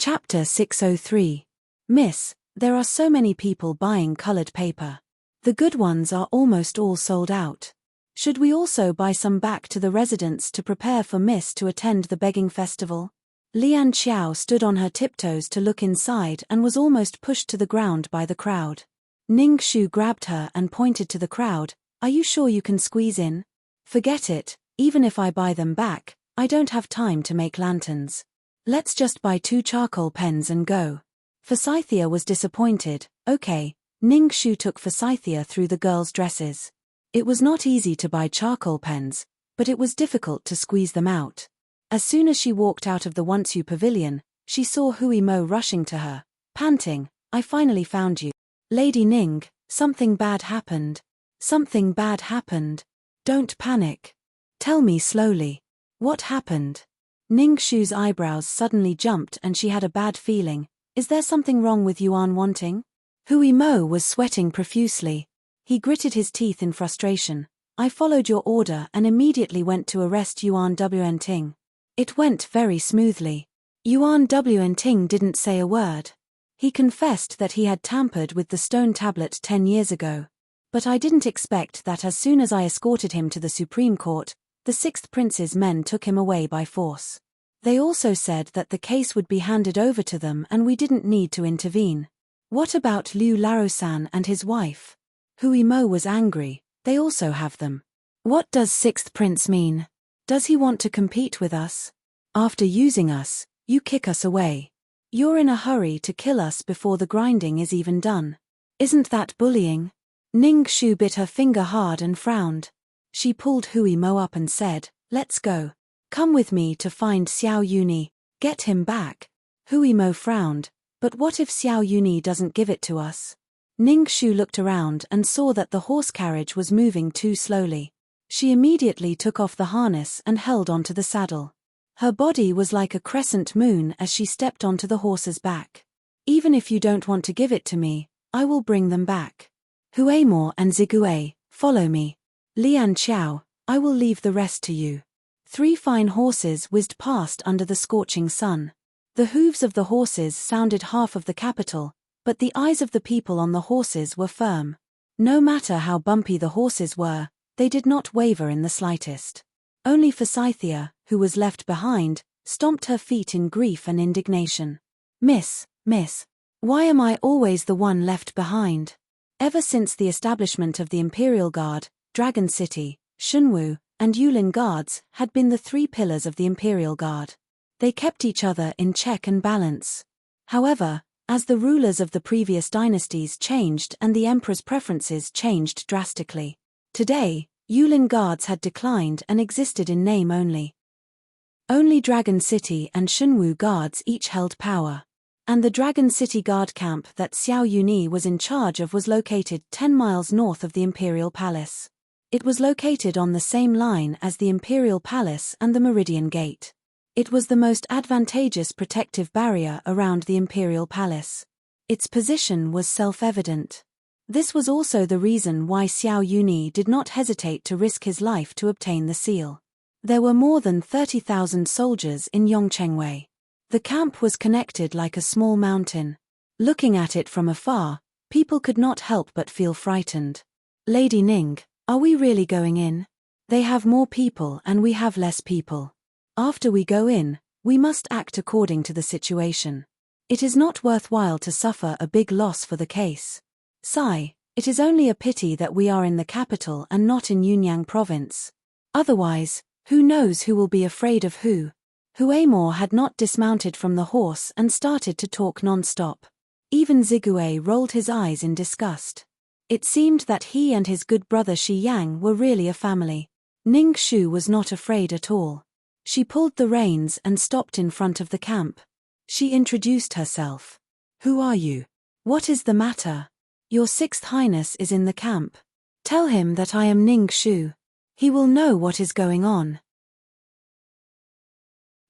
Chapter 603. Miss, there are so many people buying colored paper. The good ones are almost all sold out. Should we also buy some back to the residents to prepare for Miss to attend the begging festival? Lian Xiao stood on her tiptoes to look inside and was almost pushed to the ground by the crowd. Ning Shu grabbed her and pointed to the crowd. Are you sure you can squeeze in? Forget it, even if I buy them back, I don't have time to make lanterns. Let's just buy 2 charcoal pens and go. Forsythia was disappointed. Okay. Ning Shu took Forsythia through the girls' dresses. It was not easy to buy charcoal pens, but it was difficult to squeeze them out. As soon as she walked out of the Once-You pavilion, she saw Hui Mo rushing to her, panting, I finally found you. Lady Ning, something bad happened. Something bad happened. Don't panic. Tell me slowly. What happened? Ning Shu's eyebrows suddenly jumped and she had a bad feeling. Is there something wrong with Yuan wanting? Hui Mo was sweating profusely. He gritted his teeth in frustration. I followed your order and immediately went to arrest Yuan Enting. It went very smoothly. Yuan Enting didn't say a word. He confessed that he had tampered with the stone tablet 10 years ago. But I didn't expect that as soon as I escorted him to the Supreme Court, the 6th Prince's men took him away by force. They also said that the case would be handed over to them and we didn't need to intervene. What about Liu Larosan and his wife? Hui Mo was angry. They also have them. What does 6th Prince mean? Does he want to compete with us? After using us, you kick us away. You're in a hurry to kill us before the grinding is even done. Isn't that bullying? Ning Shu bit her finger hard and frowned. She pulled Hui Mo up and said, let's go. Come with me to find Xiao Yuni. Get him back. Hui Mo frowned. But what if Xiao Yuni doesn't give it to us? Ning Shu looked around and saw that the horse carriage was moving too slowly. She immediately took off the harness and held onto the saddle. Her body was like a crescent moon as she stepped onto the horse's back. Even if you don't want to give it to me, I will bring them back. Huemore and Zigue, follow me. Lian Xiao, I will leave the rest to you. 3 fine horses whizzed past under the scorching sun. The hooves of the horses sounded half of the capital, but the eyes of the people on the horses were firm. No matter how bumpy the horses were, they did not waver in the slightest. Only Forsythia, who was left behind, stomped her feet in grief and indignation. Miss, why am I always the one left behind? Ever since the establishment of the Imperial Guard, Dragon City, Shunwu, and Yulin Guards had been the 3 pillars of the Imperial Guard. They kept each other in check and balance. However, as the rulers of the previous dynasties changed and the emperor's preferences changed drastically, today, Yulin Guards had declined and existed in name only. Only Dragon City and Shunwu Guards each held power. And the Dragon City Guard camp that Xiao Yuni was in charge of was located 10 miles north of the Imperial Palace. It was located on the same line as the Imperial Palace and the Meridian Gate. It was the most advantageous protective barrier around the Imperial Palace. Its position was self-evident. This was also the reason why Xiao Yuni did not hesitate to risk his life to obtain the seal. There were more than 30,000 soldiers in Yongchengwei. The camp was connected like a small mountain. Looking at it from afar, people could not help but feel frightened. Lady Ning, are we really going in? They have more people and we have less people. After we go in, we must act according to the situation. It is not worthwhile to suffer a big loss for the case. Sigh, it is only a pity that we are in the capital and not in Yunyang province. Otherwise, who knows who will be afraid of who? Huemore had not dismounted from the horse and started to talk non-stop. Even Zigue rolled his eyes in disgust. It seemed that he and his good brother Shi Yang were really a family. Ning Shu was not afraid at all. She pulled the reins and stopped in front of the camp. She introduced herself. Who are you? What is the matter? Your 6th Highness is in the camp. Tell him that I am Ning Shu. He will know what is going on.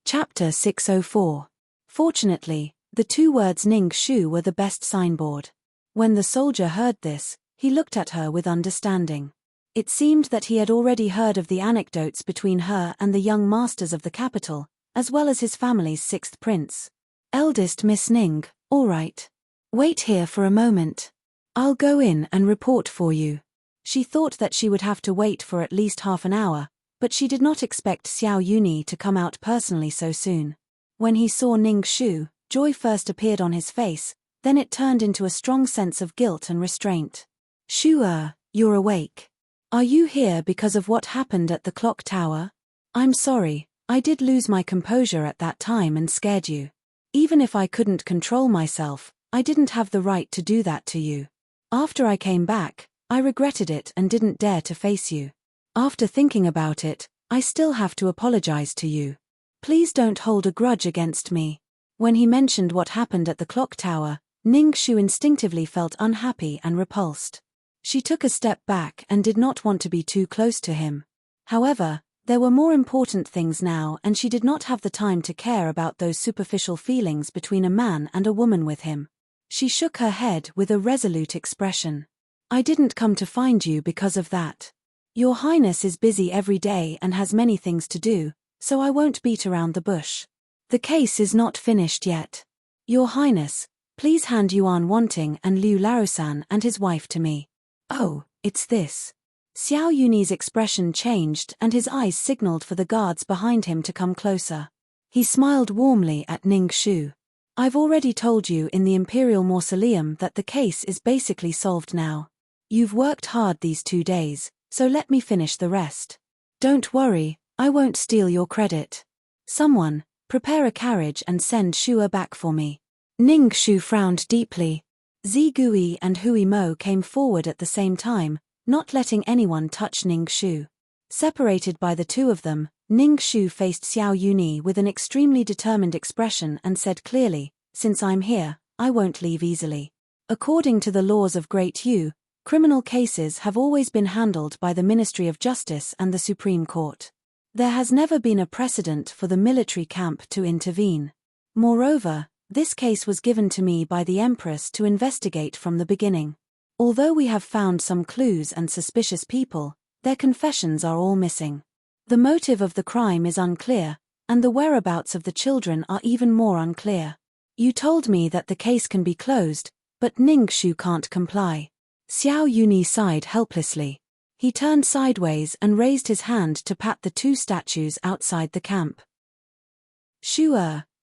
Chapter 604. Fortunately, the 2 words Ning Shu were the best signboard. When the soldier heard this, he looked at her with understanding. It seemed that he had already heard of the anecdotes between her and the young masters of the capital, as well as his family's 6th prince. Eldest Miss Ning, all right. Wait here for a moment. I'll go in and report for you. She thought that she would have to wait for at least half an hour, but she did not expect Xiao Yuni to come out personally so soon. When he saw Ning Shu, joy first appeared on his face, then it turned into a strong sense of guilt and restraint. Shu, you're awake. Are you here because of what happened at the clock tower? I'm sorry, I did lose my composure at that time and scared you. Even if I couldn't control myself, I didn't have the right to do that to you. After I came back, I regretted it and didn't dare to face you. After thinking about it, I still have to apologize to you. Please don't hold a grudge against me. When he mentioned what happened at the clock tower, Ning Shu instinctively felt unhappy and repulsed. She took a step back and did not want to be too close to him. However, there were more important things now and she did not have the time to care about those superficial feelings between a man and a woman with him. She shook her head with a resolute expression. I didn't come to find you because of that. Your Highness is busy every day and has many things to do, so I won't beat around the bush. The case is not finished yet. Your Highness, please hand Yuan Wanting and Liu Laosan and his wife to me. Oh, it's this. Xiao Yuni's expression changed and his eyes signaled for the guards behind him to come closer. He smiled warmly at Ning Shu. I've already told you in the Imperial Mausoleum that the case is basically solved now. You've worked hard these 2 days, so let me finish the rest. Don't worry, I won't steal your credit. Someone, prepare a carriage and send Shua back for me. Ning Shu frowned deeply. Zigui and Hui Mo came forward at the same time, not letting anyone touch Ning Shu. Separated by the two of them, Ning Shu faced Xiao Yuni with an extremely determined expression and said clearly, since I'm here, I won't leave easily. According to the laws of Great Yu, criminal cases have always been handled by the Ministry of Justice and the Supreme Court. There has never been a precedent for the military camp to intervene. Moreover, this case was given to me by the Empress to investigate from the beginning. Although we have found some clues and suspicious people, their confessions are all missing. The motive of the crime is unclear, and the whereabouts of the children are even more unclear. You told me that the case can be closed, but Ning Shu can't comply. Xiao Yuni sighed helplessly. He turned sideways and raised his hand to pat the 2 statues outside the camp. Shu,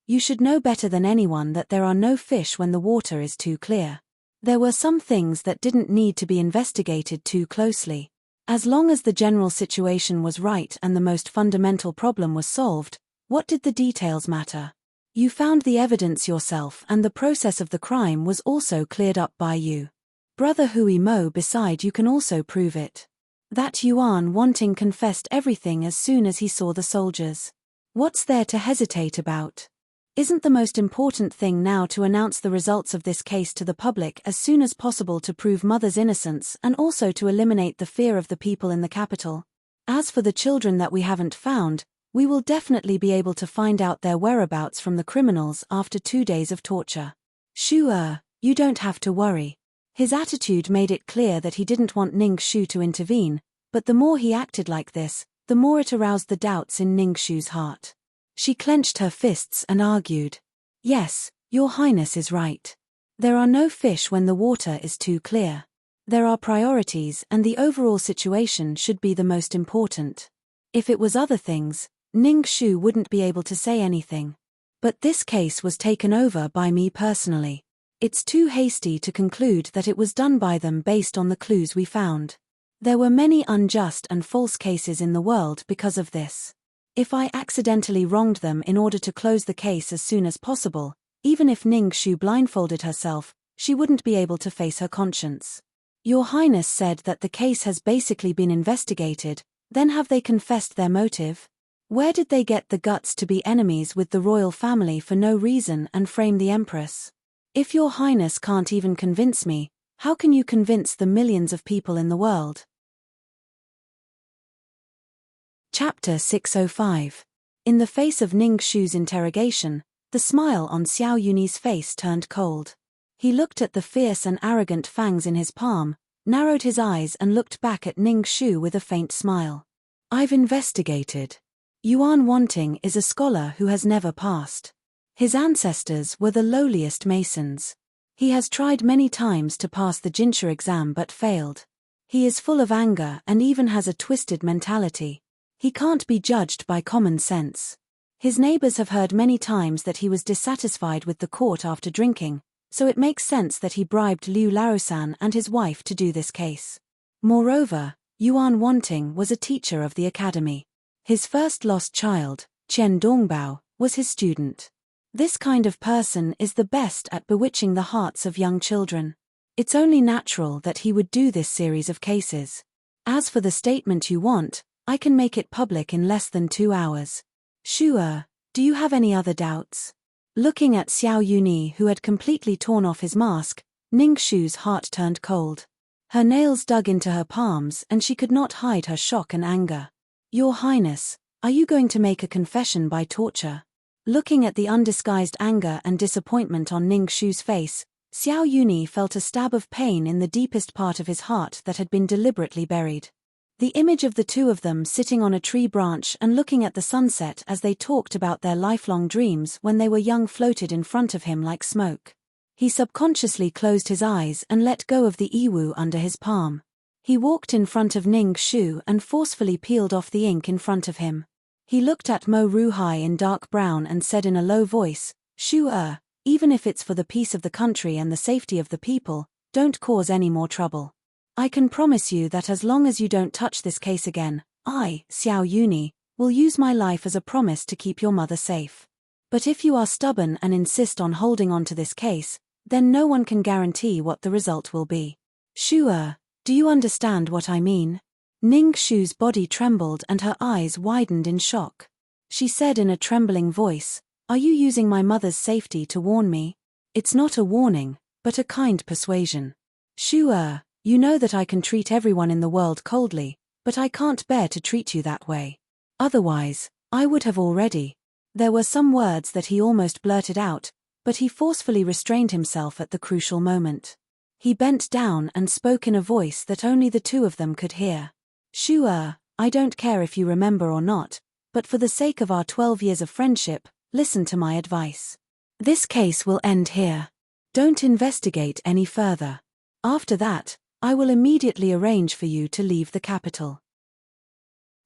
you should know better than anyone that there are no fish when the water is too clear. There were some things that didn't need to be investigated too closely. As long as the general situation was right and the most fundamental problem was solved, what did the details matter? You found the evidence yourself and the process of the crime was also cleared up by you. Brother Hui Mo beside you can also prove it. That Yuan Wanting confessed everything as soon as he saw the soldiers. What's there to hesitate about? Isn't the most important thing now to announce the results of this case to the public as soon as possible to prove Mother's innocence and also to eliminate the fear of the people in the capital? As for the children that we haven't found, we will definitely be able to find out their whereabouts from the criminals after 2 days of torture. Shu, you don't have to worry. His attitude made it clear that he didn't want Ning Shu to intervene, but the more he acted like this, the more it aroused the doubts in Ning Shu's heart. She clenched her fists and argued. Yes, Your Highness is right. There are no fish when the water is too clear. There are priorities and the overall situation should be the most important. If it was other things, Ning Shu wouldn't be able to say anything. But this case was taken over by me personally. It's too hasty to conclude that it was done by them based on the clues we found. There were many unjust and false cases in the world because of this. If I accidentally wronged them in order to close the case as soon as possible, even if Ning Shu blindfolded herself, she wouldn't be able to face her conscience. Your Highness said that the case has basically been investigated, then have they confessed their motive? Where did they get the guts to be enemies with the royal family for no reason and frame the Empress? If Your Highness can't even convince me, how can you convince the millions of people in the world? Chapter 605. In the face of Ning Shu's interrogation, the smile on Xiao Yuni's face turned cold. He looked at the fierce and arrogant fangs in his palm, narrowed his eyes and looked back at Ning Shu with a faint smile. I've investigated. Yuan Wanting is a scholar who has never passed. His ancestors were the lowliest masons. He has tried many times to pass the Jinsha exam but failed. He is full of anger and even has a twisted mentality. He can't be judged by common sense. His neighbors have heard many times that he was dissatisfied with the court after drinking, so it makes sense that he bribed Liu Laosan and his wife to do this case. Moreover, Yuan Wanting was a teacher of the academy. His first lost child, Qian Dongbao, was his student. This kind of person is the best at bewitching the hearts of young children. It's only natural that he would do this series of cases. As for the statement you want, I can make it public in less than 2 hours. Shu, do you have any other doubts? Looking at Xiao Yuni, who had completely torn off his mask, Ning Shu's heart turned cold. Her nails dug into her palms and she could not hide her shock and anger. Your Highness, are you going to make a confession by torture? Looking at the undisguised anger and disappointment on Ning Shu's face, Xiao Yuni felt a stab of pain in the deepest part of his heart that had been deliberately buried. The image of the two of them sitting on a tree branch and looking at the sunset as they talked about their lifelong dreams when they were young floated in front of him like smoke. He subconsciously closed his eyes and let go of the iwu under his palm. He walked in front of Ning Shu and forcefully peeled off the ink in front of him. He looked at Mo Ruhai in dark brown and said in a low voice, Shu, even if it's for the peace of the country and the safety of the people, don't cause any more trouble. I can promise you that as long as you don't touch this case again, I, Xiao Yuni, will use my life as a promise to keep your mother safe. But if you are stubborn and insist on holding on to this case, then no one can guarantee what the result will be. Shu, do you understand what I mean? Ning Shu's body trembled and her eyes widened in shock. She said in a trembling voice, Are you using my mother's safety to warn me? It's not a warning, but a kind persuasion. Shu, you know that I can treat everyone in the world coldly, but I can't bear to treat you that way. Otherwise, I would have already. There were some words that he almost blurted out, but he forcefully restrained himself at the crucial moment. He bent down and spoke in a voice that only the two of them could hear. Shu, I don't care if you remember or not, but for the sake of our 12 years of friendship, listen to my advice. This case will end here. Don't investigate any further. After that, I will immediately arrange for you to leave the capital.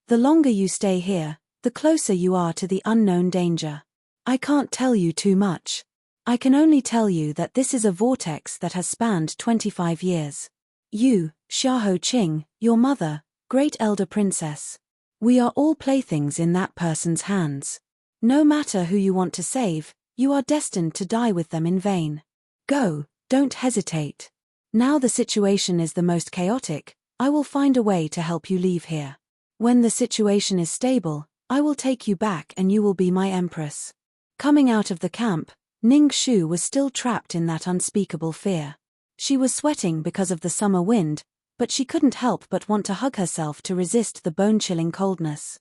The longer you stay here, the closer you are to the unknown danger. I can't tell you too much. I can only tell you that this is a vortex that has spanned 25 years. You, Xiaoho Qing, your mother, great elder princess. We are all playthings in that person's hands. No matter who you want to save, you are destined to die with them in vain. Go, don't hesitate. Now the situation is the most chaotic, I will find a way to help you leave here. When the situation is stable, I will take you back and you will be my empress. Coming out of the camp, Ning Shu was still trapped in that unspeakable fear. She was sweating because of the summer wind, but she couldn't help but want to hug herself to resist the bone-chilling coldness.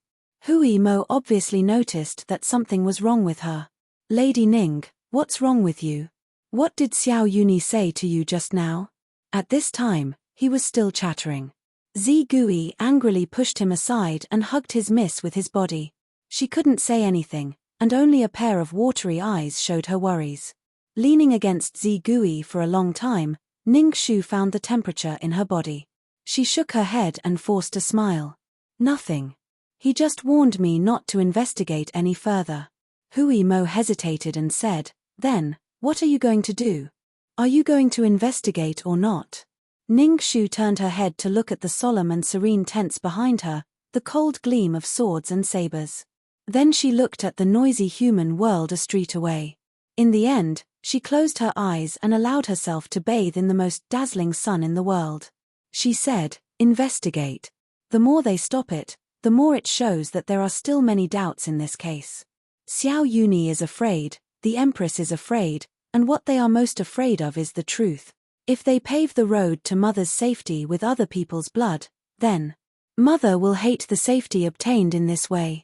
Hui Mo obviously noticed that something was wrong with her. Lady Ning, what's wrong with you? What did Xiao Yuni say to you just now? At this time, he was still chattering. Zi Gui angrily pushed him aside and hugged his miss with his body. She couldn't say anything, and only a pair of watery eyes showed her worries. Leaning against Zi Gui for a long time, Ning Shu found the temperature in her body. She shook her head and forced a smile. Nothing. He just warned me not to investigate any further. Hui Mo hesitated and said, Then, what are you going to do? Are you going to investigate or not? Ning Shu turned her head to look at the solemn and serene tents behind her, the cold gleam of swords and sabers. Then she looked at the noisy human world a street away. In the end, she closed her eyes and allowed herself to bathe in the most dazzling sun in the world. She said, Investigate. The more they stop it, the more it shows that there are still many doubts in this case. Xiao Yuni is afraid, the Empress is afraid, and what they are most afraid of is the truth. If they pave the road to Mother's safety with other people's blood, then Mother will hate the safety obtained in this way.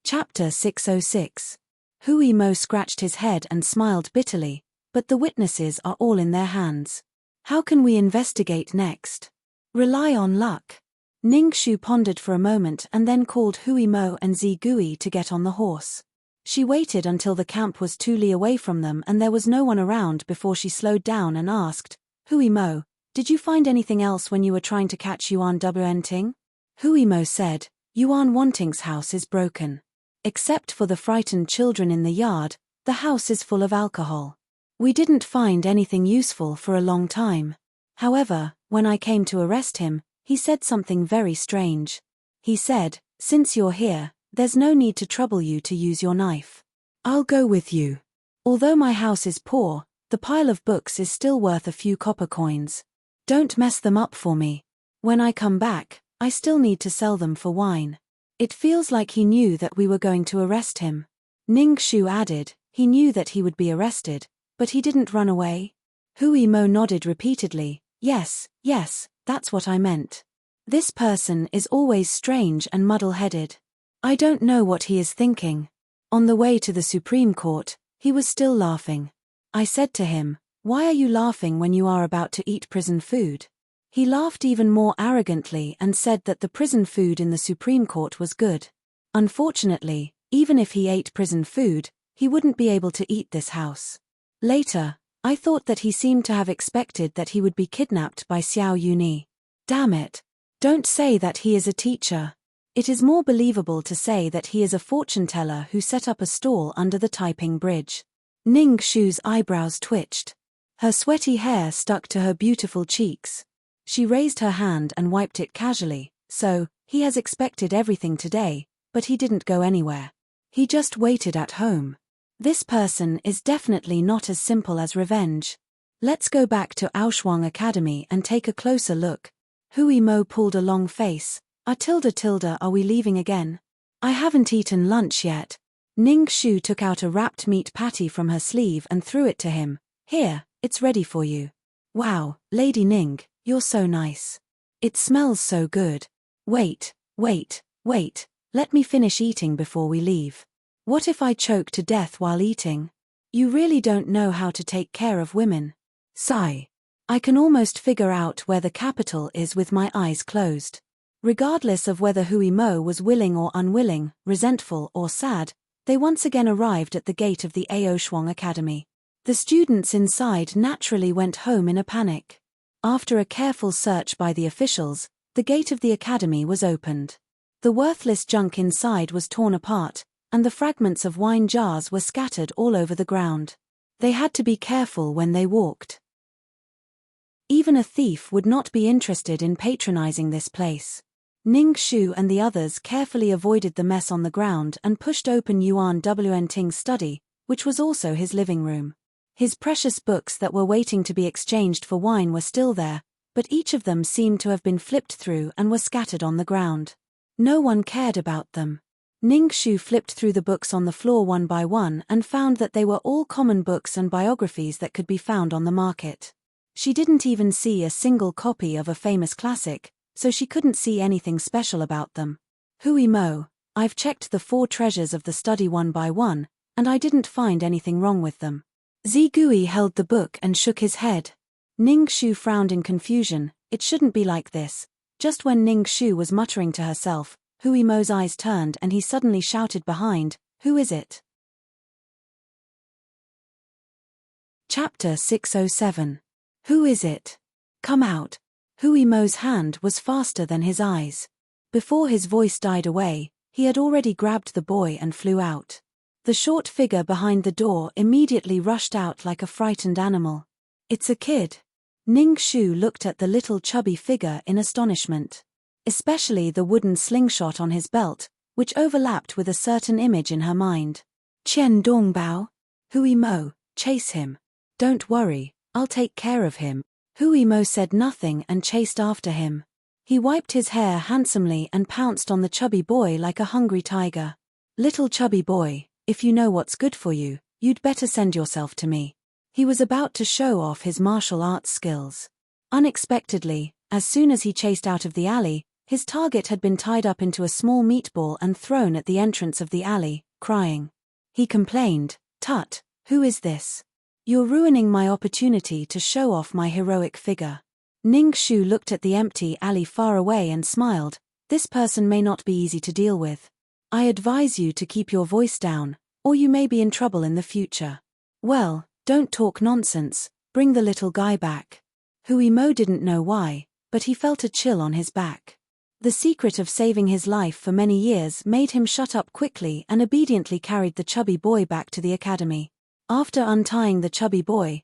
Chapter 606. Hui Mo scratched his head and smiled bitterly, but the witnesses are all in their hands. How can we investigate next? Rely on luck. Ning Shu pondered for a moment and then called Hui Mo and Zi Gui to get on the horse. She waited until the camp was 2 li away from them and there was no one around before she slowed down and asked, Hui Mo, did you find anything else when you were trying to catch Yuan Wenting? Hui Mo said, Yuan Wenting's house is broken. Except for the frightened children in the yard, the house is full of alcohol. We didn't find anything useful for a long time. However, when I came to arrest him, he said something very strange. He said, since you're here, there's no need to trouble you to use your knife. I'll go with you. Although my house is poor, the pile of books is still worth a few copper coins. Don't mess them up for me. When I come back, I still need to sell them for wine. It feels like he knew that we were going to arrest him. Ning Shu added, he knew that he would be arrested, but he didn't run away. Hui Mo nodded repeatedly, yes, that's what I meant. This person is always strange and muddle-headed. I don't know what he is thinking. On the way to the Supreme Court, he was still laughing. I said to him, why are you laughing when you are about to eat prison food? He laughed even more arrogantly and said that the prison food in the Supreme Court was good. Unfortunately, even if he ate prison food, he wouldn't be able to eat this house. Later, I thought that he seemed to have expected that he would be kidnapped by Xiao Yuni. Damn it. Don't say that he is a teacher. It is more believable to say that he is a fortune teller who set up a stall under the Taiping Bridge. Ning Shu's eyebrows twitched. Her sweaty hair stuck to her beautiful cheeks. She raised her hand and wiped it casually, so, he has expected everything today, but he didn't go anywhere. He just waited at home. This person is definitely not as simple as revenge. Let's go back to Aoshuang Academy and take a closer look. Hui Mo pulled a long face. Are we leaving again? I haven't eaten lunch yet. Ning Shu took out a wrapped meat patty from her sleeve and threw it to him. Here, it's ready for you. Wow, Lady Ning, you're so nice. It smells so good. Wait, let me finish eating before we leave. What if I choke to death while eating? You really don't know how to take care of women. Sigh. I can almost figure out where the capital is with my eyes closed. Regardless of whether Hui Mo was willing or unwilling, resentful or sad, they once again arrived at the gate of the Aoshuang Academy. The students inside naturally went home in a panic. After a careful search by the officials, the gate of the academy was opened. The worthless junk inside was torn apart, and the fragments of wine jars were scattered all over the ground. They had to be careful when they walked. Even a thief would not be interested in patronizing this place. Ning Shu and the others carefully avoided the mess on the ground and pushed open Yuan Wenting's study, which was also his living room. His precious books that were waiting to be exchanged for wine were still there, but each of them seemed to have been flipped through and were scattered on the ground. No one cared about them. Ning Shu flipped through the books on the floor one by one and found that they were all common books and biographies that could be found on the market. She didn't even see a single copy of a famous classic, so she couldn't see anything special about them. Hui Mo, I've checked the 4 treasures of the study one by one, and I didn't find anything wrong with them. Zi Gui held the book and shook his head. Ning Shu frowned in confusion. It shouldn't be like this. Just when Ning Shu was muttering to herself, Hui Mo's eyes turned and he suddenly shouted behind, "Who is it?" Chapter 607. Who is it? Come out. Hui Mo's hand was faster than his eyes. Before his voice died away, he had already grabbed the boy and flew out. The short figure behind the door immediately rushed out like a frightened animal. It's a kid. Ning Shu looked at the little chubby figure in astonishment. Especially the wooden slingshot on his belt, which overlapped with a certain image in her mind. Qian Dongbao. Hui Mo, chase him. Don't worry, I'll take care of him. Hui Mo said nothing and chased after him. He wiped his hair handsomely and pounced on the chubby boy like a hungry tiger. Little chubby boy, if you know what's good for you, you'd better send yourself to me. He was about to show off his martial arts skills. Unexpectedly, as soon as he chased out of the alley, his target had been tied up into a small meatball and thrown at the entrance of the alley, crying. He complained, "Tut, who is this? You're ruining my opportunity to show off my heroic figure." Ning Shu looked at the empty alley far away and smiled. This person may not be easy to deal with. I advise you to keep your voice down, or you may be in trouble in the future. Well, don't talk nonsense, bring the little guy back. Hui Mo didn't know why, but he felt a chill on his back. The secret of saving his life for many years made him shut up quickly and obediently carried the chubby boy back to the academy. After untying the chubby boy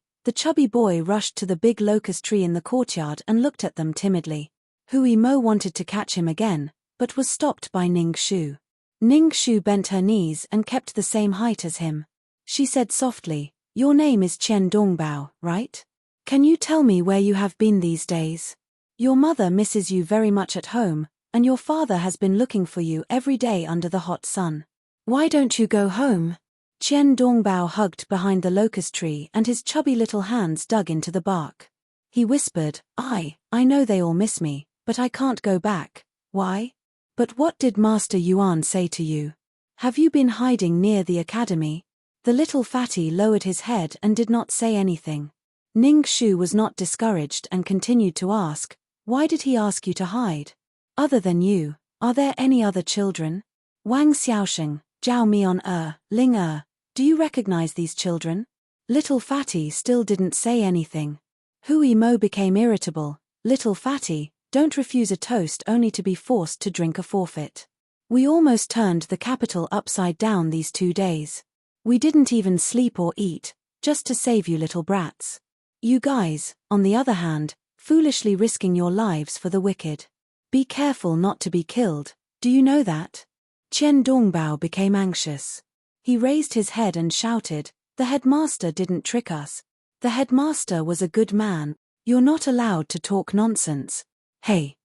rushed to the big locust tree in the courtyard and looked at them timidly. Hui Mo wanted to catch him again, but was stopped by Ning Shu. Ning Shu bent her knees and kept the same height as him. She said softly, "Your name is Qian Dongbao, right? Can you tell me where you have been these days? Your mother misses you very much at home, and your father has been looking for you every day under the hot sun. Why don't you go home?" Qian Dongbao hugged behind the locust tree and his chubby little hands dug into the bark. He whispered, I know they all miss me, but I can't go back. Why? But what did Master Yuan say to you? Have you been hiding near the academy? The little fatty lowered his head and did not say anything. Ning Shu was not discouraged and continued to ask, why did he ask you to hide? Other than you, are there any other children? Wang Xiaosheng, Zhao Mian Ling do you recognize these children? Little fatty still didn't say anything. Hui Mo became irritable. Little fatty, don't refuse a toast only to be forced to drink a forfeit. We almost turned the capital upside down these 2 days. We didn't even sleep or eat, just to save you little brats. You guys, on the other hand, foolishly risking your lives for the wicked. Be careful not to be killed, do you know that? Qian Dongbao became anxious. He raised his head and shouted, the headmaster didn't trick us. The headmaster was a good man. You're not allowed to talk nonsense. Hey!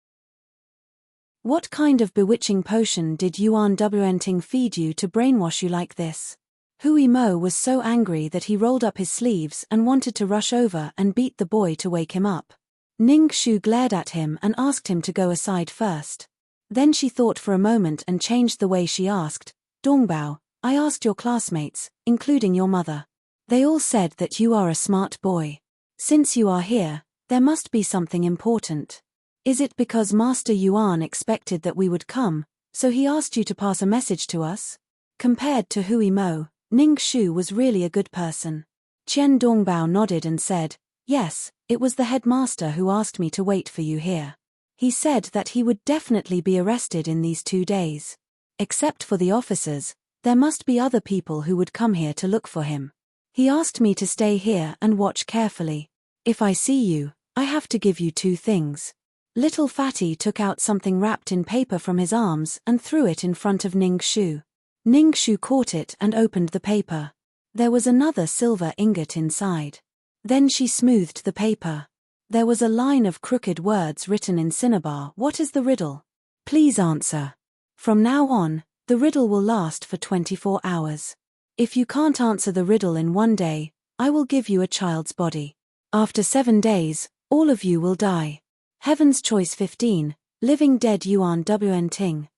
What kind of bewitching potion did Yuan Enchanting feed you to brainwash you like this? Hui Mo was so angry that he rolled up his sleeves and wanted to rush over and beat the boy to wake him up. Ning Shu glared at him and asked him to go aside first. Then she thought for a moment and changed the way she asked, Dongbao, I asked your classmates, including your mother. They all said that you are a smart boy. Since you are here, there must be something important. Is it because Master Yuan expected that we would come, so he asked you to pass a message to us? Compared to Hui Mo, Ning Shu was really a good person. Qian Dongbao nodded and said, yes, it was the headmaster who asked me to wait for you here. He said that he would definitely be arrested in these 2 days. Except for the officers, there must be other people who would come here to look for him. He asked me to stay here and watch carefully. If I see you, I have to give you 2 things. Little fatty took out something wrapped in paper from his arms and threw it in front of Ning Shu. Ning Shu caught it and opened the paper. There was another silver ingot inside. Then she smoothed the paper. There was a line of crooked words written in cinnabar. What is the riddle? Please answer. From now on, the riddle will last for 24 hours. If you can't answer the riddle in 1 day, I will give you a child's body. After 7 days, all of you will die. Heaven's Choice 15, Living Dead Yuan Enchanting.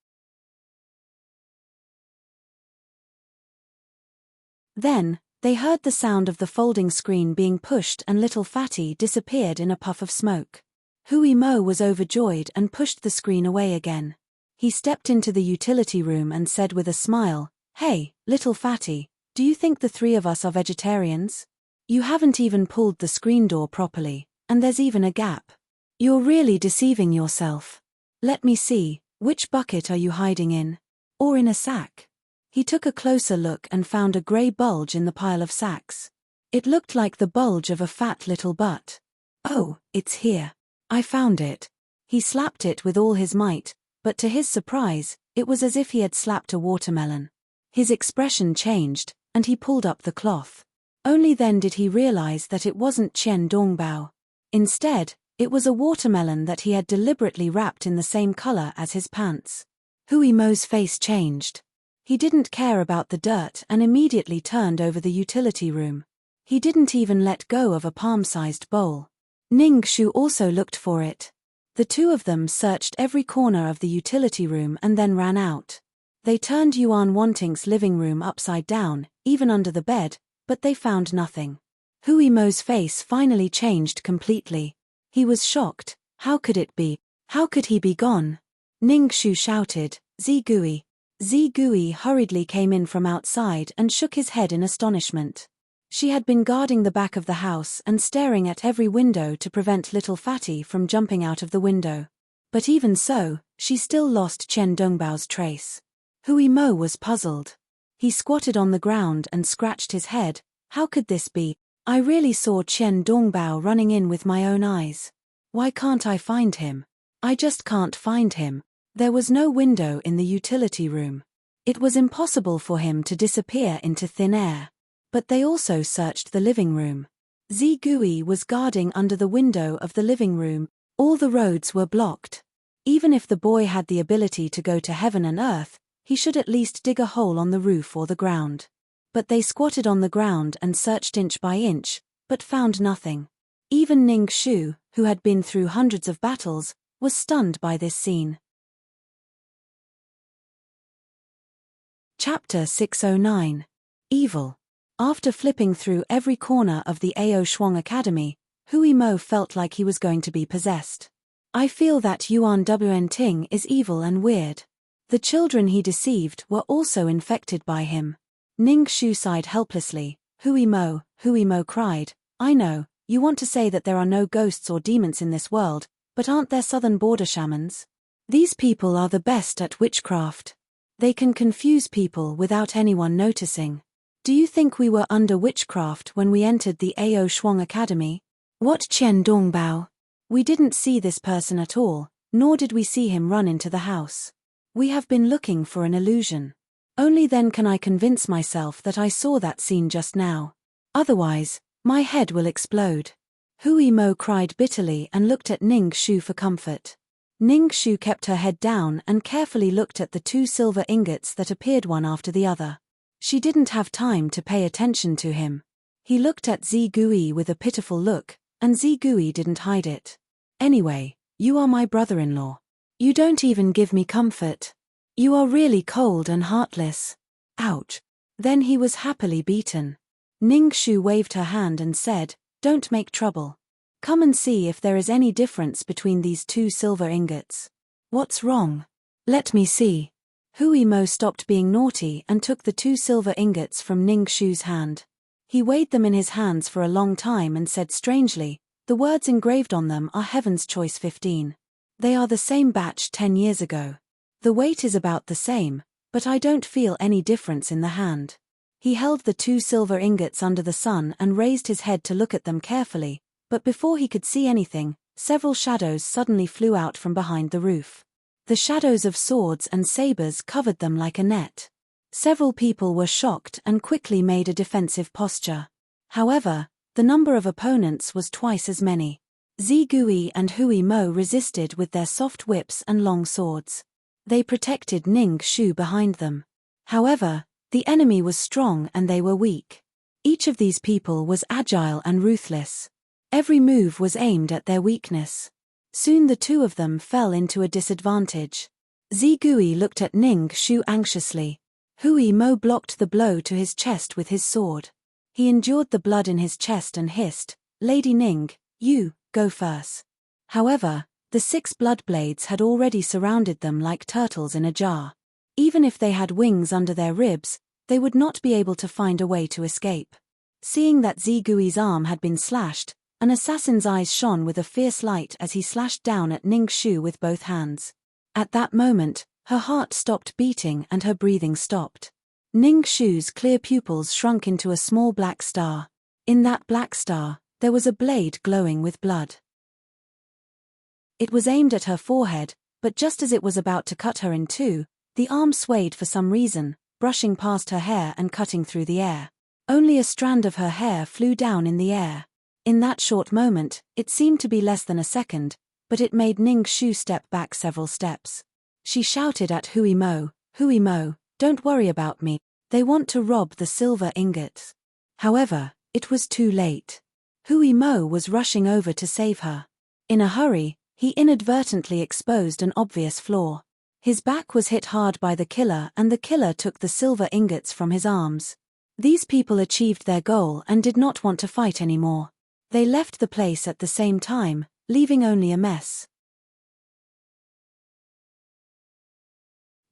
Then, they heard the sound of the folding screen being pushed and little fatty disappeared in a puff of smoke. Hui Mo was overjoyed and pushed the screen away again. He stepped into the utility room and said with a smile, hey, little fatty, do you think the 3 of us are vegetarians? You haven't even pulled the screen door properly, and there's even a gap. You're really deceiving yourself. Let me see, which bucket are you hiding in? Or in a sack? He took a closer look and found a grey bulge in the pile of sacks. It looked like the bulge of a fat little butt. Oh, it's here. I found it. He slapped it with all his might, but to his surprise, it was as if he had slapped a watermelon. His expression changed, and he pulled up the cloth. Only then did he realize that it wasn't Qian Dongbao. Instead, it was a watermelon that he had deliberately wrapped in the same color as his pants. Hui Mo's face changed. He didn't care about the dirt and immediately turned over the utility room. He didn't even let go of a palm-sized bowl. Ning Shu also looked for it. The 2 of them searched every corner of the utility room and then ran out. They turned Yuan Wanting's living room upside down, even under the bed, but they found nothing. Hui Mo's face finally changed completely. He was shocked. How could it be? How could he be gone? Ning Shu shouted, Zigui. Zigui hurriedly came in from outside and shook his head in astonishment. She had been guarding the back of the house and staring at every window to prevent little Fatty from jumping out of the window. But even so, she still lost Chen Dongbao's trace. Hui Mo was puzzled. He squatted on the ground and scratched his head. How could this be? I really saw Chen Dongbao running in with my own eyes. Why can't I find him? I just can't find him. There was no window in the utility room. It was impossible for him to disappear into thin air. But they also searched the living room. Zigui was guarding under the window of the living room. All the roads were blocked. Even if the boy had the ability to go to heaven and earth, he should at least dig a hole on the roof or the ground. But they squatted on the ground and searched inch by inch, but found nothing. Even Ning Shu, who had been through hundreds of battles, was stunned by this scene. Chapter 609. Evil. After flipping through every corner of the Ao Shuang Academy, Hui Mo felt like he was going to be possessed. I feel that Yuan Wen is evil and weird. The children he deceived were also infected by him. Ning Shu sighed helplessly. Hui Mo cried, I know, you want to say that there are no ghosts or demons in this world, but aren't there southern border shamans? These people are the best at witchcraft. They can confuse people without anyone noticing. Do you think we were under witchcraft when we entered the Ao Shuang Academy? What Chen Dongbao? We didn't see this person at all, nor did we see him run into the house. We have been looking for an illusion. Only then can I convince myself that I saw that scene just now. Otherwise, my head will explode. Hui Mo cried bitterly and looked at Ning Shu for comfort. Ning Shu kept her head down and carefully looked at the 2 silver ingots that appeared one after the other. She didn't have time to pay attention to him. He looked at Zigui with a pitiful look, and Zigui didn't hide it. Anyway, you are my brother-in-law. You don't even give me comfort. You are really cold and heartless. Ouch. Then he was happily beaten. Ning Shu waved her hand and said, Don't make trouble. Come and see if there is any difference between these 2 silver ingots. What's wrong? Let me see. Hui Mo stopped being naughty and took the 2 silver ingots from Ning Shu's hand. He weighed them in his hands for a long time and said strangely, the words engraved on them are Heaven's Choice 15. They are the same batch 10 years ago. The weight is about the same, but I don't feel any difference in the hand. He held the 2 silver ingots under the sun and raised his head to look at them carefully, but before he could see anything, several shadows suddenly flew out from behind the roof. The shadows of swords and sabers covered them like a net. Several people were shocked and quickly made a defensive posture. However, the number of opponents was twice as many. Zigui and Hui Mo resisted with their soft whips and long swords. They protected Ning Shu behind them. However, the enemy was strong and they were weak. Each of these people was agile and ruthless. Every move was aimed at their weakness. Soon the 2 of them fell into a disadvantage. Zigui looked at Ning Shu anxiously. Hui Mo blocked the blow to his chest with his sword. He endured the blood in his chest and hissed, Lady Ning, you, go first. However, the 6 blood blades had already surrounded them like turtles in a jar. Even if they had wings under their ribs, they would not be able to find a way to escape. Seeing that Zigui's arm had been slashed, an assassin's eyes shone with a fierce light as he slashed down at Ning Shu with both hands. At that moment, her heart stopped beating and her breathing stopped. Ning Shu's clear pupils shrunk into a small black star. In that black star, there was a blade glowing with blood. It was aimed at her forehead, but just as it was about to cut her in 2, the arm swayed for some reason, brushing past her hair and cutting through the air. Only a strand of her hair flew down in the air. In that short moment, it seemed to be less than a second, but it made Ning Shu step back several steps. She shouted at Hui Mo, don't worry about me, they want to rob the silver ingots. However, it was too late. Hui Mo was rushing over to save her. In a hurry, he inadvertently exposed an obvious flaw. His back was hit hard by the killer and the killer took the silver ingots from his arms. These people achieved their goal and did not want to fight anymore. They left the place at the same time, leaving only a mess.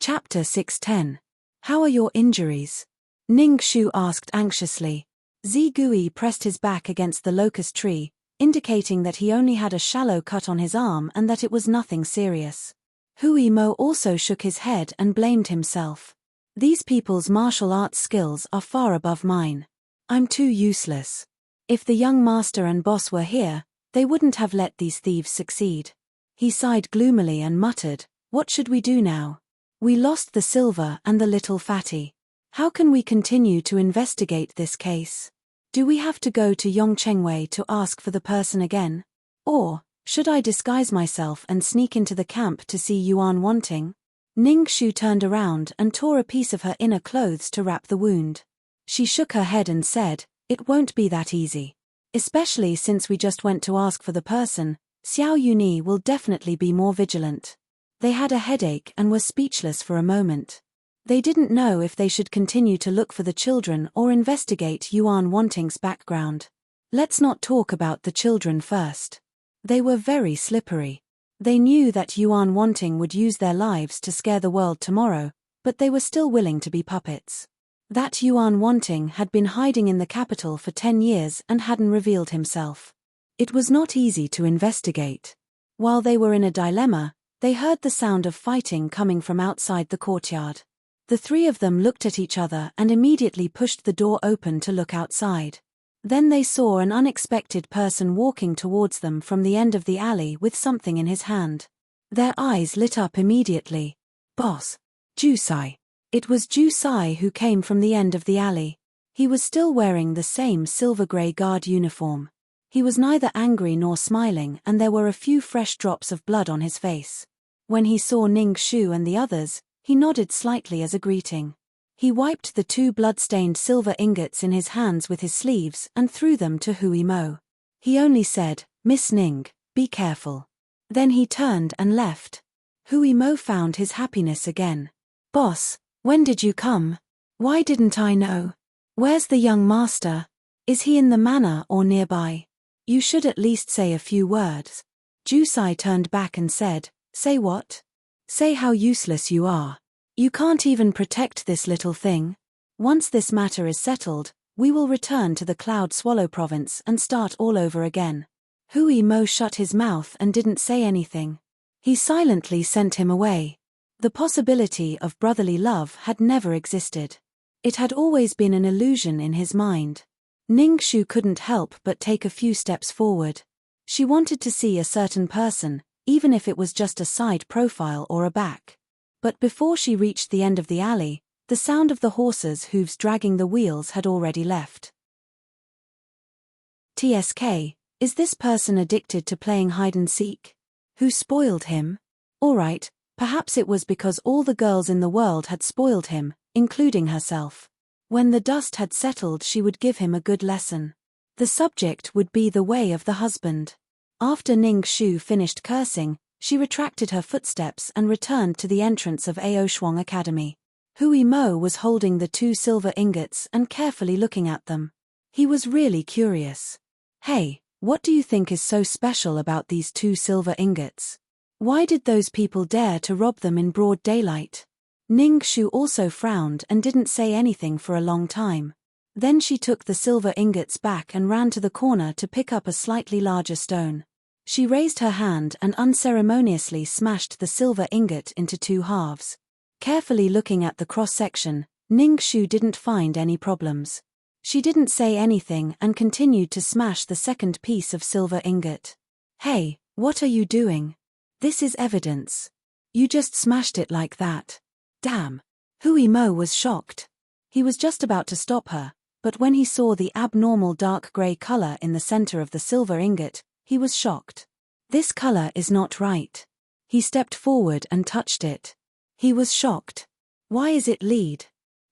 Chapter 610. How are your injuries? Ning Shu asked anxiously. Zigui pressed his back against the locust tree, indicating that he only had a shallow cut on his arm and that it was nothing serious. Hui Mo also shook his head and blamed himself. These people's martial arts skills are far above mine. I'm too useless. If the young master and boss were here, they wouldn't have let these thieves succeed. He sighed gloomily and muttered, "What should we do now? We lost the silver and the little fatty. How can we continue to investigate this case? Do we have to go to Yongchengwei to ask for the person again? Or should I disguise myself and sneak into the camp to see Yuan Wanting?" Ning Shu turned around and tore a piece of her inner clothes to wrap the wound. She shook her head and said, "It won't be that easy. Especially since we just went to ask for the person, Xiao Yuni will definitely be more vigilant." They had a headache and were speechless for a moment. They didn't know if they should continue to look for the children or investigate Yuan Wanting's background. Let's not talk about the children first. They were very slippery. They knew that Yuan Wanting would use their lives to scare the world tomorrow, but they were still willing to be puppets. That Yuan Wanting had been hiding in the capital for 10 years and hadn't revealed himself. It was not easy to investigate. While they were in a dilemma, they heard the sound of fighting coming from outside the courtyard. The three of them looked at each other and immediately pushed the door open to look outside. Then they saw an unexpected person walking towards them from the end of the alley with something in his hand. Their eyes lit up immediately. "Boss! Jusai!" It was Jusai who came from the end of the alley. He was still wearing the same silver-gray guard uniform. He was neither angry nor smiling, and there were a few fresh drops of blood on his face. When he saw Ning Shu and the others, he nodded slightly as a greeting. He wiped the 2 blood-stained silver ingots in his hands with his sleeves and threw them to Hui Mo. He only said, "Miss Ning, be careful." Then he turned and left. Hui Mo found his happiness again. "Boss, when did you come? Why didn't I know? Where's the young master? Is he in the manor or nearby? You should at least say a few words." Jusai turned back and said, "Say what? Say how useless you are. You can't even protect this little thing. Once this matter is settled, we will return to the Cloud Swallow province and start all over again." Hui Mo shut his mouth and didn't say anything. He silently sent him away. The possibility of brotherly love had never existed. It had always been an illusion in his mind. Ning Shu couldn't help but take a few steps forward. She wanted to see a certain person, even if it was just a side profile or a back. But before she reached the end of the alley, the sound of the horses' hooves dragging the wheels had already left. TSK, is this person addicted to playing hide-and-seek? Who spoiled him? Alright, perhaps it was because all the girls in the world had spoiled him, including herself. When the dust had settled, she would give him a good lesson. The subject would be the way of the husband. After Ning Shu finished cursing, she retracted her footsteps and returned to the entrance of Aoshuang Academy. Hui Mo was holding the 2 silver ingots and carefully looking at them. He was really curious. "Hey, what do you think is so special about these 2 silver ingots? Why did those people dare to rob them in broad daylight?" Ning Shu also frowned and didn't say anything for a long time. Then she took the silver ingots back and ran to the corner to pick up a slightly larger stone. She raised her hand and unceremoniously smashed the silver ingot into 2 halves. Carefully looking at the cross-section, Ning Shu didn't find any problems. She didn't say anything and continued to smash the second piece of silver ingot. "Hey, what are you doing? This is evidence. You just smashed it like that." "Damn." Hui Mo was shocked. He was just about to stop her, but when he saw the abnormal dark gray color in the center of the silver ingot, he was shocked. "This color is not right." He stepped forward and touched it. He was shocked. "Why is it lead?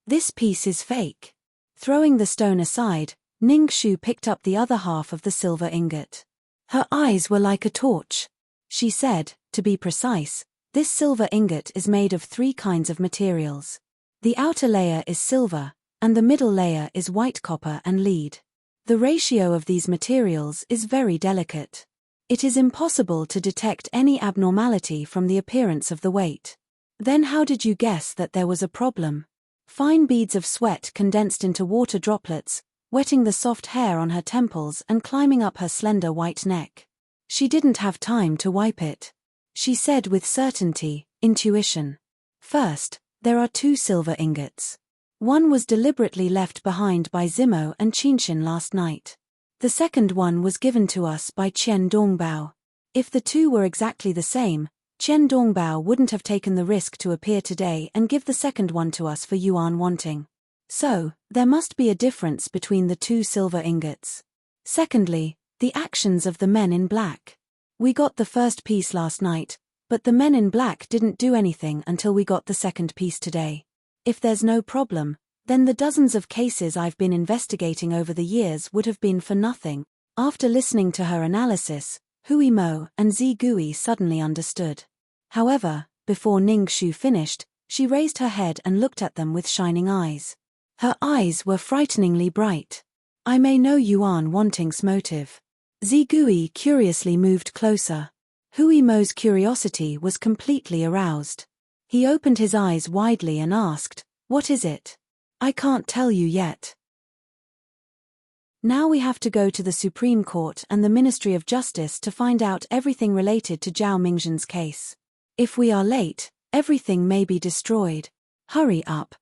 This piece is fake." Throwing the stone aside, Ning Shu picked up the other half of the silver ingot. Her eyes were like a torch. She said, "To be precise, this silver ingot is made of 3 kinds of materials. The outer layer is silver, and the middle layer is white copper and lead. The ratio of these materials is very delicate. It is impossible to detect any abnormality from the appearance of the weight. Then how did you guess that there was a problem? Fine beads of sweat condensed into water droplets, wetting the soft hair on her temples and climbing up her slender white neck. She didn't have time to wipe it. She said with certainty, intuition. First, there are 2 silver ingots. One was deliberately left behind by Zimo and Qinshin last night. The second one was given to us by Qian Dongbao. If the 2 were exactly the same, Qian Dongbao wouldn't have taken the risk to appear today and give the second one to us for Yuan wanting. So, there must be a difference between the 2 silver ingots. Secondly, the actions of the men in black. We got the first piece last night, but the men in black didn't do anything until we got the second piece today. If there's no problem, then the dozens of cases I've been investigating over the years would have been for nothing. After listening to her analysis, Hui Mo and Zi Gui suddenly understood. However, before Ning Shu finished, she raised her head and looked at them with shining eyes. Her eyes were frighteningly bright. I may know Yuan Wanting's motive. Zi Gui curiously moved closer. Hui Mo's curiosity was completely aroused. He opened his eyes widely and asked, "What is it?" "I can't tell you yet. Now we have to go to the Supreme Court and the Ministry of Justice to find out everything related to Zhao Mingzhen's case. If we are late, everything may be destroyed. Hurry up."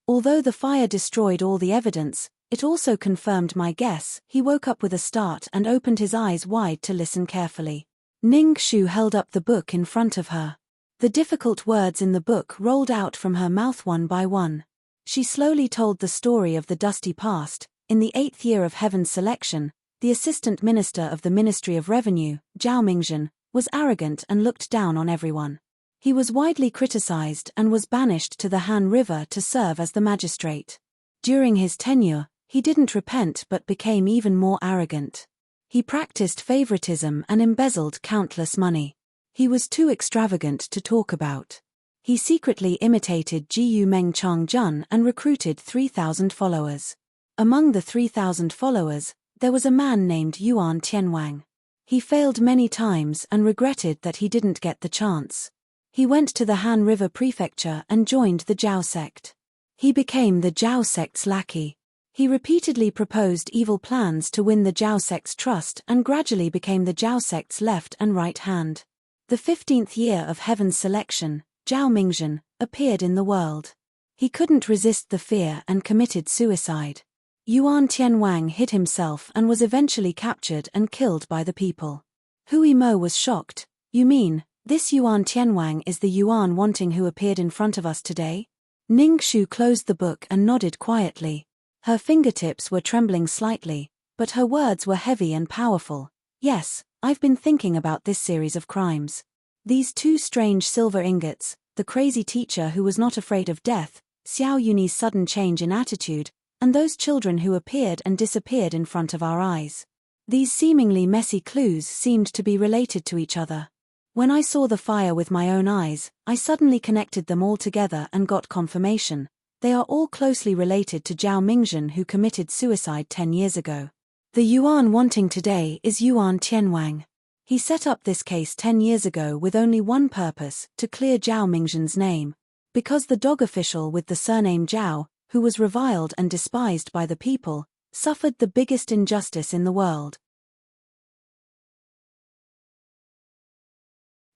Although the fire destroyed all the evidence, it also confirmed my guess. He woke up with a start and opened his eyes wide to listen carefully. Ning Shu held up the book in front of her. The difficult words in the book rolled out from her mouth one by one. She slowly told the story of the dusty past. In the 8th year of Heaven's selection, the Assistant Minister of the Ministry of Revenue, Zhao Mingzhen, was arrogant and looked down on everyone. He was widely criticized and was banished to the Han River to serve as the magistrate. During his tenure, he didn't repent but became even more arrogant. He practiced favoritism and embezzled countless money. He was too extravagant to talk about. He secretly imitated Jiyu Meng Changjun and recruited 3,000 followers. Among the 3,000 followers, there was a man named Yuan Tianwang. He failed many times and regretted that he didn't get the chance. He went to the Han River Prefecture and joined the Zhao sect. He became the Zhao sect's lackey. He repeatedly proposed evil plans to win the Zhao sect's trust and gradually became the Zhao sect's left and right hand. The 15th year of Heaven's selection, Zhao Mingzhen, appeared in the world. He couldn't resist the fear and committed suicide. Yuan Tianwang hid himself and was eventually captured and killed by the people. Hui Mo was shocked. "You mean, this Yuan Tianwang is the Yuan Wanting who appeared in front of us today?" Ning Shu closed the book and nodded quietly. Her fingertips were trembling slightly, but her words were heavy and powerful. "Yes, I've been thinking about this series of crimes. These 2 strange silver ingots, the crazy teacher who was not afraid of death, Xiao Yunyi's sudden change in attitude, and those children who appeared and disappeared in front of our eyes. These seemingly messy clues seemed to be related to each other. When I saw the fire with my own eyes, I suddenly connected them all together and got confirmation. They are all closely related to Zhao Mingzhen who committed suicide 10 years ago. The Yuan Wanting today is Yuan Tianwang. He set up this case 10 years ago with only one purpose, to clear Zhao Mingzhen's name. Because the dog official with the surname Zhao, who was reviled and despised by the people, suffered the biggest injustice in the world.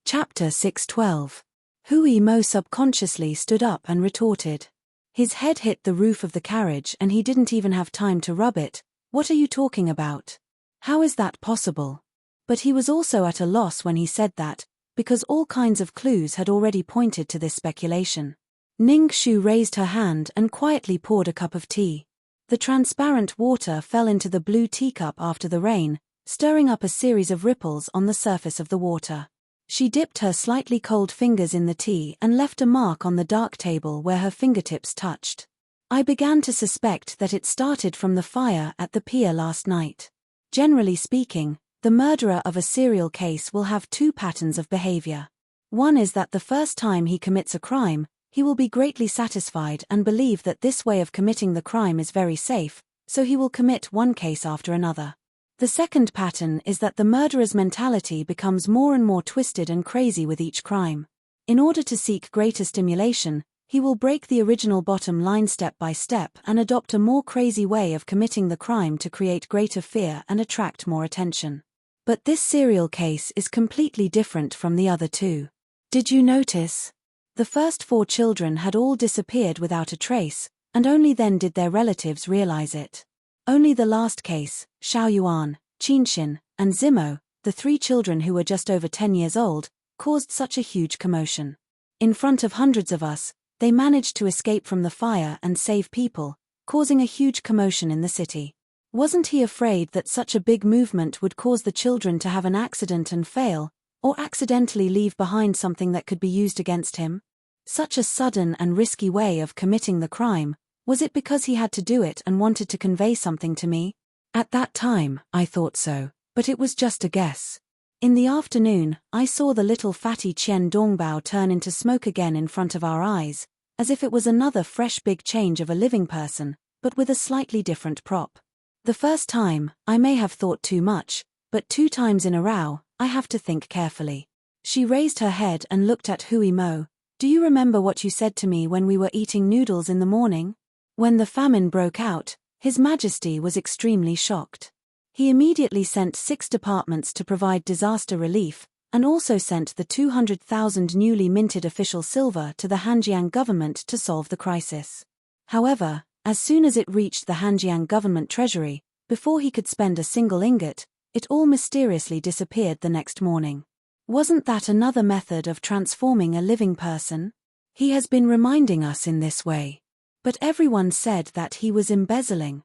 Chapter 612. Hui Mo subconsciously stood up and retorted. His head hit the roof of the carriage and he didn't even have time to rub it. "What are you talking about? How is that possible?" But he was also at a loss when he said that, because all kinds of clues had already pointed to this speculation. Ning Shu raised her hand and quietly poured a cup of tea. The transparent water fell into the blue teacup after the rain, stirring up a series of ripples on the surface of the water. She dipped her slightly cold fingers in the tea and left a mark on the dark table where her fingertips touched. "I began to suspect that it started from the fire at the pier last night. Generally speaking, the murderer of a serial case will have 2 patterns of behavior. One is that the first time he commits a crime, he will be greatly satisfied and believe that this way of committing the crime is very safe, so he will commit one case after another. The second pattern is that the murderer's mentality becomes more and more twisted and crazy with each crime. In order to seek greater stimulation, he will break the original bottom line step by step and adopt a more crazy way of committing the crime to create greater fear and attract more attention. But this serial case is completely different from the other two. Did you notice? The first 4 children had all disappeared without a trace, and only then did their relatives realize it. Only the last case, Xiaoyuan, Qinxin, and Zimo, the 3 children who were just over 10 years old, caused such a huge commotion. In front of hundreds of us, they managed to escape from the fire and save people, causing a huge commotion in the city. Wasn't he afraid that such a big movement would cause the children to have an accident and fail, or accidentally leave behind something that could be used against him? Such a sudden and risky way of committing the crime. Was it because he had to do it and wanted to convey something to me? At that time, I thought so, but it was just a guess. In the afternoon, I saw the little fatty Qian Dongbao turn into smoke again in front of our eyes, as if it was another fresh big change of a living person, but with a slightly different prop. The first time, I may have thought too much, but 2 times in a row, I have to think carefully. She raised her head and looked at Hui Mo. Do you remember what you said to me when we were eating noodles in the morning? When the famine broke out, His Majesty was extremely shocked. He immediately sent 6 departments to provide disaster relief, and also sent the 200,000 newly minted official silver to the Hanjiang government to solve the crisis. However, as soon as it reached the Hanjiang government treasury, before he could spend a single ingot, it all mysteriously disappeared the next morning. Wasn't that another method of transforming a living person? He has been reminding us in this way. But everyone said that he was embezzling.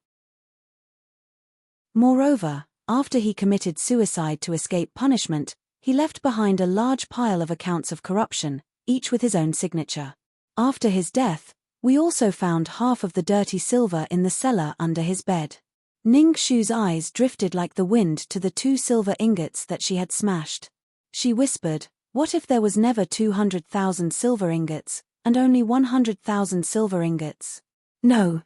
Moreover, after he committed suicide to escape punishment, he left behind a large pile of accounts of corruption, each with his own signature. After his death, we also found half of the dirty silver in the cellar under his bed. Ning Shu's eyes drifted like the wind to the 2 silver ingots that she had smashed. She whispered, what if there was never 200,000 silver ingots, and only 100,000 silver ingots? No.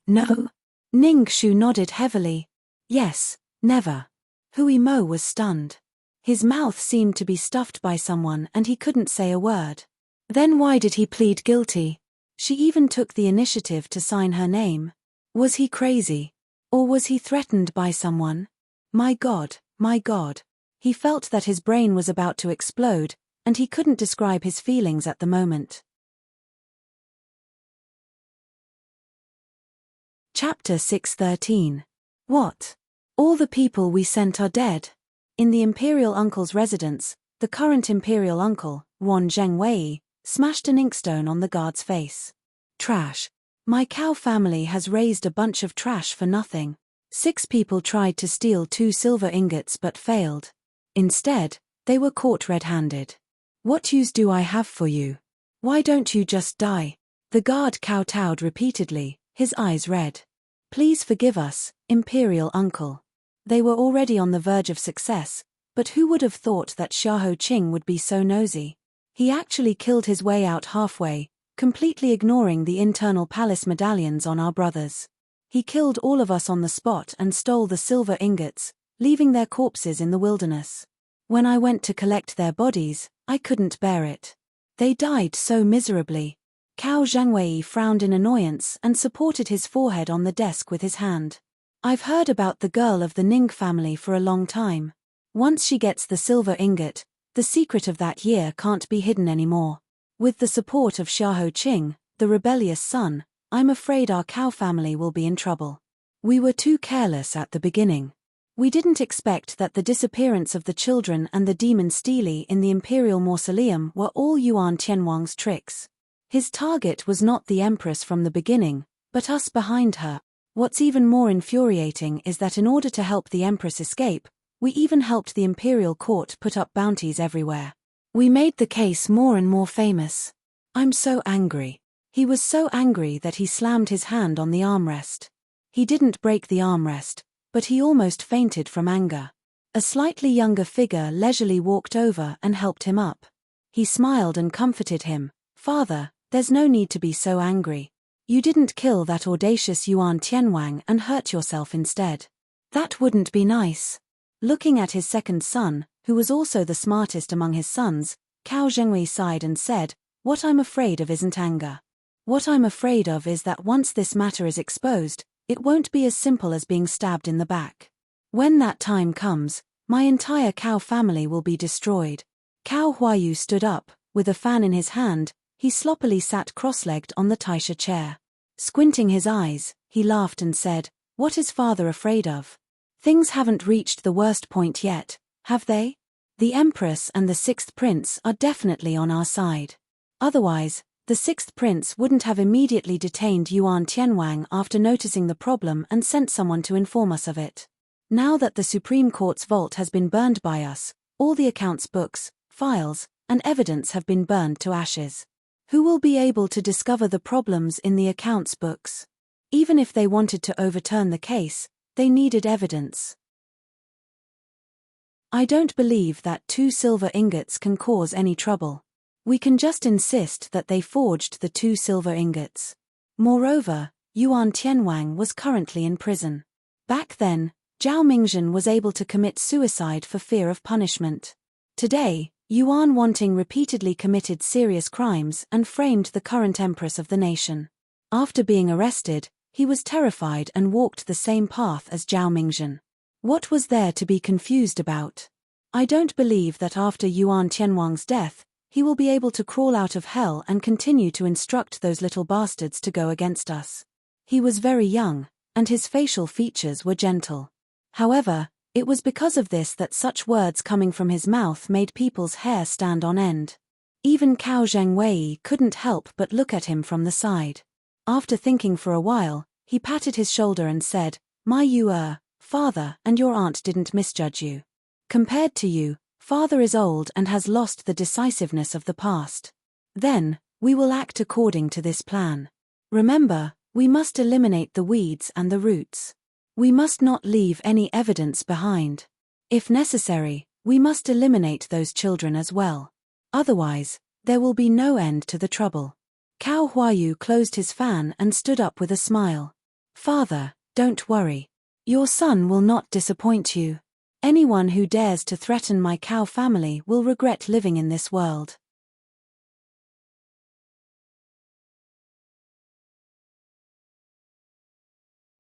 Ning Shu nodded heavily. Yes, never. Hui Mo was stunned. His mouth seemed to be stuffed by someone and he couldn't say a word. Then why did he plead guilty? She even took the initiative to sign her name. Was he crazy? Or was he threatened by someone? My God. He felt that his brain was about to explode, and he couldn't describe his feelings at the moment. Chapter 613. What? All the people we sent are dead? In the imperial uncle's residence, the current imperial uncle, Wan Zhengwei, smashed an inkstone on the guard's face. Trash. My cow family has raised a bunch of trash for nothing. 6 people tried to steal 2 silver ingots but failed. Instead, they were caught red-handed. What use do I have for you? Why don't you just die? The guard kowtowed repeatedly, his eyes red. Please forgive us, imperial uncle. They were already on the verge of success, but who would have thought that Xiahou Qing would be so nosy? He actually killed his way out halfway, completely ignoring the internal palace medallions on our brothers. He killed all of us on the spot and stole the silver ingots, leaving their corpses in the wilderness. When I went to collect their bodies, I couldn't bear it. They died so miserably. Cao Zhangwei frowned in annoyance and supported his forehead on the desk with his hand. I've heard about the girl of the Ning family for a long time. Once she gets the silver ingot, the secret of that year can't be hidden anymore. With the support of Xiahou Qing, the rebellious son, I'm afraid our cow family will be in trouble. We were too careless at the beginning. We didn't expect that the disappearance of the children and the demon Steely in the imperial mausoleum were all Yuan Tianwang's tricks. His target was not the empress from the beginning, but us behind her. What's even more infuriating is that in order to help the empress escape, we even helped the imperial court put up bounties everywhere. We made the case more and more famous. I'm so angry. He was so angry that he slammed his hand on the armrest. He didn't break the armrest, but he almost fainted from anger. A slightly younger figure leisurely walked over and helped him up. He smiled and comforted him. Father, there's no need to be so angry. You didn't kill that audacious Yuan Tianwang and hurt yourself instead. That wouldn't be nice. Looking at his second son, who was also the smartest among his sons, Cao Zhengwei sighed and said, "What I'm afraid of isn't anger. What I'm afraid of is that once this matter is exposed, it won't be as simple as being stabbed in the back. When that time comes, my entire Cao family will be destroyed." Cao Huayu stood up. With a fan in his hand, he sloppily sat cross-legged on the Taisha chair. Squinting his eyes, he laughed and said, "What is father afraid of? Things haven't reached the worst point yet, have they? The Empress and the sixth prince are definitely on our side. Otherwise, the sixth prince wouldn't have immediately detained Yuan Tianwang after noticing the problem and sent someone to inform us of it. Now that the Supreme Court's vault has been burned by us, all the accounts books, files, and evidence have been burned to ashes. Who will be able to discover the problems in the accounts books? Even if they wanted to overturn the case, they needed evidence. I don't believe that 2 silver ingots can cause any trouble. We can just insist that they forged the 2 silver ingots. Moreover, Yuan Tianwang was currently in prison. Back then, Zhao Mingzhen was able to commit suicide for fear of punishment. Today, Yuan Wanting repeatedly committed serious crimes and framed the current empress of the nation. After being arrested, he was terrified and walked the same path as Zhao Mingzhen. What was there to be confused about? I don't believe that after Yuan Tianwang's death, he will be able to crawl out of hell and continue to instruct those little bastards to go against us. He was very young, and his facial features were gentle. However, it was because of this that such words coming from his mouth made people's hair stand on end. Even Cao Zhengwei couldn't help but look at him from the side. After thinking for a while, he patted his shoulder and said, "My father and your aunt didn't misjudge you. Compared to you, father is old and has lost the decisiveness of the past. Then, we will act according to this plan. Remember, we must eliminate the weeds and the roots. We must not leave any evidence behind. If necessary, we must eliminate those children as well. Otherwise, there will be no end to the trouble." Cao Huayu closed his fan and stood up with a smile. "Father, don't worry. Your son will not disappoint you. Anyone who dares to threaten my Cao family will regret living in this world."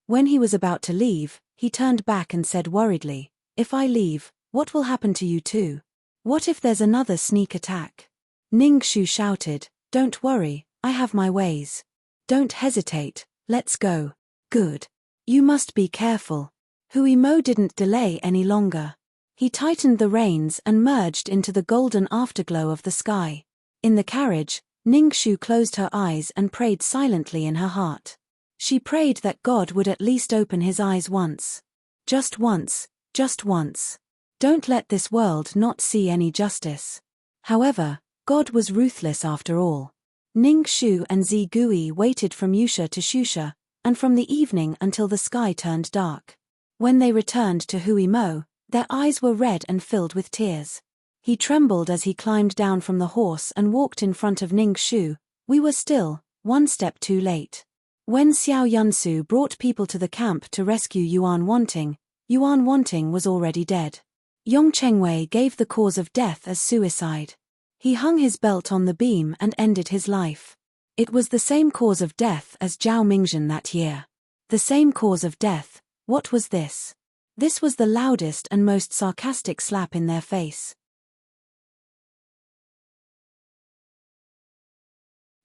When he was about to leave, he turned back and said worriedly, "If I leave, what will happen to you too? What if there's another sneak attack?" Ning Shu shouted, "Don't worry, I have my ways. Don't hesitate, let's go." "Good. You must be careful." Hui Mo didn't delay any longer. He tightened the reins and merged into the golden afterglow of the sky. In the carriage, Ning Shu closed her eyes and prayed silently in her heart. She prayed that God would at least open his eyes once. Just once, just once. Don't let this world not see any justice. However, God was ruthless after all. Ning Shu and Zi Gui waited from Yusha to Shusha, and from the evening until the sky turned dark. When they returned to Hui Mo, their eyes were red and filled with tears. He trembled as he climbed down from the horse and walked in front of Ning Shu. "We were still, one step too late." When Xiao Yunsu brought people to the camp to rescue Yuan Wanting was already dead. Yong Chengwei gave the cause of death as suicide. He hung his belt on the beam and ended his life. It was the same cause of death as Zhao Mingzhen that year. The same cause of death. What was this? This was the loudest and most sarcastic slap in their face.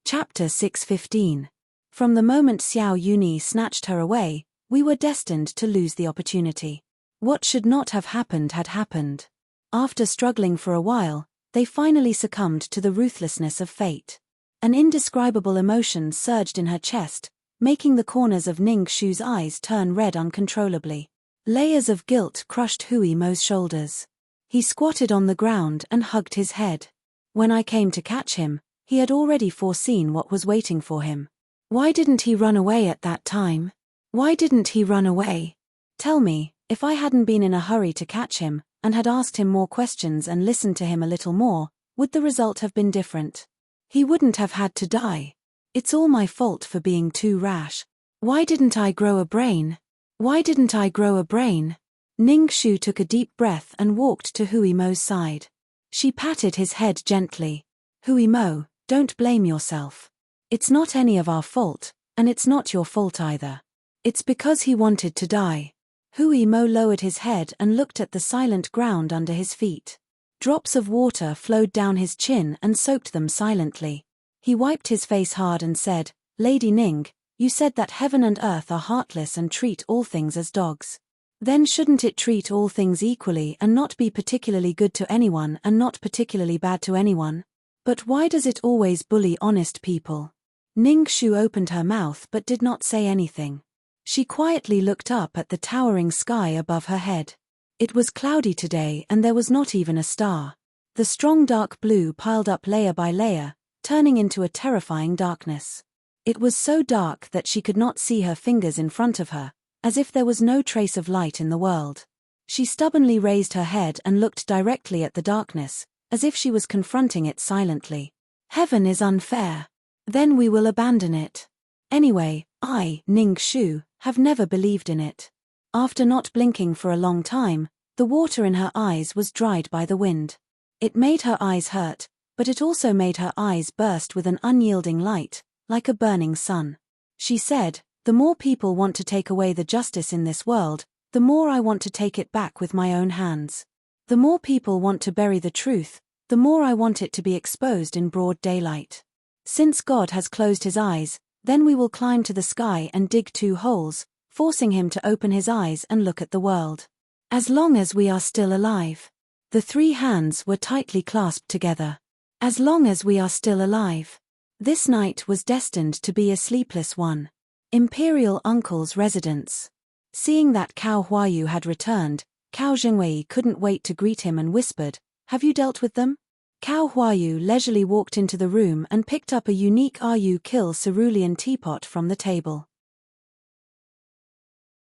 Chapter 615. From the moment Xiao Yuni snatched her away, we were destined to lose the opportunity. What should not have happened had happened. After struggling for a while, they finally succumbed to the ruthlessness of fate. An indescribable emotion surged in her chest, making the corners of Ning Shu's eyes turn red uncontrollably. Layers of guilt crushed Hui Mo's shoulders. He squatted on the ground and hugged his head. When I came to catch him, he had already foreseen what was waiting for him. Why didn't he run away at that time? Why didn't he run away? Tell me, if I hadn't been in a hurry to catch him, and had asked him more questions and listened to him a little more, would the result have been different? He wouldn't have had to die. It's all my fault for being too rash. Why didn't I grow a brain? Why didn't I grow a brain? Ning Shu took a deep breath and walked to Hui Mo's side. She patted his head gently. Hui Mo, don't blame yourself. It's not any of our fault, and it's not your fault either. It's because he wanted to die. Hui Mo lowered his head and looked at the silent ground under his feet. Drops of water flowed down his chin and soaked them silently. He wiped his face hard and said, Lady Ning, you said that heaven and earth are heartless and treat all things as dogs. Then shouldn't it treat all things equally and not be particularly good to anyone and not particularly bad to anyone? But why does it always bully honest people? Ning Shu opened her mouth but did not say anything. She quietly looked up at the towering sky above her head. It was cloudy today and there was not even a star. The strong dark blue piled up layer by layer, turning into a terrifying darkness. It was so dark that she could not see her fingers in front of her, as if there was no trace of light in the world. She stubbornly raised her head and looked directly at the darkness, as if she was confronting it silently. Heaven is unfair. Then we will abandon it. Anyway, I, Ning Shu, have never believed in it. After not blinking for a long time, the water in her eyes was dried by the wind. It made her eyes hurt, but it also made her eyes burst with an unyielding light, like a burning sun. She said, the more people want to take away the justice in this world, the more I want to take it back with my own hands. The more people want to bury the truth, the more I want it to be exposed in broad daylight. Since God has closed his eyes, then we will climb to the sky and dig 2 holes, forcing him to open his eyes and look at the world. As long as we are still alive. The 3 hands were tightly clasped together. As long as we are still alive. This night was destined to be a sleepless one. Imperial Uncle's residence. Seeing that Cao Huayu had returned, Cao Zhengwei couldn't wait to greet him and whispered, have you dealt with them? Cao Huayu leisurely walked into the room and picked up a unique Ru Kill cerulean teapot from the table.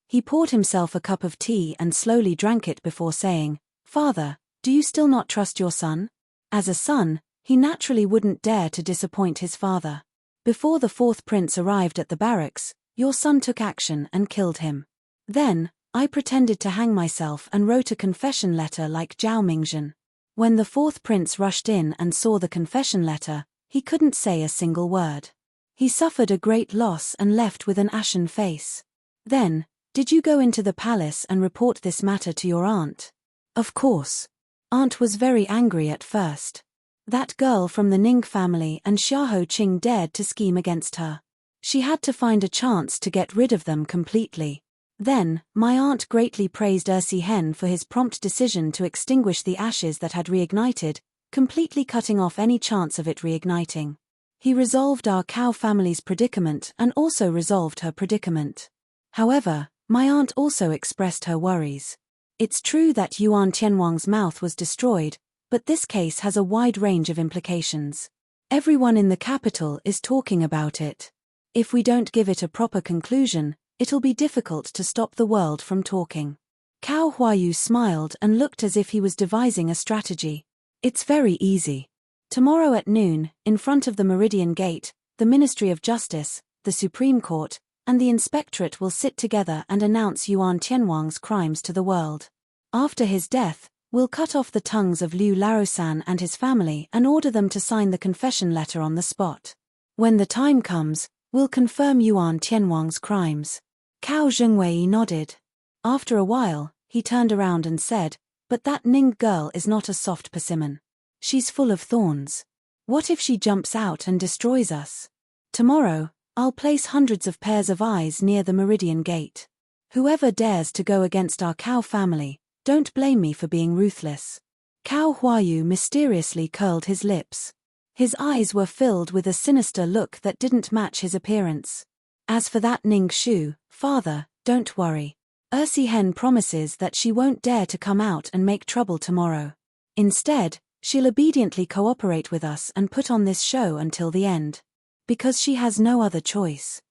He poured himself a cup of tea and slowly drank it before saying, Father, do you still not trust your son? As a son, he naturally wouldn't dare to disappoint his father. Before the 4th prince arrived at the barracks, your son took action and killed him. Then, I pretended to hang myself and wrote a confession letter like Zhao Mingzhen. When the 4th prince rushed in and saw the confession letter, he couldn't say a single word. He suffered a great loss and left with an ashen face. Then, did you go into the palace and report this matter to your aunt? Of course. Aunt was very angry at first. That girl from the Ning family and Xiahou Qing dared to scheme against her. She had to find a chance to get rid of them completely. Then, my aunt greatly praised Ersi Hen for his prompt decision to extinguish the ashes that had reignited, completely cutting off any chance of it reigniting. He resolved our Cao family's predicament and also resolved her predicament. However, my aunt also expressed her worries. It's true that Yuan Tianwang's mouth was destroyed, but this case has a wide range of implications. Everyone in the capital is talking about it. If we don't give it a proper conclusion, it'll be difficult to stop the world from talking. Cao Huayu smiled and looked as if he was devising a strategy. It's very easy. Tomorrow at noon, in front of the Meridian Gate, the Ministry of Justice, the Supreme Court, and the Inspectorate will sit together and announce Yuan Tianwang's crimes to the world. After his death, we'll cut off the tongues of Liu Laosan and his family and order them to sign the confession letter on the spot. When the time comes, we'll confirm Yuan Tianwang's crimes. Cao Zhengwei nodded. After a while, he turned around and said, but that Ning girl is not a soft persimmon. She's full of thorns. What if she jumps out and destroys us? Tomorrow, I'll place hundreds of pairs of eyes near the Meridian Gate. Whoever dares to go against our Cao family, don't blame me for being ruthless. Cao Huayu mysteriously curled his lips. His eyes were filled with a sinister look that didn't match his appearance. As for that Ning Shu, father, don't worry. Ersi Hen promises that she won't dare to come out and make trouble tomorrow. Instead, she'll obediently cooperate with us and put on this show until the end. Because she has no other choice.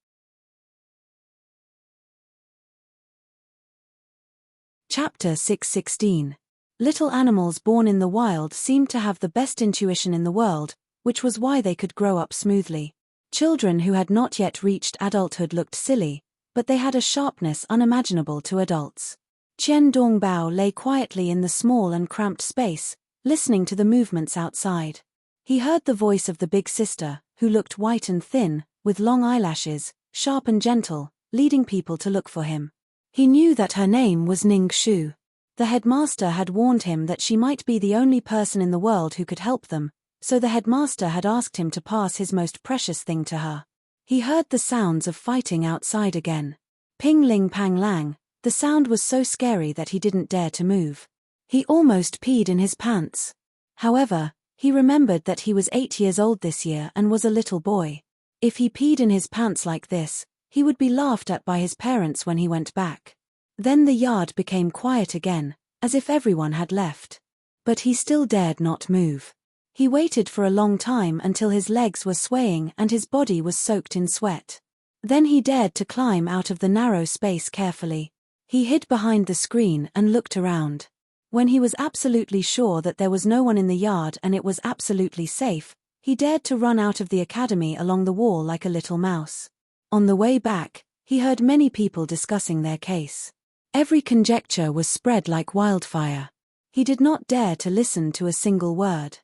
Chapter 616. Little animals born in the wild seemed to have the best intuition in the world, which was why they could grow up smoothly. Children who had not yet reached adulthood looked silly, but they had a sharpness unimaginable to adults. Qian Dongbao lay quietly in the small and cramped space, listening to the movements outside. He heard the voice of the big sister, who looked white and thin, with long eyelashes, sharp and gentle, leading people to look for him. He knew that her name was Ning Shu. The headmaster had warned him that she might be the only person in the world who could help them, so the headmaster had asked him to pass his most precious thing to her. He heard the sounds of fighting outside again. Ping ling pang lang, the sound was so scary that he didn't dare to move. He almost peed in his pants. However, he remembered that he was 8 years old this year and was a little boy. If he peed in his pants like this, he would be laughed at by his parents when he went back. Then the yard became quiet again, as if everyone had left. But he still dared not move. He waited for a long time until his legs were swaying and his body was soaked in sweat. Then he dared to climb out of the narrow space carefully. He hid behind the screen and looked around. When he was absolutely sure that there was no one in the yard and it was absolutely safe, he dared to run out of the academy along the wall like a little mouse. On the way back, he heard many people discussing their case. Every conjecture was spread like wildfire. He did not dare to listen to a single word.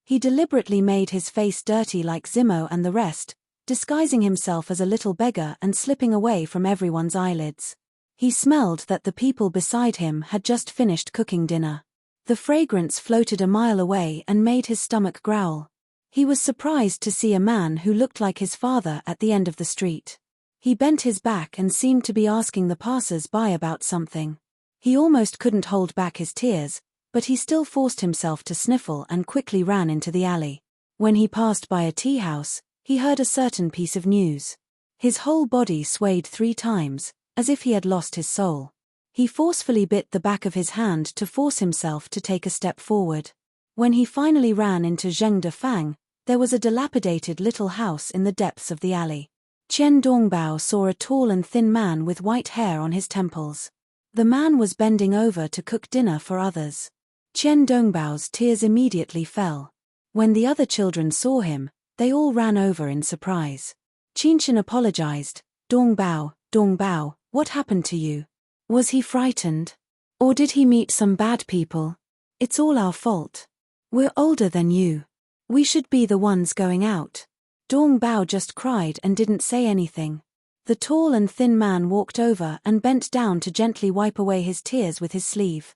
He deliberately made his face dirty like Zimo and the rest, disguising himself as a little beggar and slipping away from everyone's eyelids. He smelled that the people beside him had just finished cooking dinner. The fragrance floated a mile away and made his stomach growl. He was surprised to see a man who looked like his father at the end of the street. He bent his back and seemed to be asking the passers-by about something. He almost couldn't hold back his tears, but he still forced himself to sniffle and quickly ran into the alley. When he passed by a tea house, he heard a certain piece of news. His whole body swayed 3 times, as if he had lost his soul. He forcefully bit the back of his hand to force himself to take a step forward. When he finally ran into Zheng De Fang, there was a dilapidated little house in the depths of the alley. Qian Dongbao saw a tall and thin man with white hair on his temples. The man was bending over to cook dinner for others. Qian Dongbao's tears immediately fell. When the other children saw him, they all ran over in surprise. Qinshan apologized. Dongbao, what happened to you? Was he frightened? Or did he meet some bad people? It's all our fault. We're older than you. We should be the ones going out. Dongbao just cried and didn't say anything. The tall and thin man walked over and bent down to gently wipe away his tears with his sleeve.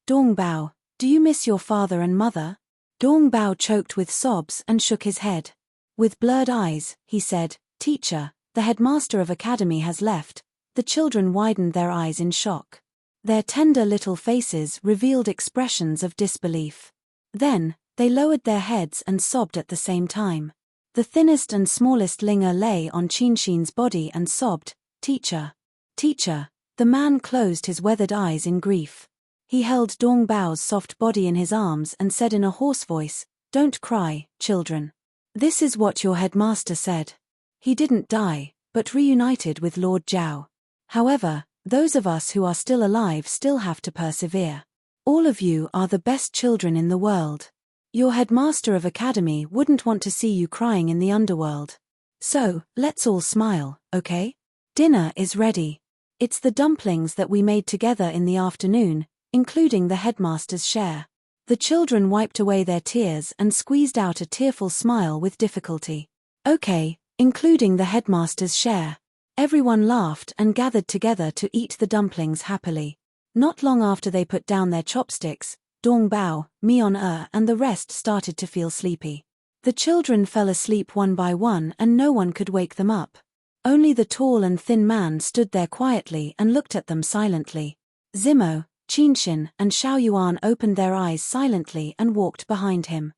Dongbao, do you miss your father and mother? Dongbao choked with sobs and shook his head. With blurred eyes, he said, Teacher, the headmaster of academy has left. The children widened their eyes in shock. Their tender little faces revealed expressions of disbelief. Then, they lowered their heads and sobbed at the same time. The thinnest and smallest Linger lay on Qinshin's body and sobbed, Teacher. Teacher. The man closed his weathered eyes in grief. He held Dongbao's soft body in his arms and said in a hoarse voice, Don't cry, children. This is what your headmaster said. He didn't die, but reunited with Lord Zhao. However, those of us who are still alive still have to persevere. All of you are the best children in the world. Your headmaster of academy wouldn't want to see you crying in the underworld. So, let's all smile, okay? Dinner is ready. It's the dumplings that we made together in the afternoon, including the headmaster's share. The children wiped away their tears and squeezed out a tearful smile with difficulty. Okay, including the headmaster's share. Everyone laughed and gathered together to eat the dumplings happily. Not long after they put down their chopsticks, Dongbao, Mion and the rest started to feel sleepy. The children fell asleep one by one and no one could wake them up. Only the tall and thin man stood there quietly and looked at them silently. Zimo, Qinshin, and Xiao Yuan opened their eyes silently and walked behind him.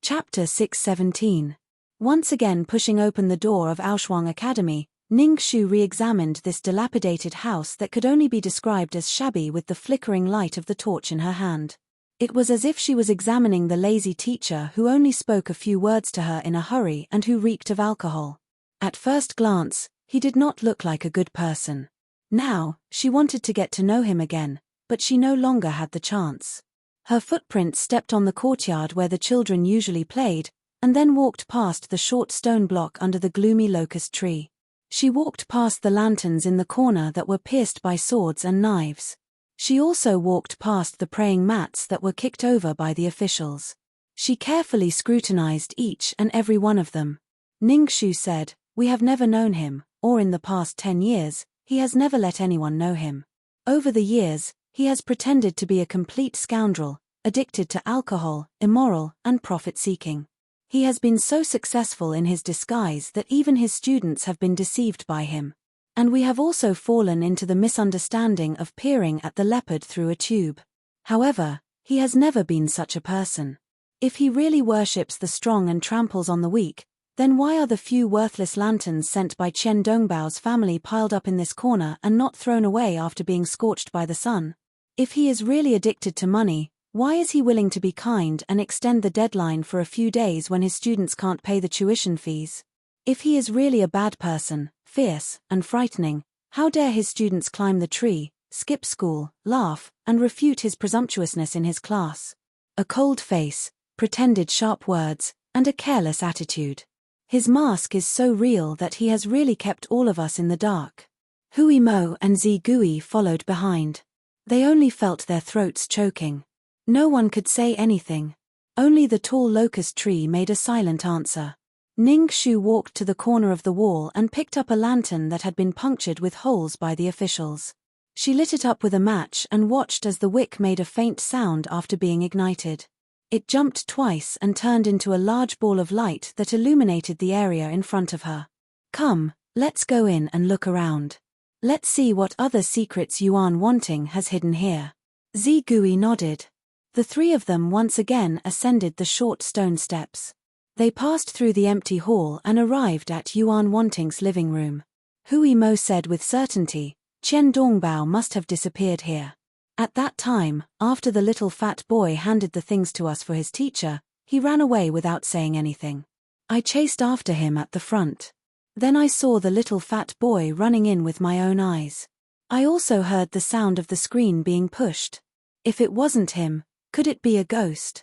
Chapter 617. Once again pushing open the door of Aoshuang Academy, Ning Shu re-examined this dilapidated house that could only be described as shabby with the flickering light of the torch in her hand. It was as if she was examining the lazy teacher who only spoke a few words to her in a hurry and who reeked of alcohol. At first glance, he did not look like a good person. Now, she wanted to get to know him again, but she no longer had the chance. Her footprint stepped on the courtyard where the children usually played, and then walked past the short stone block under the gloomy locust tree. She walked past the lanterns in the corner that were pierced by swords and knives. She also walked past the praying mats that were kicked over by the officials. She carefully scrutinized each and every one of them. Ningxu said, "We have never known him, or in the past 10 years, he has never let anyone know him. Over the years, he has pretended to be a complete scoundrel, addicted to alcohol, immoral, and profit-seeking. He has been so successful in his disguise that even his students have been deceived by him. And we have also fallen into the misunderstanding of peering at the leopard through a tube. However, he has never been such a person. If he really worships the strong and tramples on the weak, then why are the few worthless lanterns sent by Qian Dongbao's family piled up in this corner and not thrown away after being scorched by the sun? If he is really addicted to money, why is he willing to be kind and extend the deadline for a few days when his students can't pay the tuition fees? If he is really a bad person, fierce and frightening, how dare his students climb the tree, skip school, laugh, and refute his presumptuousness in his class? A cold face, pretended sharp words, and a careless attitude. His mask is so real that he has really kept all of us in the dark." Hui Mo and Zi Gui followed behind. They only felt their throats choking. No one could say anything. Only the tall locust tree made a silent answer. Ningxu walked to the corner of the wall and picked up a lantern that had been punctured with holes by the officials. She lit it up with a match and watched as the wick made a faint sound after being ignited. It jumped twice and turned into a large ball of light that illuminated the area in front of her. "Come, let's go in and look around. Let's see what other secrets Yuan Wanting has hidden here." Zi Gui nodded. The three of them once again ascended the short stone steps. They passed through the empty hall and arrived at Yuan Wanting's living room. Hui Mo said with certainty, "Qian Dongbao must have disappeared here. At that time, after the little fat boy handed the things to us for his teacher, he ran away without saying anything. I chased after him at the front. Then I saw the little fat boy running in with my own eyes. I also heard the sound of the screen being pushed. If it wasn't him, could it be a ghost?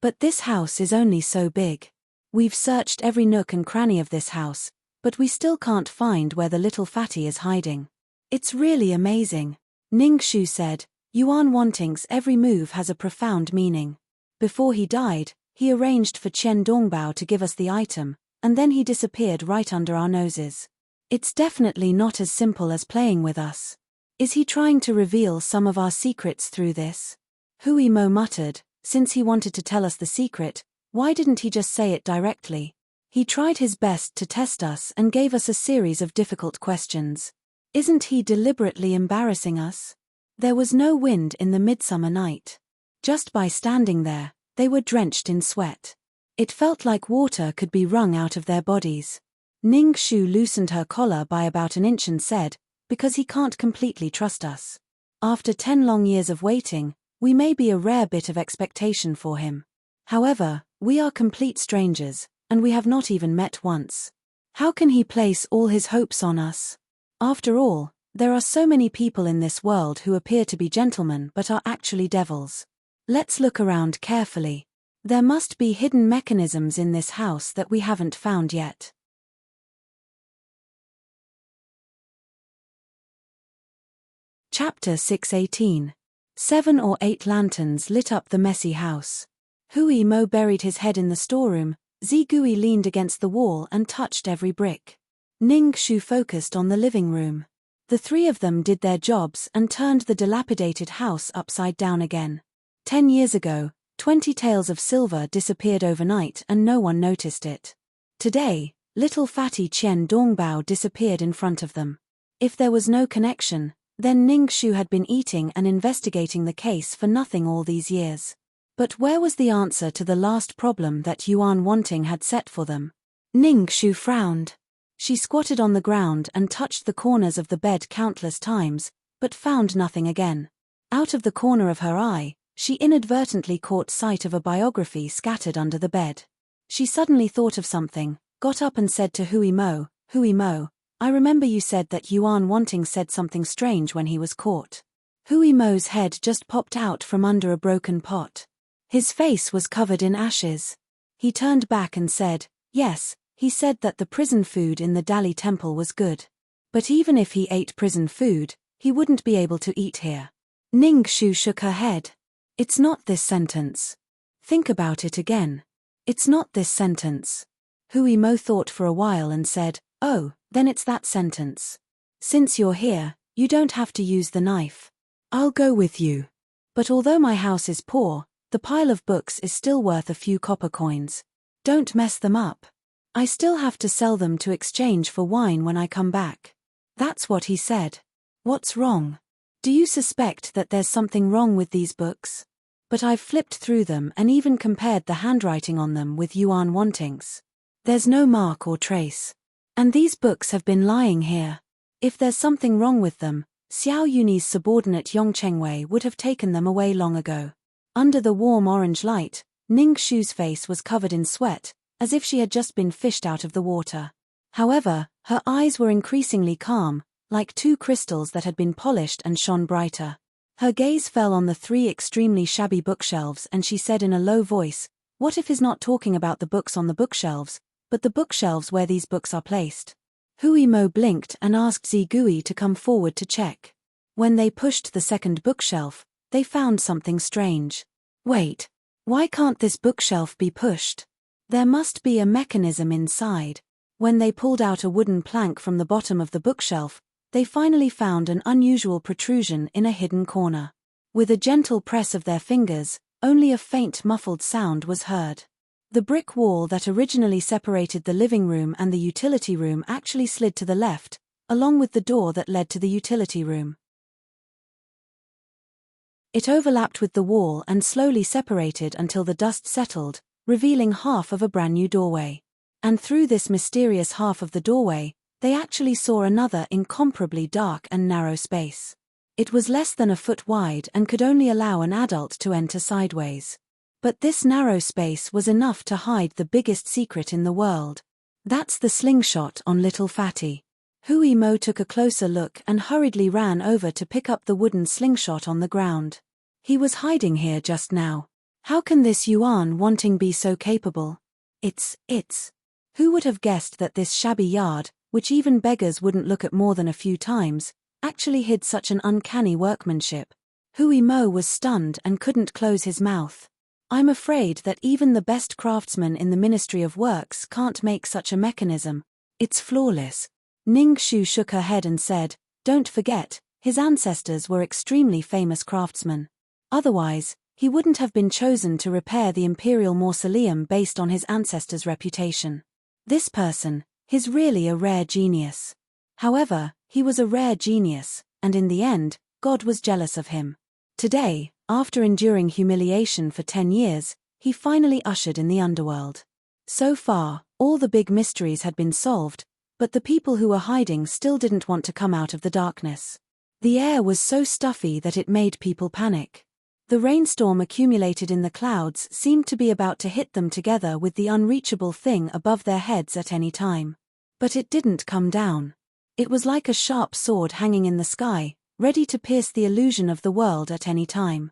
But this house is only so big. We've searched every nook and cranny of this house, but we still can't find where the little fatty is hiding. It's really amazing." Ningxu said, "Yuan Wanting's every move has a profound meaning. Before he died, he arranged for Qian Dongbao to give us the item, and then he disappeared right under our noses. It's definitely not as simple as playing with us. Is he trying to reveal some of our secrets through this?" Hui Mo muttered, "Since he wanted to tell us the secret, why didn't he just say it directly? He tried his best to test us and gave us a series of difficult questions. Isn't he deliberately embarrassing us?" There was no wind in the midsummer night. Just by standing there, they were drenched in sweat. It felt like water could be wrung out of their bodies. Ningxu loosened her collar by about an inch and said, "Because he can't completely trust us. After 10 long years of waiting, we may be a rare bit of expectation for him. However, we are complete strangers, and we have not even met once. How can he place all his hopes on us? After all, there are so many people in this world who appear to be gentlemen but are actually devils. Let's look around carefully. There must be hidden mechanisms in this house that we haven't found yet." Chapter 618. 7 or 8 lanterns lit up the messy house. Hui Mo buried his head in the storeroom, Zi Gui leaned against the wall and touched every brick. Ningxu focused on the living room. The three of them did their jobs and turned the dilapidated house upside down again. 10 years ago, 20 taels of silver disappeared overnight and no one noticed it. Today, little fatty Qian Dongbao disappeared in front of them. If there was no connection, then Ningxu had been eating and investigating the case for nothing all these years. But where was the answer to the last problem that Yuan Wanting had set for them? Ningxu frowned. She squatted on the ground and touched the corners of the bed countless times, but found nothing again. Out of the corner of her eye, she inadvertently caught sight of a biography scattered under the bed. She suddenly thought of something, got up and said to Hui Mo, I remember you said that Yuan Wanting said something strange when he was caught. Hui Mo's head just popped out from under a broken pot. His face was covered in ashes. He turned back and said, yes, he said that the prison food in the Dali temple was good. But even if he ate prison food, he wouldn't be able to eat here. Ning Shu shook her head. It's not this sentence. Think about it again. It's not this sentence. Hui Mo thought for a while and said, oh, then it's that sentence. Since you're here, you don't have to use the knife. I'll go with you. But although my house is poor, the pile of books is still worth a few copper coins. Don't mess them up. I still have to sell them to exchange for wine when I come back. That's what he said. What's wrong? Do you suspect that there's something wrong with these books? But I've flipped through them and even compared the handwriting on them with Yuan Wanting's. There's no mark or trace. And these books have been lying here. If there's something wrong with them, Xiao Yunyi's subordinate Yong Chengwei would have taken them away long ago. Under the warm orange light, Ning Shu's face was covered in sweat, as if she had just been fished out of the water. However, her eyes were increasingly calm, like two crystals that had been polished and shone brighter. Her gaze fell on the three extremely shabby bookshelves and she said in a low voice, what if he's not talking about the books on the bookshelves, but the bookshelves where these books are placed? Hui Mo blinked and asked Zigui to come forward to check. When they pushed the second bookshelf, they found something strange. Wait, why can't this bookshelf be pushed? There must be a mechanism inside. When they pulled out a wooden plank from the bottom of the bookshelf, they finally found an unusual protrusion in a hidden corner. With a gentle press of their fingers, only a faint muffled sound was heard. The brick wall that originally separated the living room and the utility room actually slid to the left, along with the door that led to the utility room. It overlapped with the wall and slowly separated until the dust settled, revealing half of a brand new doorway. And through this mysterious half of the doorway, they actually saw another incomparably dark and narrow space. It was less than a foot wide and could only allow an adult to enter sideways. But this narrow space was enough to hide the biggest secret in the world. That's the slingshot on Little Fatty. Hui Mo took a closer look and hurriedly ran over to pick up the wooden slingshot on the ground. He was hiding here just now. How can this Yuan Wanting be so capable? It's. Who would have guessed that this shabby yard, which even beggars wouldn't look at more than a few times, actually hid such an uncanny workmanship? Hui Mo was stunned and couldn't close his mouth. I'm afraid that even the best craftsman in the Ministry of Works can't make such a mechanism. It's flawless. Ning Shu shook her head and said, don't forget, his ancestors were extremely famous craftsmen. Otherwise, he wouldn't have been chosen to repair the imperial mausoleum based on his ancestors' reputation. This person, he's really a rare genius. However, he was a rare genius, and in the end, God was jealous of him. Today, after enduring humiliation for 10 years, he finally ushered in the underworld. So far, all the big mysteries had been solved, but the people who were hiding still didn't want to come out of the darkness. The air was so stuffy that it made people panic. The rainstorm accumulated in the clouds seemed to be about to hit them together with the unreachable thing above their heads at any time. But it didn't come down. It was like a sharp sword hanging in the sky, ready to pierce the illusion of the world at any time.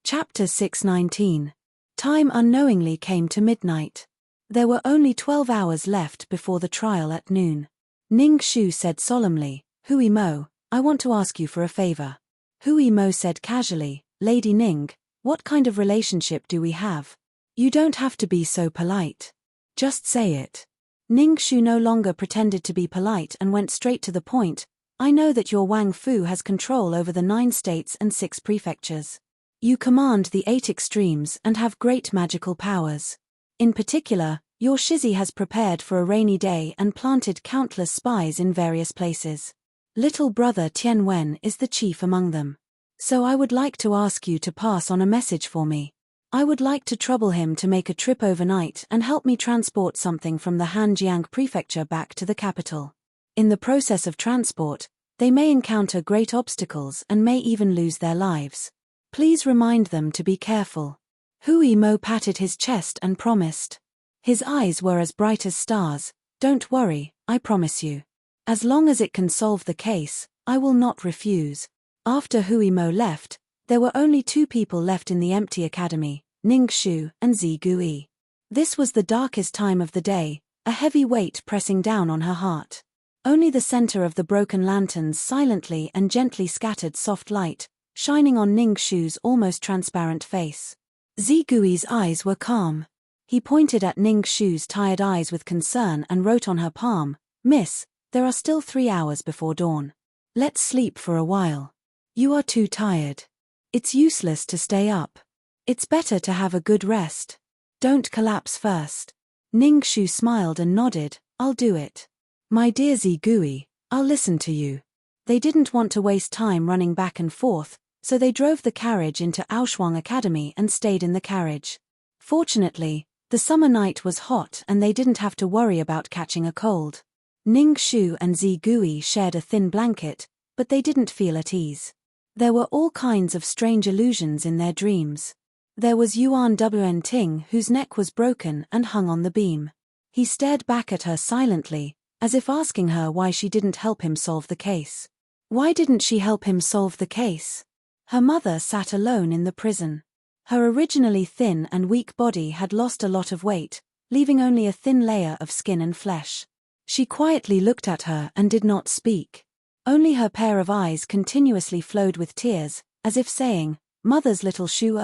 Chapter 619. Time unknowingly came to midnight. There were only 12 hours left before the trial at noon. Ning Shu said solemnly, Hui Mo, I want to ask you for a favor. Hui Mo said casually, Lady Ning, what kind of relationship do we have? You don't have to be so polite. Just say it. Ning Shu no longer pretended to be polite and went straight to the point. I know that your Wang Fu has control over the 9 states and 6 prefectures. You command the 8 extremes and have great magical powers. In particular, your Shizi has prepared for a rainy day and planted countless spies in various places. Little brother Tian Wen is the chief among them. So I would like to ask you to pass on a message for me. I would like to trouble him to make a trip overnight and help me transport something from the Hanjiang prefecture back to the capital. In the process of transport, they may encounter great obstacles and may even lose their lives. Please remind them to be careful. Hui Mo patted his chest and promised. His eyes were as bright as stars. Don't worry, I promise you. As long as it can solve the case, I will not refuse. After Hui Mo left, there were only 2 people left in the empty academy, Ning Shu and Zigui. This was the darkest time of the day, a heavy weight pressing down on her heart. Only the center of the broken lanterns silently and gently scattered soft light, shining on Ning Shu's almost transparent face. Zigui's eyes were calm. He pointed at Ning Shu's tired eyes with concern and wrote on her palm, "Miss, there are still 3 hours before dawn. Let's sleep for a while. You are too tired. It's useless to stay up. It's better to have a good rest. Don't collapse first." Ning Shu smiled and nodded, "I'll do it. My dear Zigui, I'll listen to you." They didn't want to waste time running back and forth, so they drove the carriage into Aoshuang Academy and stayed in the carriage. Fortunately, the summer night was hot and they didn't have to worry about catching a cold. Ning Shu and Zigui shared a thin blanket, but they didn't feel at ease. There were all kinds of strange illusions in their dreams. There was Enchanting, whose neck was broken and hung on the beam. He stared back at her silently, as if asking her why she didn't help him solve the case. Why didn't she help him solve the case? Her mother sat alone in the prison. Her originally thin and weak body had lost a lot of weight, leaving only a thin layer of skin and flesh. She quietly looked at her and did not speak. Only her pair of eyes continuously flowed with tears, as if saying, "Mother's little Shu,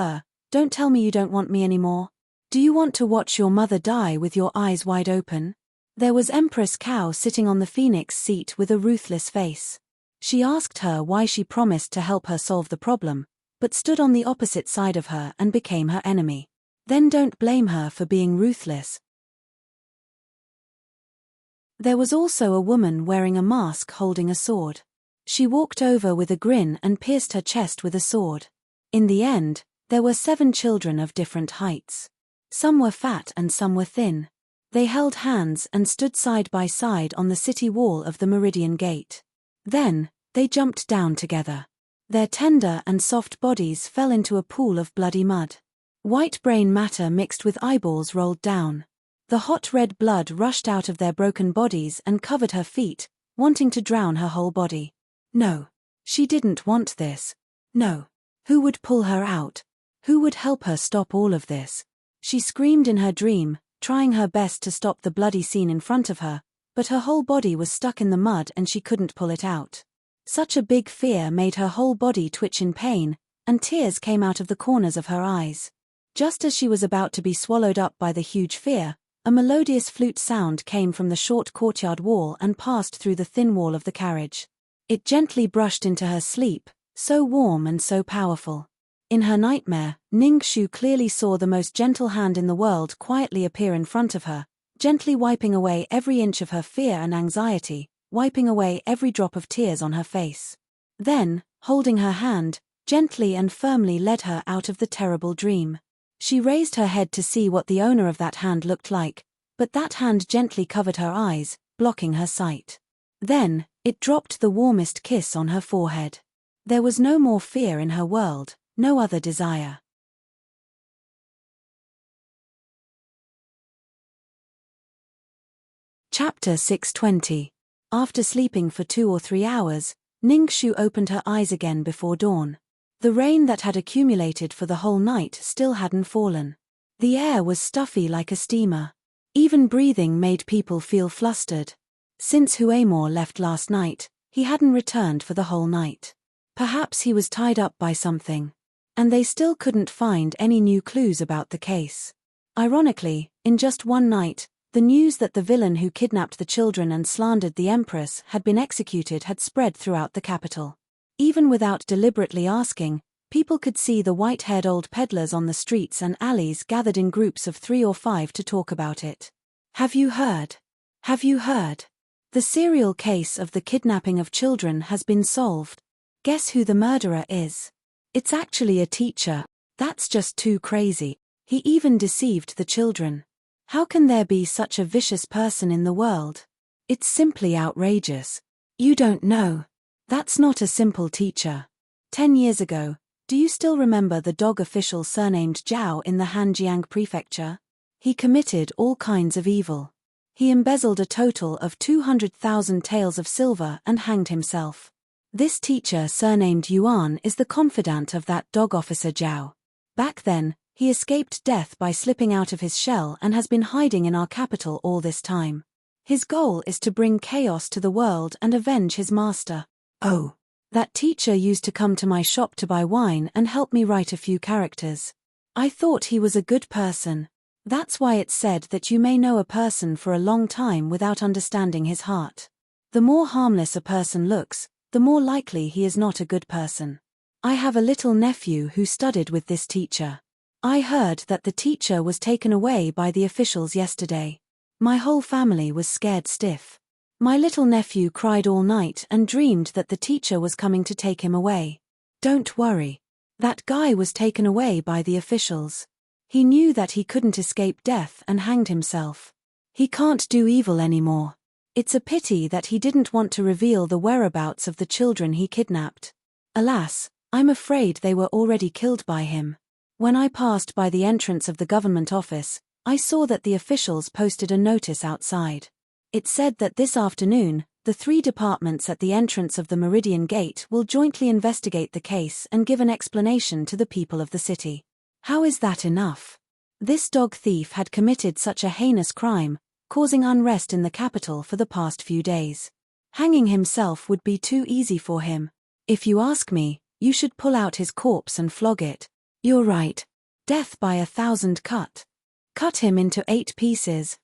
don't tell me you don't want me anymore. Do you want to watch your mother die with your eyes wide open?" There was Empress Cow sitting on the phoenix seat with a ruthless face. She asked her why she promised to help her solve the problem, but stood on the opposite side of her and became her enemy. Then don't blame her for being ruthless. There was also a woman wearing a mask holding a sword. She walked over with a grin and pierced her chest with a sword. In the end, there were 7 children of different heights. Some were fat and some were thin. They held hands and stood side by side on the city wall of the Meridian Gate. Then, they jumped down together. Their tender and soft bodies fell into a pool of bloody mud. White brain matter mixed with eyeballs rolled down. The hot red blood rushed out of their broken bodies and covered her feet, wanting to drown her whole body. No. She didn't want this. No. Who would pull her out? Who would help her stop all of this? She screamed in her dream, trying her best to stop the bloody scene in front of her, but her whole body was stuck in the mud and she couldn't pull it out. Such a big fear made her whole body twitch in pain, and tears came out of the corners of her eyes. Just as she was about to be swallowed up by the huge fear, a melodious flute sound came from the short courtyard wall and passed through the thin wall of the carriage. It gently brushed into her sleep, so warm and so powerful. In her nightmare, Ning Shu clearly saw the most gentle hand in the world quietly appear in front of her, gently wiping away every inch of her fear and anxiety, wiping away every drop of tears on her face. Then, holding her hand, gently and firmly led her out of the terrible dream. She raised her head to see what the owner of that hand looked like, but that hand gently covered her eyes, blocking her sight. Then, it dropped the warmest kiss on her forehead. There was no more fear in her world, no other desire. Chapter 620. After sleeping for 2 or 3 hours, Ning Shu opened her eyes again before dawn. The rain that had accumulated for the whole night still hadn't fallen. The air was stuffy like a steamer. Even breathing made people feel flustered. Since Huemore left last night, he hadn't returned for the whole night. Perhaps he was tied up by something. And they still couldn't find any new clues about the case. Ironically, in just one night, the news that the villain who kidnapped the children and slandered the Empress had been executed had spread throughout the capital. Even without deliberately asking, people could see the white-haired old peddlers on the streets and alleys gathered in groups of 3 or 5 to talk about it. Have you heard? Have you heard? The serial case of the kidnapping of children has been solved. Guess who the murderer is? It's actually a teacher. That's just too crazy. He even deceived the children. How can there be such a vicious person in the world? It's simply outrageous. You don't know. That's not a simple teacher. 10 years ago, Do you still remember the dog official surnamed Zhao in the Hanjiang prefecture? He committed all kinds of evil. He embezzled a total of 200,000 taels of silver and hanged himself. This teacher surnamed Yuan is the confidant of that dog officer Zhao. Back then, he escaped death by slipping out of his shell and has been hiding in our capital all this time. His goal is to bring chaos to the world and avenge his master. Oh, that teacher used to come to my shop to buy wine and help me write a few characters. I thought he was a good person. That's why it's said that you may know a person for a long time without understanding his heart. The more harmless a person looks, the more likely he is not a good person. I have a little nephew who studied with this teacher. I heard that the teacher was taken away by the officials yesterday. My whole family was scared stiff. My little nephew cried all night and dreamed that the teacher was coming to take him away. Don't worry. That guy was taken away by the officials. He knew that he couldn't escape death and hanged himself. He can't do evil anymore. It's a pity that he didn't want to reveal the whereabouts of the children he kidnapped. Alas, I'm afraid they were already killed by him. When I passed by the entrance of the government office, I saw that the officials posted a notice outside. It said that this afternoon, the 3 departments at the entrance of the Meridian Gate will jointly investigate the case and give an explanation to the people of the city. How is that enough? This dog thief had committed such a heinous crime, causing unrest in the capital for the past few days. Hanging himself would be too easy for him. If you ask me, you should pull out his corpse and flog it. You're right. Death by 1,000 cut. Cut him into 8 pieces.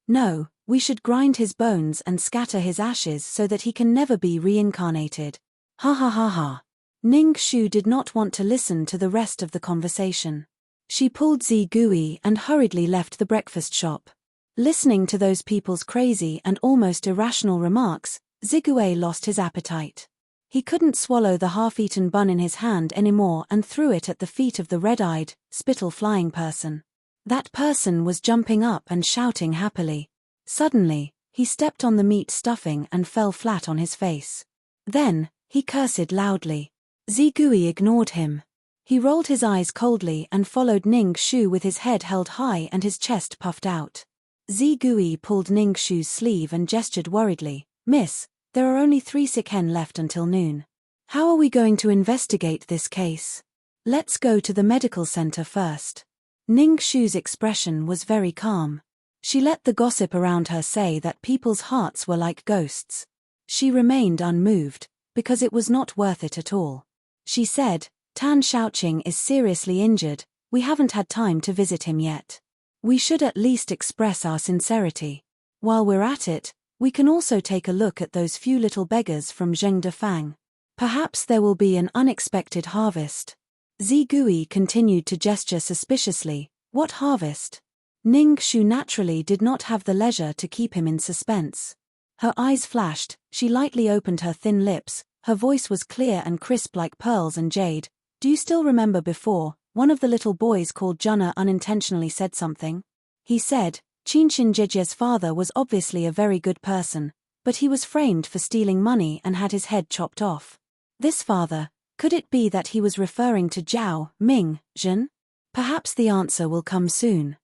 No, we should grind his bones and scatter his ashes so that he can never be reincarnated. Ha ha ha ha. Ning Shu did not want to listen to the rest of the conversation. She pulled Zi Gui and hurriedly left the breakfast shop. Listening to those people's crazy and almost irrational remarks, Zigui lost his appetite. He couldn't swallow the half-eaten bun in his hand anymore and threw it at the feet of the red-eyed, spittle-flying person. That person was jumping up and shouting happily. Suddenly, he stepped on the meat stuffing and fell flat on his face. Then, he cursed loudly. Zigui ignored him. He rolled his eyes coldly and followed Ning Shu with his head held high and his chest puffed out. Zigui pulled Ning Shu's sleeve and gestured worriedly. Miss, there are only 3 sick-hen left until noon. How are we going to investigate this case? Let's go to the medical center first. Ning Shu's expression was very calm. She let the gossip around her say that people's hearts were like ghosts. She remained unmoved, because it was not worth it at all. She said, Tan Shaoqing is seriously injured, we haven't had time to visit him yet. We should at least express our sincerity. While we're at it, we can also take a look at those few little beggars from Zhengdefang. Perhaps there will be an unexpected harvest. Zigui continued to gesture suspiciously. What harvest? Ning Shu naturally did not have the leisure to keep him in suspense. Her eyes flashed, she lightly opened her thin lips, her voice was clear and crisp like pearls and jade. Do you still remember before, one of the little boys called Junna unintentionally said something? He said, Qinshin Jieje's father was obviously a very good person, but he was framed for stealing money and had his head chopped off. This father, could it be that he was referring to Zhao Ming Zhen? Perhaps the answer will come soon.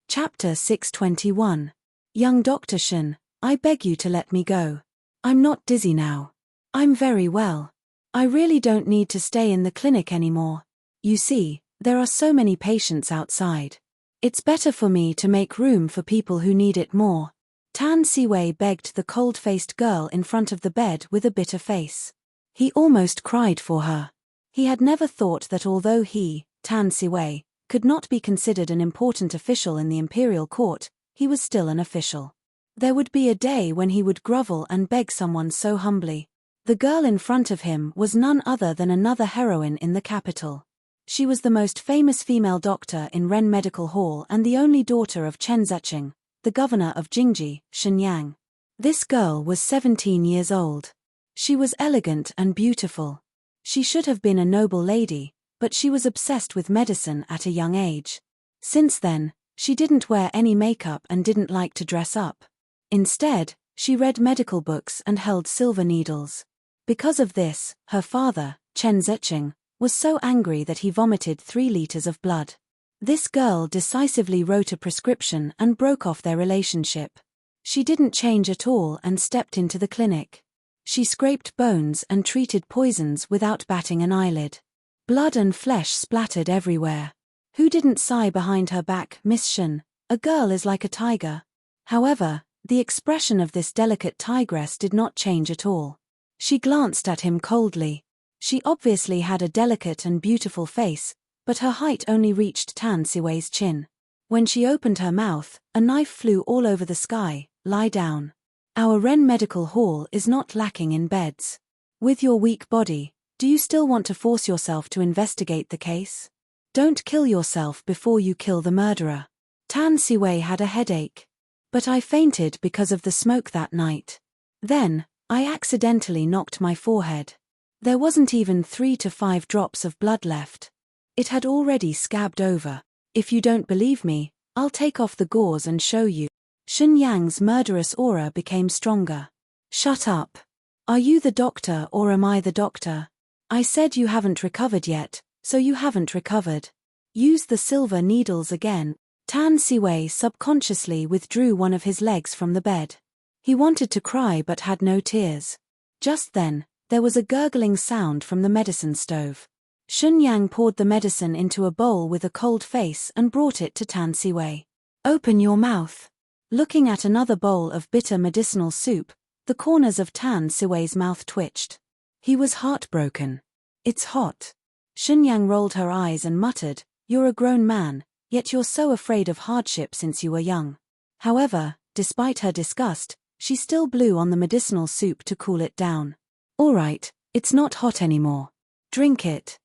Chapter 621. Young Dr. Shen, I beg you to let me go. I'm not dizzy now. I'm very well. I really don't need to stay in the clinic anymore. You see, there are so many patients outside. It's better for me to make room for people who need it more. Tan Siwei begged the cold-faced girl in front of the bed with a bitter face. He almost cried for her. He had never thought that although he, Tan Siwei, could not be considered an important official in the imperial court, he was still an official. There would be a day when he would grovel and beg someone so humbly. The girl in front of him was none other than another heroine in the capital. She was the most famous female doctor in Ren Medical Hall and the only daughter of Chen Zecheng, the governor of Jingji, Shenyang. This girl was 17 years old. She was elegant and beautiful. She should have been a noble lady, but she was obsessed with medicine at a young age. Since then, She didn't wear any makeup and didn't like to dress up. Instead, she read medical books and held silver needles. Because of this, her father, Chen Zicheng, was so angry that he vomited 3 liters of blood. This girl decisively wrote a prescription and broke off their relationship. She didn't change at all and stepped into the clinic. She scraped bones and treated poisons without batting an eyelid. Blood and flesh splattered everywhere. Who didn't sigh behind her back, Miss Shen? A girl is like a tiger. However, the expression of this delicate tigress did not change at all. She glanced at him coldly. She obviously had a delicate and beautiful face, but her height only reached Tan Siwei's chin. When she opened her mouth, a knife flew all over the sky. Lie down. Our Ren Medical Hall is not lacking in beds. With your weak body, do you still want to force yourself to investigate the case? Don't kill yourself before you kill the murderer. Tan Siwei had a headache. But I fainted because of the smoke that night. Then, I accidentally knocked my forehead. There wasn't even 3 to 5 drops of blood left. It had already scabbed over. If you don't believe me, I'll take off the gauze and show you. Shen Yang's murderous aura became stronger. Shut up. Are you the doctor or am I the doctor? I said you haven't recovered yet, so you haven't recovered. Use the silver needles again. Tan Siwei subconsciously withdrew one of his legs from the bed. He wanted to cry but had no tears. Just then, there was a gurgling sound from the medicine stove. Shen Yang poured the medicine into a bowl with a cold face and brought it to Tan Siwei. Open your mouth. Looking at another bowl of bitter medicinal soup, the corners of Tan Siwei's mouth twitched. He was heartbroken. It's hot. Shen Yang rolled her eyes and muttered, You're a grown man, yet you're so afraid of hardship since you were young. However, despite her disgust, she still blew on the medicinal soup to cool it down. All right, it's not hot anymore. Drink it.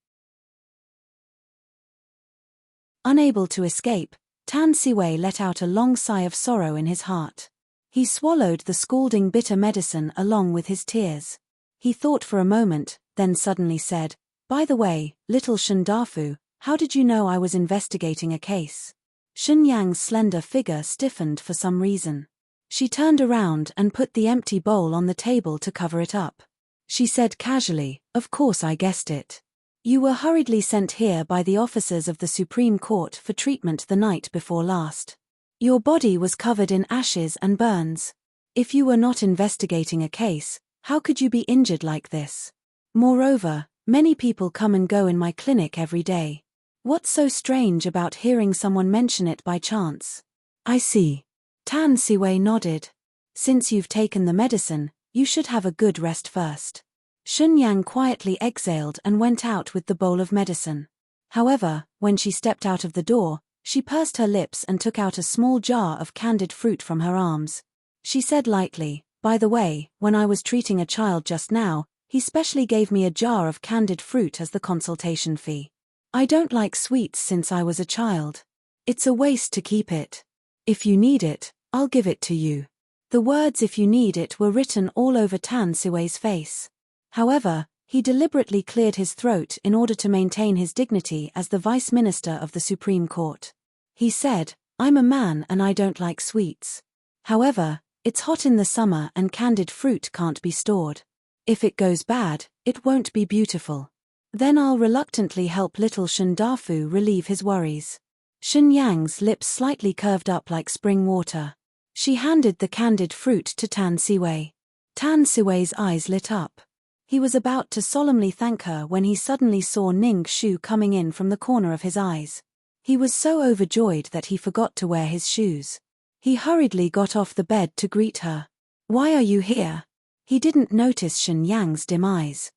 Unable to escape, Tan Siwei let out a long sigh of sorrow in his heart. He swallowed the scalding bitter medicine along with his tears. He thought for a moment, then suddenly said, By the way, little Shendafu, how did you know I was investigating a case? Shen Yang's slender figure stiffened for some reason. She turned around and put the empty bowl on the table to cover it up. She said casually, Of course I guessed it. You were hurriedly sent here by the officers of the Supreme Court for treatment the night before last. Your body was covered in ashes and burns. If you were not investigating a case, how could you be injured like this? Moreover, many people come and go in my clinic every day. What's so strange about hearing someone mention it by chance? I see. Tan Siwei nodded. Since you've taken the medicine, you should have a good rest first. Shen Yang quietly exhaled and went out with the bowl of medicine. However, when she stepped out of the door, she pursed her lips and took out a small jar of candied fruit from her arms. She said lightly, By the way, when I was treating a child just now, he specially gave me a jar of candied fruit as the consultation fee. I don't like sweets since I was a child. It's a waste to keep it. If you need it, I'll give it to you. The words if you need it were written all over Tan Siwei's face. However, he deliberately cleared his throat in order to maintain his dignity as the Vice Minister of the Supreme Court. He said, I'm a man and I don't like sweets. However, it's hot in the summer and candied fruit can't be stored. If it goes bad, it won't be beautiful. Then I'll reluctantly help little Shendafu relieve his worries. Shen Yang's lips slightly curved up like spring water. She handed the candied fruit to Tan Siwei. Tan Siwei's eyes lit up. He was about to solemnly thank her when he suddenly saw Ning Shu coming in from the corner of his eyes. He was so overjoyed that he forgot to wear his shoes. He hurriedly got off the bed to greet her. Why are you here? He didn't notice Shen Yang's dim eyes.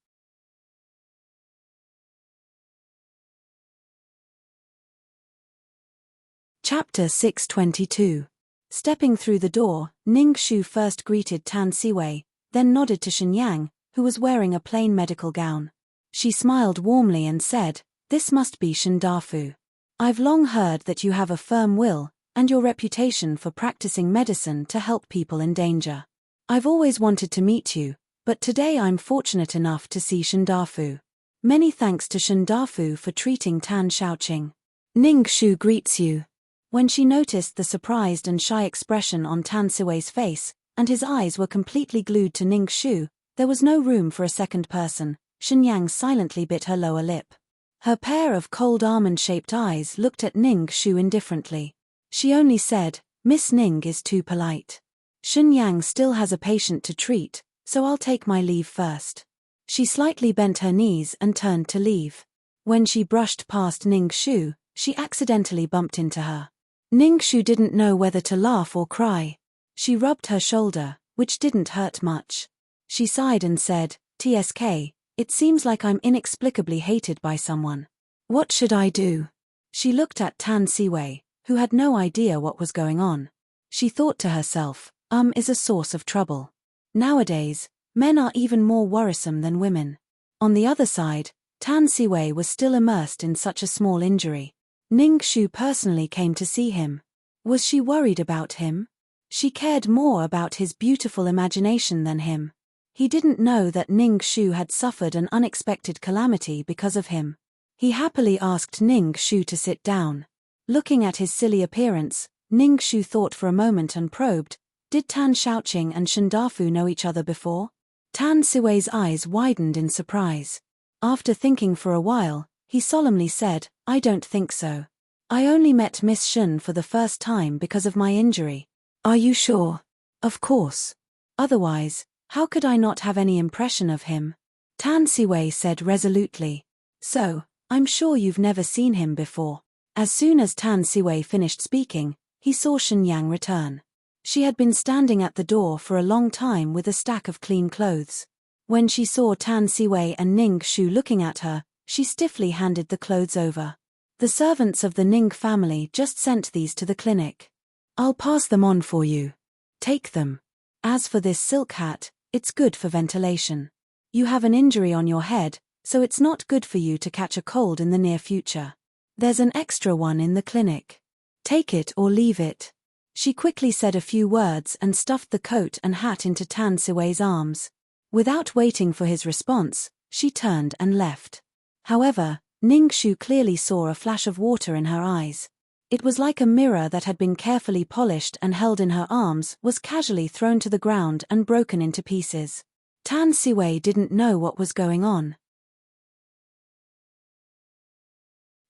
Chapter 622. Stepping through the door, Ning Shu first greeted Tan Siwei, then nodded to Shen Yang, who was wearing a plain medical gown. She smiled warmly and said, This must be Shendafu. I've long heard that you have a firm will, and your reputation for practicing medicine to help people in danger. I've always wanted to meet you, but today I'm fortunate enough to see Shendafu. Many thanks to Shendafu for treating Tan Shaoqing. Ning Shu greets you. When she noticed the surprised and shy expression on Tan Siwei's face, and his eyes were completely glued to Ning Xu, there was no room for a second person. Shenyang silently bit her lower lip. Her pair of cold almond-shaped eyes looked at Ning Xu indifferently. She only said, "Miss Ning is too polite. Shenyang still has a patient to treat, so I'll take my leave first." She slightly bent her knees and turned to leave. When she brushed past Ning Xu, she accidentally bumped into her. Ning Xu didn't know whether to laugh or cry. She rubbed her shoulder, which didn't hurt much. She sighed and said, "TSK, it seems like I'm inexplicably hated by someone. What should I do?" She looked at Tan Siwei, who had no idea what was going on. She thought to herself, is a source of trouble. Nowadays, men are even more worrisome than women. On the other side, Tan Siwei was still immersed in such a small injury. Ning Xu personally came to see him. Was she worried about him? She cared more about his beautiful imagination than him. He didn't know that Ning Xu had suffered an unexpected calamity because of him. He happily asked Ning Xu to sit down. Looking at his silly appearance, Ning Xu thought for a moment and probed, did Tan Shaoqing and Shendafu know each other before? Tan Siwei's eyes widened in surprise. After thinking for a while, he solemnly said, "I don't think so. I only met Miss Shen for the first time because of my injury." "Are you sure?" "Of course. Otherwise, how could I not have any impression of him?" Tan Siwei said resolutely. "So, I'm sure you've never seen him before." As soon as Tan Siwei finished speaking, he saw Shenyang return. She had been standing at the door for a long time with a stack of clean clothes. When she saw Tan Siwei and Ning Xu looking at her, she stiffly handed the clothes over. "The servants of the Ning family just sent these to the clinic. I'll pass them on for you. Take them. As for this silk hat, it's good for ventilation. You have an injury on your head, so it's not good for you to catch a cold in the near future. There's an extra one in the clinic. Take it or leave it." She quickly said a few words and stuffed the coat and hat into Tan Siwei's arms. Without waiting for his response, she turned and left. However, Ning Xu clearly saw a flash of water in her eyes. It was like a mirror that had been carefully polished and held in her arms was casually thrown to the ground and broken into pieces. Tan Siwei didn't know what was going on.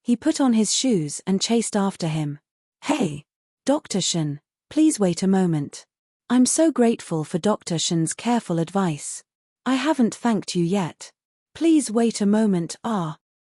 He put on his shoes and chased after him. "Hey! Dr. Shen, please wait a moment. I'm so grateful for Dr. Shen's careful advice. I haven't thanked you yet. Please wait a moment."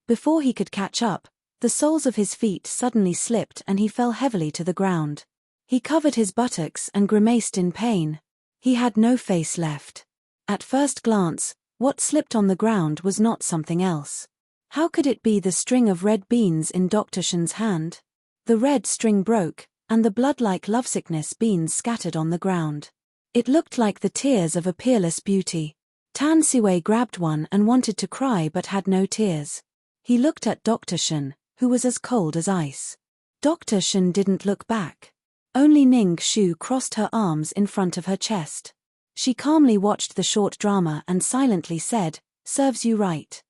Before he could catch up, the soles of his feet suddenly slipped and he fell heavily to the ground. He covered his buttocks and grimaced in pain. He had no face left. At first glance, what slipped on the ground was not something else. How could it be the string of red beans in Dr. Shen's hand? The red string broke, and the blood-like lovesickness beans scattered on the ground. It looked like the tears of a peerless beauty. Tan Siwei grabbed one and wanted to cry but had no tears. He looked at Dr. Shen, who was as cold as ice. Dr. Shen didn't look back. Only Ning Xu crossed her arms in front of her chest. She calmly watched the short drama and silently said, "Serves you right."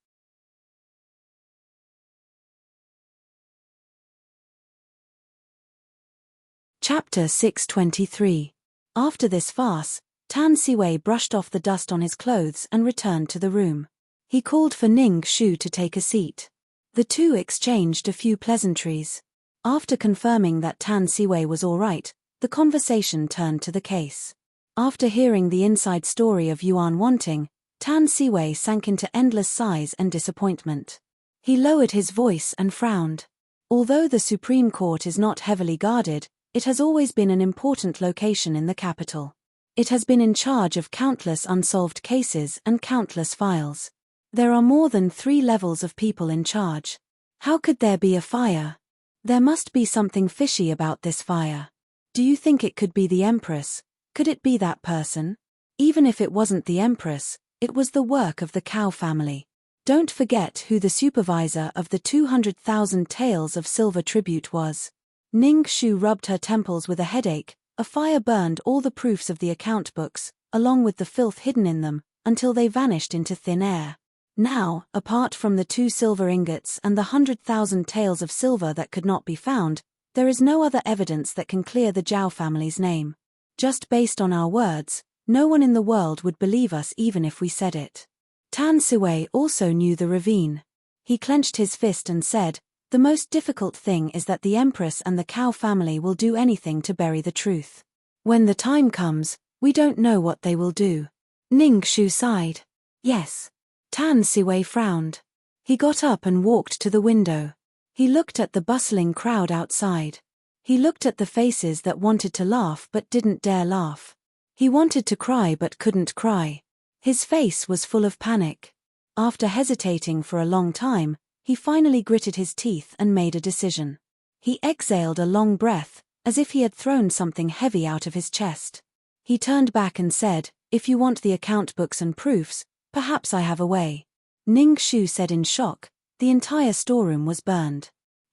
Chapter 623. After this farce, Tan Siwei brushed off the dust on his clothes and returned to the room. He called for Ning Xu to take a seat. The two exchanged a few pleasantries. After confirming that Tan Siwei was all right, the conversation turned to the case. After hearing the inside story of Yuan wanting, Tan Siwei sank into endless sighs and disappointment. He lowered his voice and frowned. Although the Supreme Court is not heavily guarded, it has always been an important location in the capital. It has been in charge of countless unsolved cases and countless files. There are more than 3 levels of people in charge. How could there be a fire? There must be something fishy about this fire. Do you think it could be the Empress? Could it be that person? Even if it wasn't the Empress, it was the work of the Cow family. Don't forget who the supervisor of the 200,000 taels of silver tribute was. Ning Xu rubbed her temples with a headache. A fire burned all the proofs of the account books, along with the filth hidden in them, until they vanished into thin air. Now, apart from the 2 silver ingots and the 100,000 taels of silver that could not be found, There is no other evidence that can clear the Zhao family's name. Just based on our words, no one in the world would believe us even if we said it. Tan Siwei also knew the ravine. He clenched his fist and said, "The most difficult thing is that the Empress and the Cao family will do anything to bury the truth. When the time comes, we don't know what they will do." Ning Shu sighed. "Yes." Tan Siwei frowned. He got up and walked to the window. He looked at the bustling crowd outside. He looked at the faces that wanted to laugh but didn't dare laugh. He wanted to cry but couldn't cry. His face was full of panic. After hesitating for a long time, he finally gritted his teeth and made a decision. He exhaled a long breath, as if he had thrown something heavy out of his chest. He turned back and said, "If you want the account books and proofs, perhaps I have a way." Ning Shu said in shock, "The entire storeroom was burned.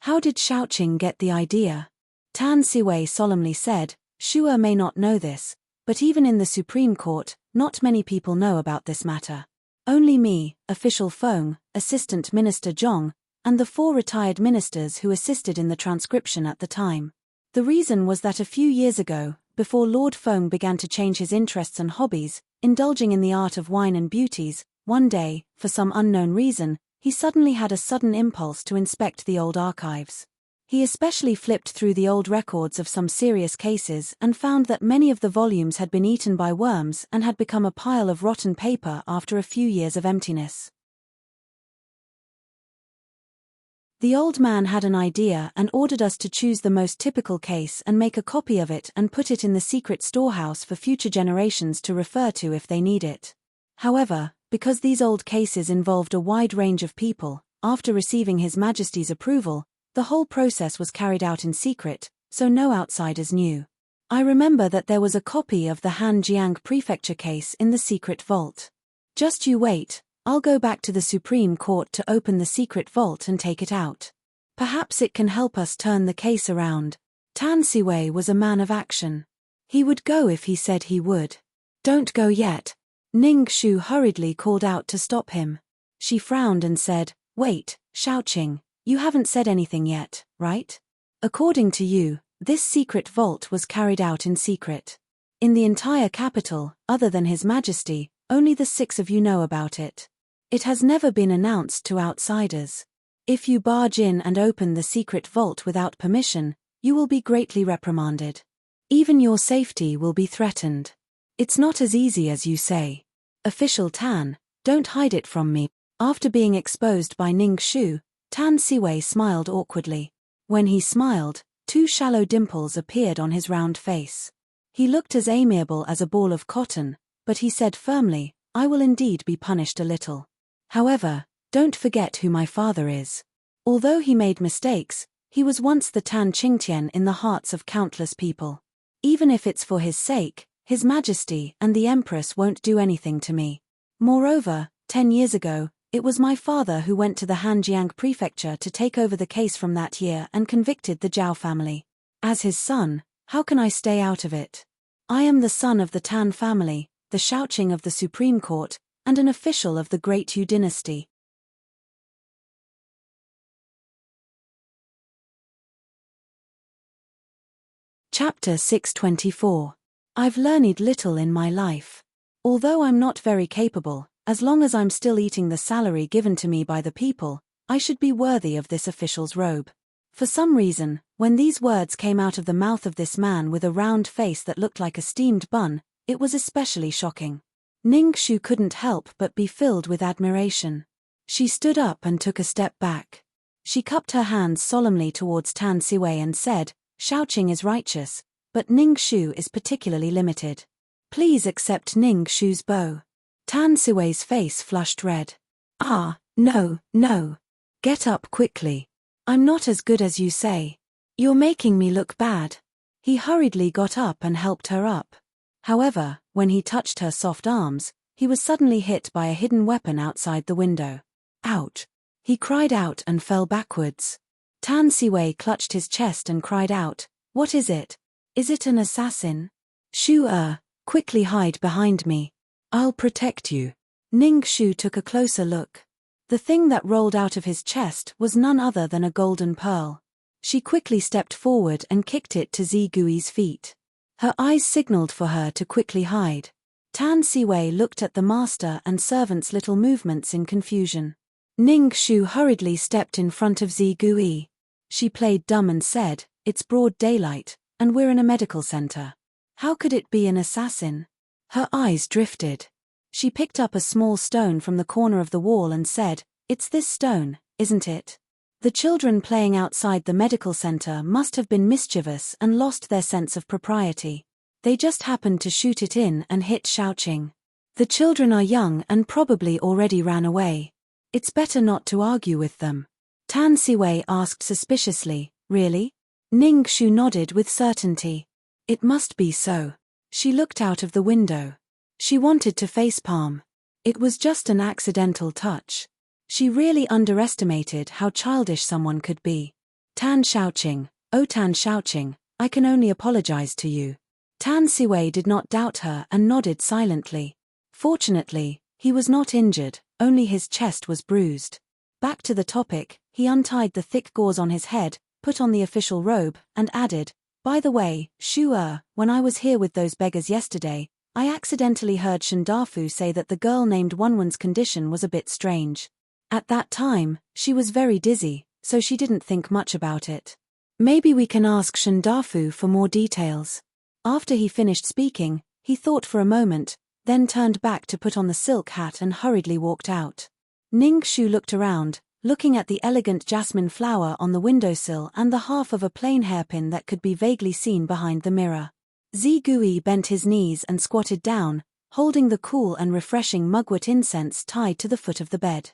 How did Shaoqing get the idea?" Tan Siwei solemnly said, "Shua may not know this, but even in the Supreme Court, not many people know about this matter. Only me, official Feng, assistant minister Zhong, and the 4 retired ministers who assisted in the transcription at the time. The reason was that a few years ago, before Lord Feng began to change his interests and hobbies, indulging in the art of wine and beauties, one day, for some unknown reason, he suddenly had a sudden impulse to inspect the old archives. He especially flipped through the old records of some serious cases and found that many of the volumes had been eaten by worms and had become a pile of rotten paper after a few years of emptiness. The old man had an idea and ordered us to choose the most typical case and make a copy of it and put it in the secret storehouse for future generations to refer to if they need it. However, because these old cases involved a wide range of people, after receiving His Majesty's approval, the whole process was carried out in secret, so no outsiders knew. I remember that there was a copy of the Hanjiang Prefecture case in the secret vault. Just you wait, I'll go back to the Supreme Court to open the secret vault and take it out. Perhaps it can help us turn the case around. Tan Siwei was a man of action. He would go if he said he would. "Don't go yet." Ning Shu hurriedly called out to stop him. She frowned and said, "Wait, Shaoqing, you haven't said anything yet, right? According to you, this secret vault was carried out in secret. In the entire capital, other than His Majesty, only the 6 of you know about it. It has never been announced to outsiders. If you barge in and open the secret vault without permission, you will be greatly reprimanded. Even your safety will be threatened. It's not as easy as you say. Official Tan, don't hide it from me." After being exposed by Ning Shu, Tan Siwei smiled awkwardly. When he smiled, 2 shallow dimples appeared on his round face. He looked as amiable as a ball of cotton, but he said firmly, "I will indeed be punished a little. However, don't forget who my father is. Although he made mistakes, he was once the Tan Qingtian in the hearts of countless people. Even if it's for his sake, His Majesty and the Empress won't do anything to me. Moreover, 10 years ago, it was my father who went to the Hanjiang Prefecture to take over the case from that year and convicted the Zhao family. As his son, how can I stay out of it? I am the son of the Tan family, the Shaoqing of the Supreme Court, and an official of the Great Yu dynasty." Chapter 624. I've learned little in my life. Although I'm not very capable, as long as I'm still eating the salary given to me by the people, I should be worthy of this official's robe. For some reason, when these words came out of the mouth of this man with a round face that looked like a steamed bun, it was especially shocking. Ning Shu couldn't help but be filled with admiration. She stood up and took a step back. She cupped her hands solemnly towards Tan Siwei and said, "Shaoqing is righteous, but Ning Shu is particularly limited. Please accept Ning Shu's bow." Tan Siwei's face flushed red. "Ah, no, no. Get up quickly. I'm not as good as you say. You're making me look bad." He hurriedly got up and helped her up. However, when he touched her soft arms, he was suddenly hit by a hidden weapon outside the window. "Ouch!" He cried out and fell backwards. Tan Siwei clutched his chest and cried out, "What is it? Is it an assassin? Shu, quickly hide behind me. I'll protect you." Ning Shu took a closer look. The thing that rolled out of his chest was none other than a golden pearl. She quickly stepped forward and kicked it to Zigui's feet. Her eyes signaled for her to quickly hide. Tan Siwei looked at the master and servant's little movements in confusion. Ning Shu hurriedly stepped in front of Zigui. She played dumb and said, "It's broad daylight, and we're in a medical center. How could it be an assassin?" Her eyes drifted. She picked up a small stone from the corner of the wall and said, "It's this stone, isn't it?" The children playing outside the medical center must have been mischievous and lost their sense of propriety. They just happened to shoot it in and hit Xiaoqing. The children are young and probably already ran away. It's better not to argue with them. Tan Siwei asked suspiciously, "Really?" Ning Shu nodded with certainty. It must be so. She looked out of the window. She wanted to facepalm. It was just an accidental touch. She really underestimated how childish someone could be. Tan Xiaoqing, "Oh Tan Xiaoqing, I can only apologize to you." Tan Siwei did not doubt her and nodded silently. Fortunately, he was not injured, only his chest was bruised. Back to the topic, he untied the thick gauze on his head, put on the official robe, and added, "By the way, Shu when I was here with those beggars yesterday, I accidentally heard Shendafu say that the girl named Wenwen's condition was a bit strange. At that time, she was very dizzy, so she didn't think much about it. Maybe we can ask Shendafu for more details." After he finished speaking, he thought for a moment, then turned back to put on the silk hat and hurriedly walked out. Ning Shu looked around, looking at the elegant jasmine flower on the windowsill and the half of a plain hairpin that could be vaguely seen behind the mirror. Zigui bent his knees and squatted down, holding the cool and refreshing mugwort incense tied to the foot of the bed.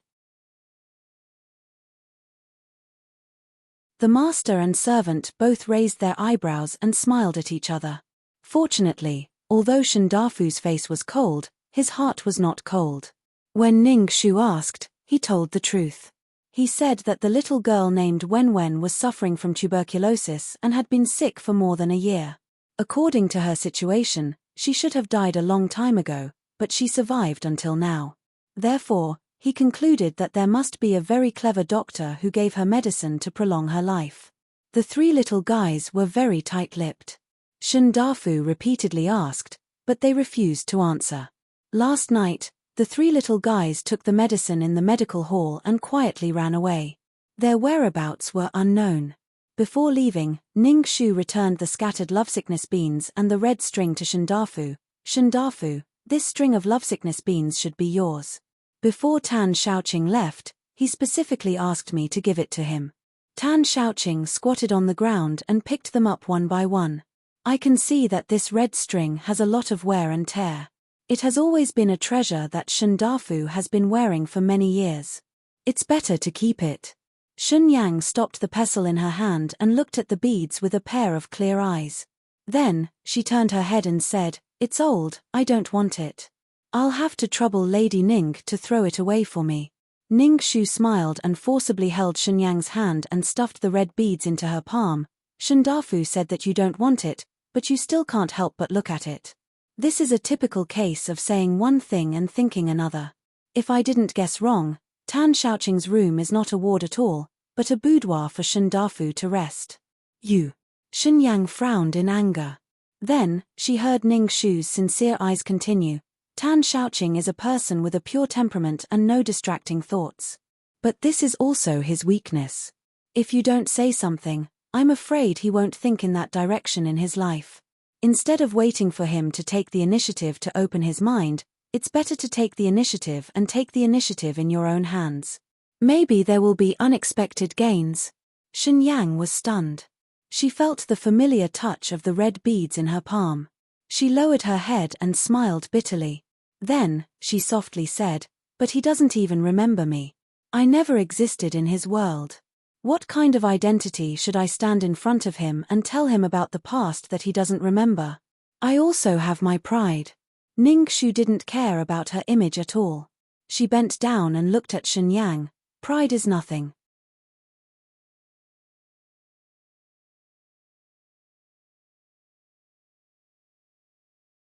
The master and servant both raised their eyebrows and smiled at each other. Fortunately, although Shendafu's face was cold, his heart was not cold. When Ning Shu asked, he told the truth. He said that the little girl named Wenwen was suffering from tuberculosis and had been sick for more than a year. According to her situation, she should have died a long time ago, but she survived until now. Therefore, he concluded that there must be a very clever doctor who gave her medicine to prolong her life. The three little guys were very tight-lipped. Shendafu repeatedly asked, but they refused to answer. Last night, the three little guys took the medicine in the medical hall and quietly ran away. Their whereabouts were unknown. Before leaving, Ning Shu returned the scattered lovesickness beans and the red string to Shendafu. "Shendafu, this string of lovesickness beans should be yours." Before Tan Xiaoqing left, he specifically asked me to give it to him. Tan Xiaoqing squatted on the ground and picked them up one by one. "I can see that this red string has a lot of wear and tear. It has always been a treasure that Shendafu has been wearing for many years. It's better to keep it." Shenyang stopped the pestle in her hand and looked at the beads with a pair of clear eyes. Then, she turned her head and said, "It's old, I don't want it. I'll have to trouble Lady Ning to throw it away for me." Ning Shu smiled and forcibly held Shenyang's hand and stuffed the red beads into her palm. "Shendafu said that you don't want it, but you still can't help but look at it. This is a typical case of saying one thing and thinking another. If I didn't guess wrong, Tan Xiaoqing's room is not a ward at all, but a boudoir for Shendafu to rest." "You." Shenyang frowned in anger. Then, she heard Ning Shu's sincere eyes continue, "Tan Xiaoqing is a person with a pure temperament and no distracting thoughts. But this is also his weakness. If you don't say something, I'm afraid he won't think in that direction in his life. Instead of waiting for him to take the initiative to open his mind, it's better to take the initiative and take the initiative in your own hands. Maybe there will be unexpected gains." Shenyang was stunned. She felt the familiar touch of the red beads in her palm. She lowered her head and smiled bitterly. Then, she softly said, "But he doesn't even remember me. I never existed in his world. What kind of identity should I stand in front of him and tell him about the past that he doesn't remember? I also have my pride." Ning Shu didn't care about her image at all. She bent down and looked at Shenyang. "Pride is nothing."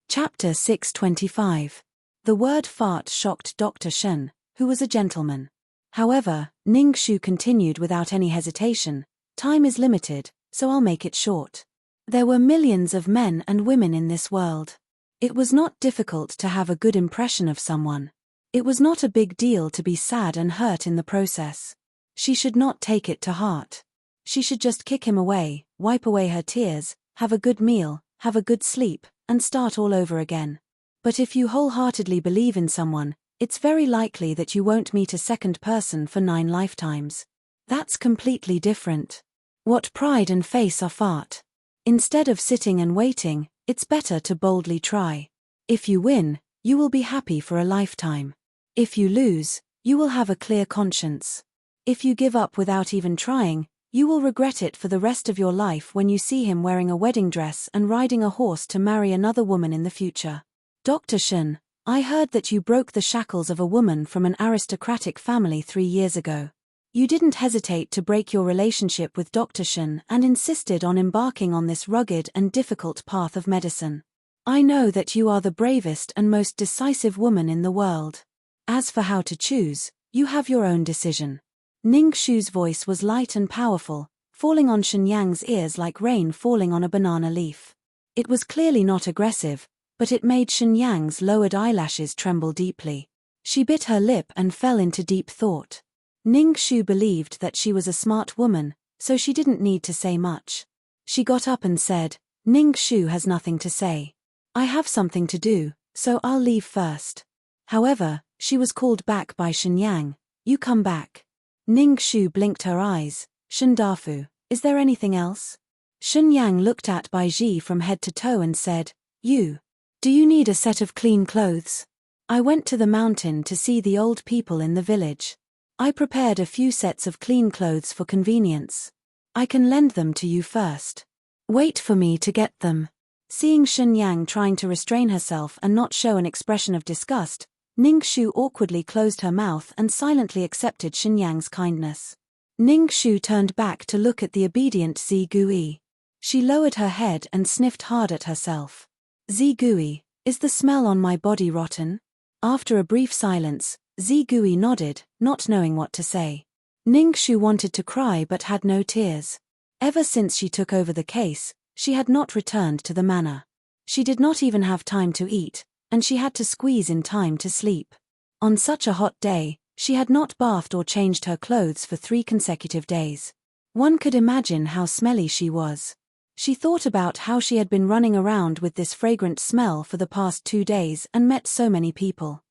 Chapter 625. The word fart shocked Dr. Shen, who was a gentleman. However, Ning Shu continued without any hesitation, Time is limited, so I'll make it short. There were millions of men and women in this world. It was not difficult to have a good impression of someone. It was not a big deal to be sad and hurt in the process. She should not take it to heart. She should just kick him away, wipe away her tears, have a good meal, have a good sleep, and start all over again. But if you wholeheartedly believe in someone, it's very likely that you won't meet a second person for 9 lifetimes. That's completely different. What pride and face are fart. Instead of sitting and waiting, it's better to boldly try. If you win, you will be happy for a lifetime. If you lose, you will have a clear conscience. If you give up without even trying, you will regret it for the rest of your life when you see him wearing a wedding dress and riding a horse to marry another woman in the future. Dr. Shen, I heard that you broke the shackles of a woman from an aristocratic family 3 years ago. You didn't hesitate to break your relationship with Dr. Shen and insisted on embarking on this rugged and difficult path of medicine. I know that you are the bravest and most decisive woman in the world. As for how to choose, you have your own decision. Ning Shu's voice was light and powerful, falling on Shenyang's ears like rain falling on a banana leaf. It was clearly not aggressive, but it made Shenyang's lowered eyelashes tremble deeply. She bit her lip and fell into deep thought. Ning Shu believed that she was a smart woman, so she didn't need to say much. She got up and said, Ning Shu has nothing to say. I have something to do, so I'll leave first. However, she was called back by Shenyang. You come back. Ning Shu blinked her eyes. Shendafu, is there anything else? Shenyang looked at Bai Ji from head to toe and said, do you need a set of clean clothes? I went to the mountain to see the old people in the village. I prepared a few sets of clean clothes for convenience. I can lend them to you first. Wait for me to get them. Seeing Shenyang trying to restrain herself and not show an expression of disgust, Ning Shu awkwardly closed her mouth and silently accepted Shenyang's kindness. Ning Shu turned back to look at the obedient Zi Gui. She lowered her head and sniffed hard at herself. Zi Gui, is the smell on my body rotten? After a brief silence, Zi Gui nodded, not knowing what to say. Ning Shu wanted to cry but had no tears. Ever since she took over the case, she had not returned to the manor. She did not even have time to eat, and she had to squeeze in time to sleep. On such a hot day, she had not bathed or changed her clothes for 3 consecutive days. One could imagine how smelly she was. She thought about how she had been running around with this fragrant smell for the past 2 days and met so many people.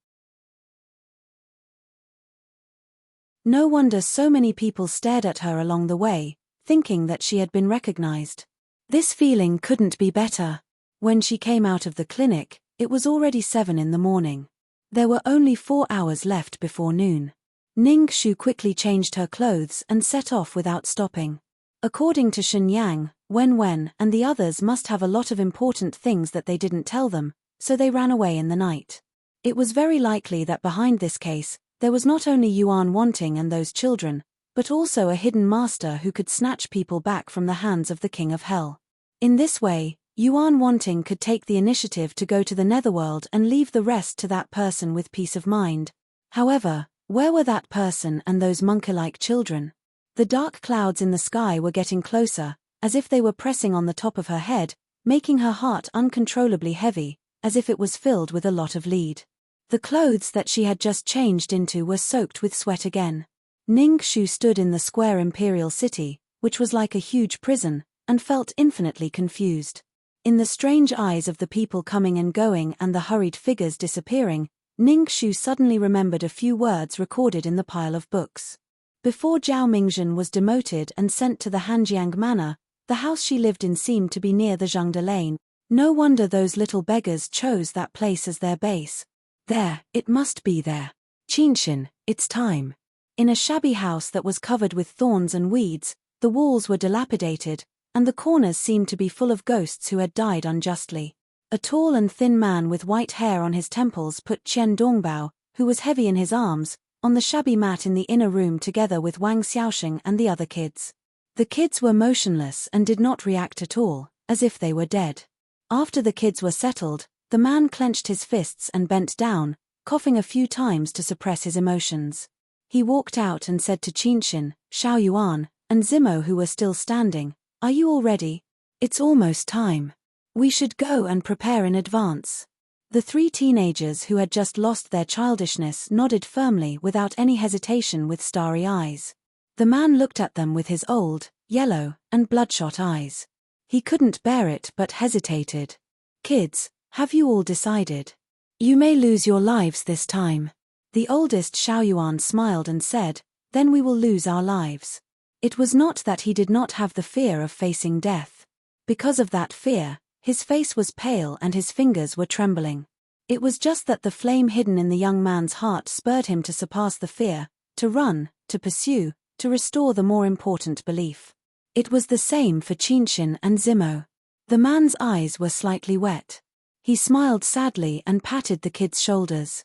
No wonder so many people stared at her along the way, thinking that she had been recognized. This feeling couldn't be better. When she came out of the clinic, it was already 7 in the morning. There were only 4 hours left before noon. Ning Shu quickly changed her clothes and set off without stopping. According to Shenyang, Wen and the others must have a lot of important things that they didn't tell them, so they ran away in the night. It was very likely that behind this case, there was not only Yuan Wanting and those children, but also a hidden master who could snatch people back from the hands of the King of Hell. In this way, Yuan Wanting could take the initiative to go to the Netherworld and leave the rest to that person with peace of mind. However, where were that person and those monkey-like children? The dark clouds in the sky were getting closer, as if they were pressing on the top of her head, making her heart uncontrollably heavy, as if it was filled with a lot of lead. The clothes that she had just changed into were soaked with sweat again. Ning Shu stood in the square imperial city, which was like a huge prison, and felt infinitely confused. In the strange eyes of the people coming and going and the hurried figures disappearing, Ning Shu suddenly remembered a few words recorded in the pile of books. Before Zhao Mingzhen was demoted and sent to the Hanjiang Manor, the house she lived in seemed to be near the Zhangde Lane. No wonder those little beggars chose that place as their base. There, it must be there. Qinshin, it's time. In a shabby house that was covered with thorns and weeds, the walls were dilapidated, and the corners seemed to be full of ghosts who had died unjustly. A tall and thin man with white hair on his temples put Qian Dongbao, who was heavy in his arms, on the shabby mat in the inner room together with Wang Xiaosheng and the other kids. The kids were motionless and did not react at all, as if they were dead. After the kids were settled, the man clenched his fists and bent down, coughing a few times to suppress his emotions. He walked out and said to Qinshin, Xiao Yuan, and Zimo, who were still standing. "Are you all ready? It's almost time. We should go and prepare in advance." The 3 teenagers who had just lost their childishness nodded firmly without any hesitation with starry eyes. The man looked at them with his old, yellow, and bloodshot eyes. He couldn't bear it but hesitated. "Kids, have you all decided? You may lose your lives this time." The oldest Xiaoyuan smiled and said, "Then we will lose our lives." It was not that he did not have the fear of facing death. Because of that fear, his face was pale and his fingers were trembling. It was just that the flame hidden in the young man's heart spurred him to surpass the fear, to run, to pursue, to restore the more important belief. It was the same for Qinshin and Zimo. The man's eyes were slightly wet. He smiled sadly and patted the kid's shoulders.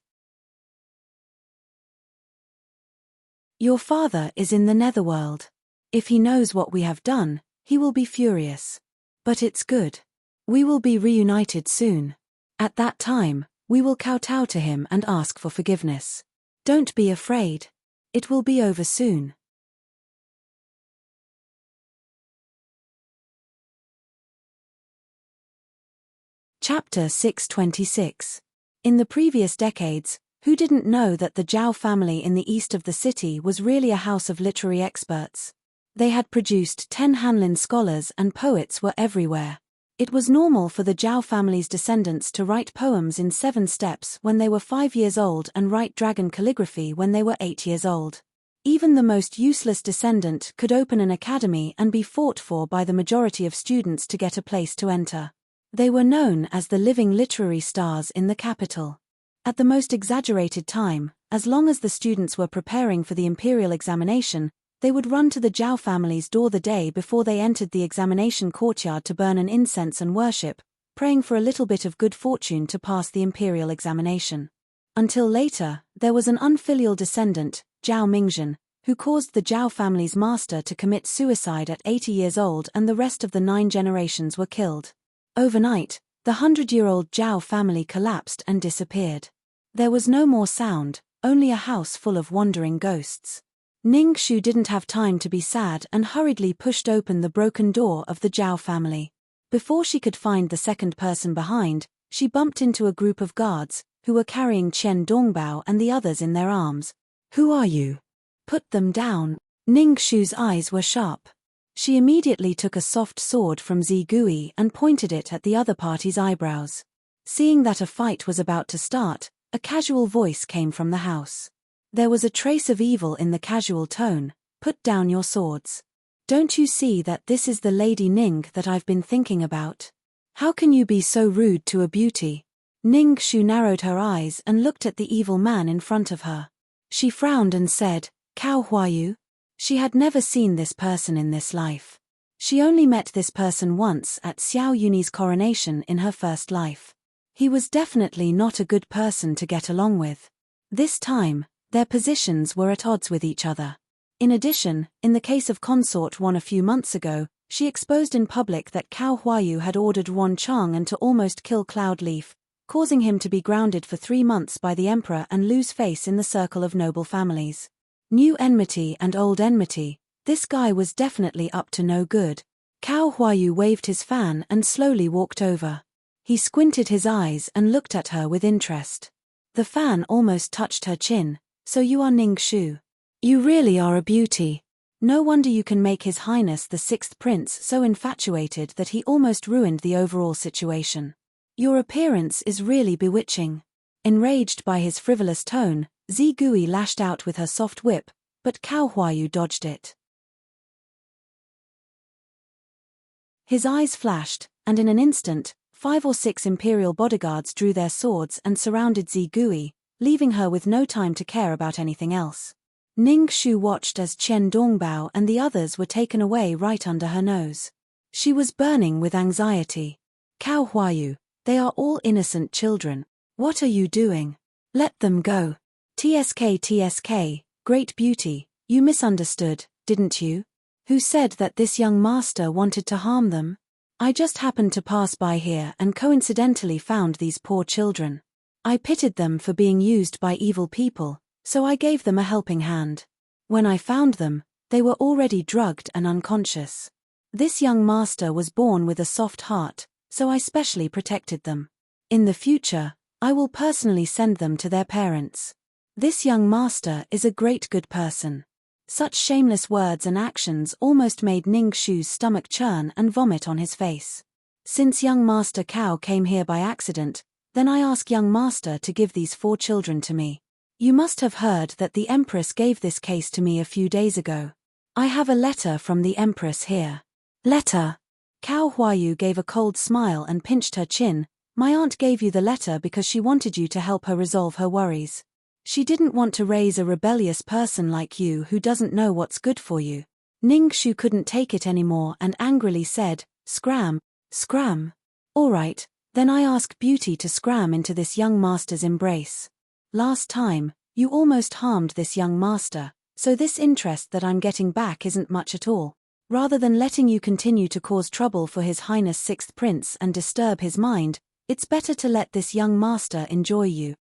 "Your father is in the netherworld. If he knows what we have done, he will be furious. But it's good. We will be reunited soon. At that time, we will kowtow to him and ask for forgiveness. Don't be afraid. It will be over soon." Chapter 626. In the previous decades, who didn't know that the Zhao family in the east of the city was really a house of literary experts? They had produced 10 Hanlin scholars and poets were everywhere. It was normal for the Zhao family's descendants to write poems in 7 steps when they were 5 years old and write dragon calligraphy when they were 8 years old. Even the most useless descendant could open an academy and be fought for by the majority of students to get a place to enter. They were known as the living literary stars in the capital. At the most exaggerated time, as long as the students were preparing for the imperial examination, they would run to the Zhao family's door the day before they entered the examination courtyard to burn an incense and worship, praying for a little bit of good fortune to pass the imperial examination. Until later, there was an unfilial descendant, Zhao Mingzhen, who caused the Zhao family's master to commit suicide at 80 years old, and the rest of the 9 generations were killed. Overnight, the 100-year-old Zhao family collapsed and disappeared. There was no more sound, only a house full of wandering ghosts. Ning Shu didn't have time to be sad and hurriedly pushed open the broken door of the Zhao family. Before she could find the second person behind, she bumped into a group of guards, who were carrying Chen Dongbao and the others in their arms. "Who are you? Put them down." Ning Shu's eyes were sharp. She immediately took a soft sword from Zigui and pointed it at the other party's eyebrows. Seeing that a fight was about to start, a casual voice came from the house. There was a trace of evil in the casual tone. "Put down your swords. Don't you see that this is the Lady Ning that I've been thinking about? How can you be so rude to a beauty?" Ning Shu narrowed her eyes and looked at the evil man in front of her. She frowned and said, "Cao Huayu?" She had never seen this person in this life. She only met this person once at Xiao Yuni's coronation in her first life. He was definitely not a good person to get along with. This time, their positions were at odds with each other. In addition, in the case of Consort 1 a few months ago, she exposed in public that Cao Huayu had ordered Wan Chang to almost kill Cloud Leaf, causing him to be grounded for 3 months by the emperor and lose face in the circle of noble families. New enmity and old enmity, this guy was definitely up to no good. Cao Huayu waved his fan and slowly walked over. He squinted his eyes and looked at her with interest. The fan almost touched her chin. "So you are Ning Shu. You really are a beauty. No wonder you can make His Highness the 6th Prince so infatuated that he almost ruined the overall situation. Your appearance is really bewitching." Enraged by his frivolous tone, Zigui lashed out with her soft whip, but Cao Huayu dodged it. His eyes flashed, and in an instant, 5 or 6 imperial bodyguards drew their swords and surrounded Zigui, leaving her with no time to care about anything else. Ning Shu watched as Chen Dongbao and the others were taken away right under her nose. She was burning with anxiety. "Cao Huayu, they are all innocent children. What are you doing? Let them go." TSK, great beauty, you misunderstood, didn't you? Who said that this young master wanted to harm them? I just happened to pass by here and coincidentally found these poor children. I pitied them for being used by evil people, so I gave them a helping hand. When I found them, They were already drugged and unconscious. This young master was born with a soft heart, so I specially protected them. In the future, I will personally send them to their parents. This young master is a great good person. Such shameless words and actions almost made Ning Shu's stomach churn and vomit on his face. Since young Master Cao came here by accident, then I ask young master to give these 4 children to me. You must have heard that the Empress gave this case to me a few days ago. I have a letter from the Empress here. Letter? Cao Huayu gave a cold smile and pinched her chin. My aunt gave you the letter because she wanted you to help her resolve her worries. She didn't want to raise a rebellious person like you who doesn't know what's good for you. Ning Shu couldn't take it anymore and angrily said, "Scram, scram. All right, then I ask Beauty to scram into this young master's embrace. Last time, you almost harmed this young master, so this interest that I'm getting back isn't much at all. Rather than letting you continue to cause trouble for His Highness 6th Prince and disturb his mind, it's better to let this young master enjoy you."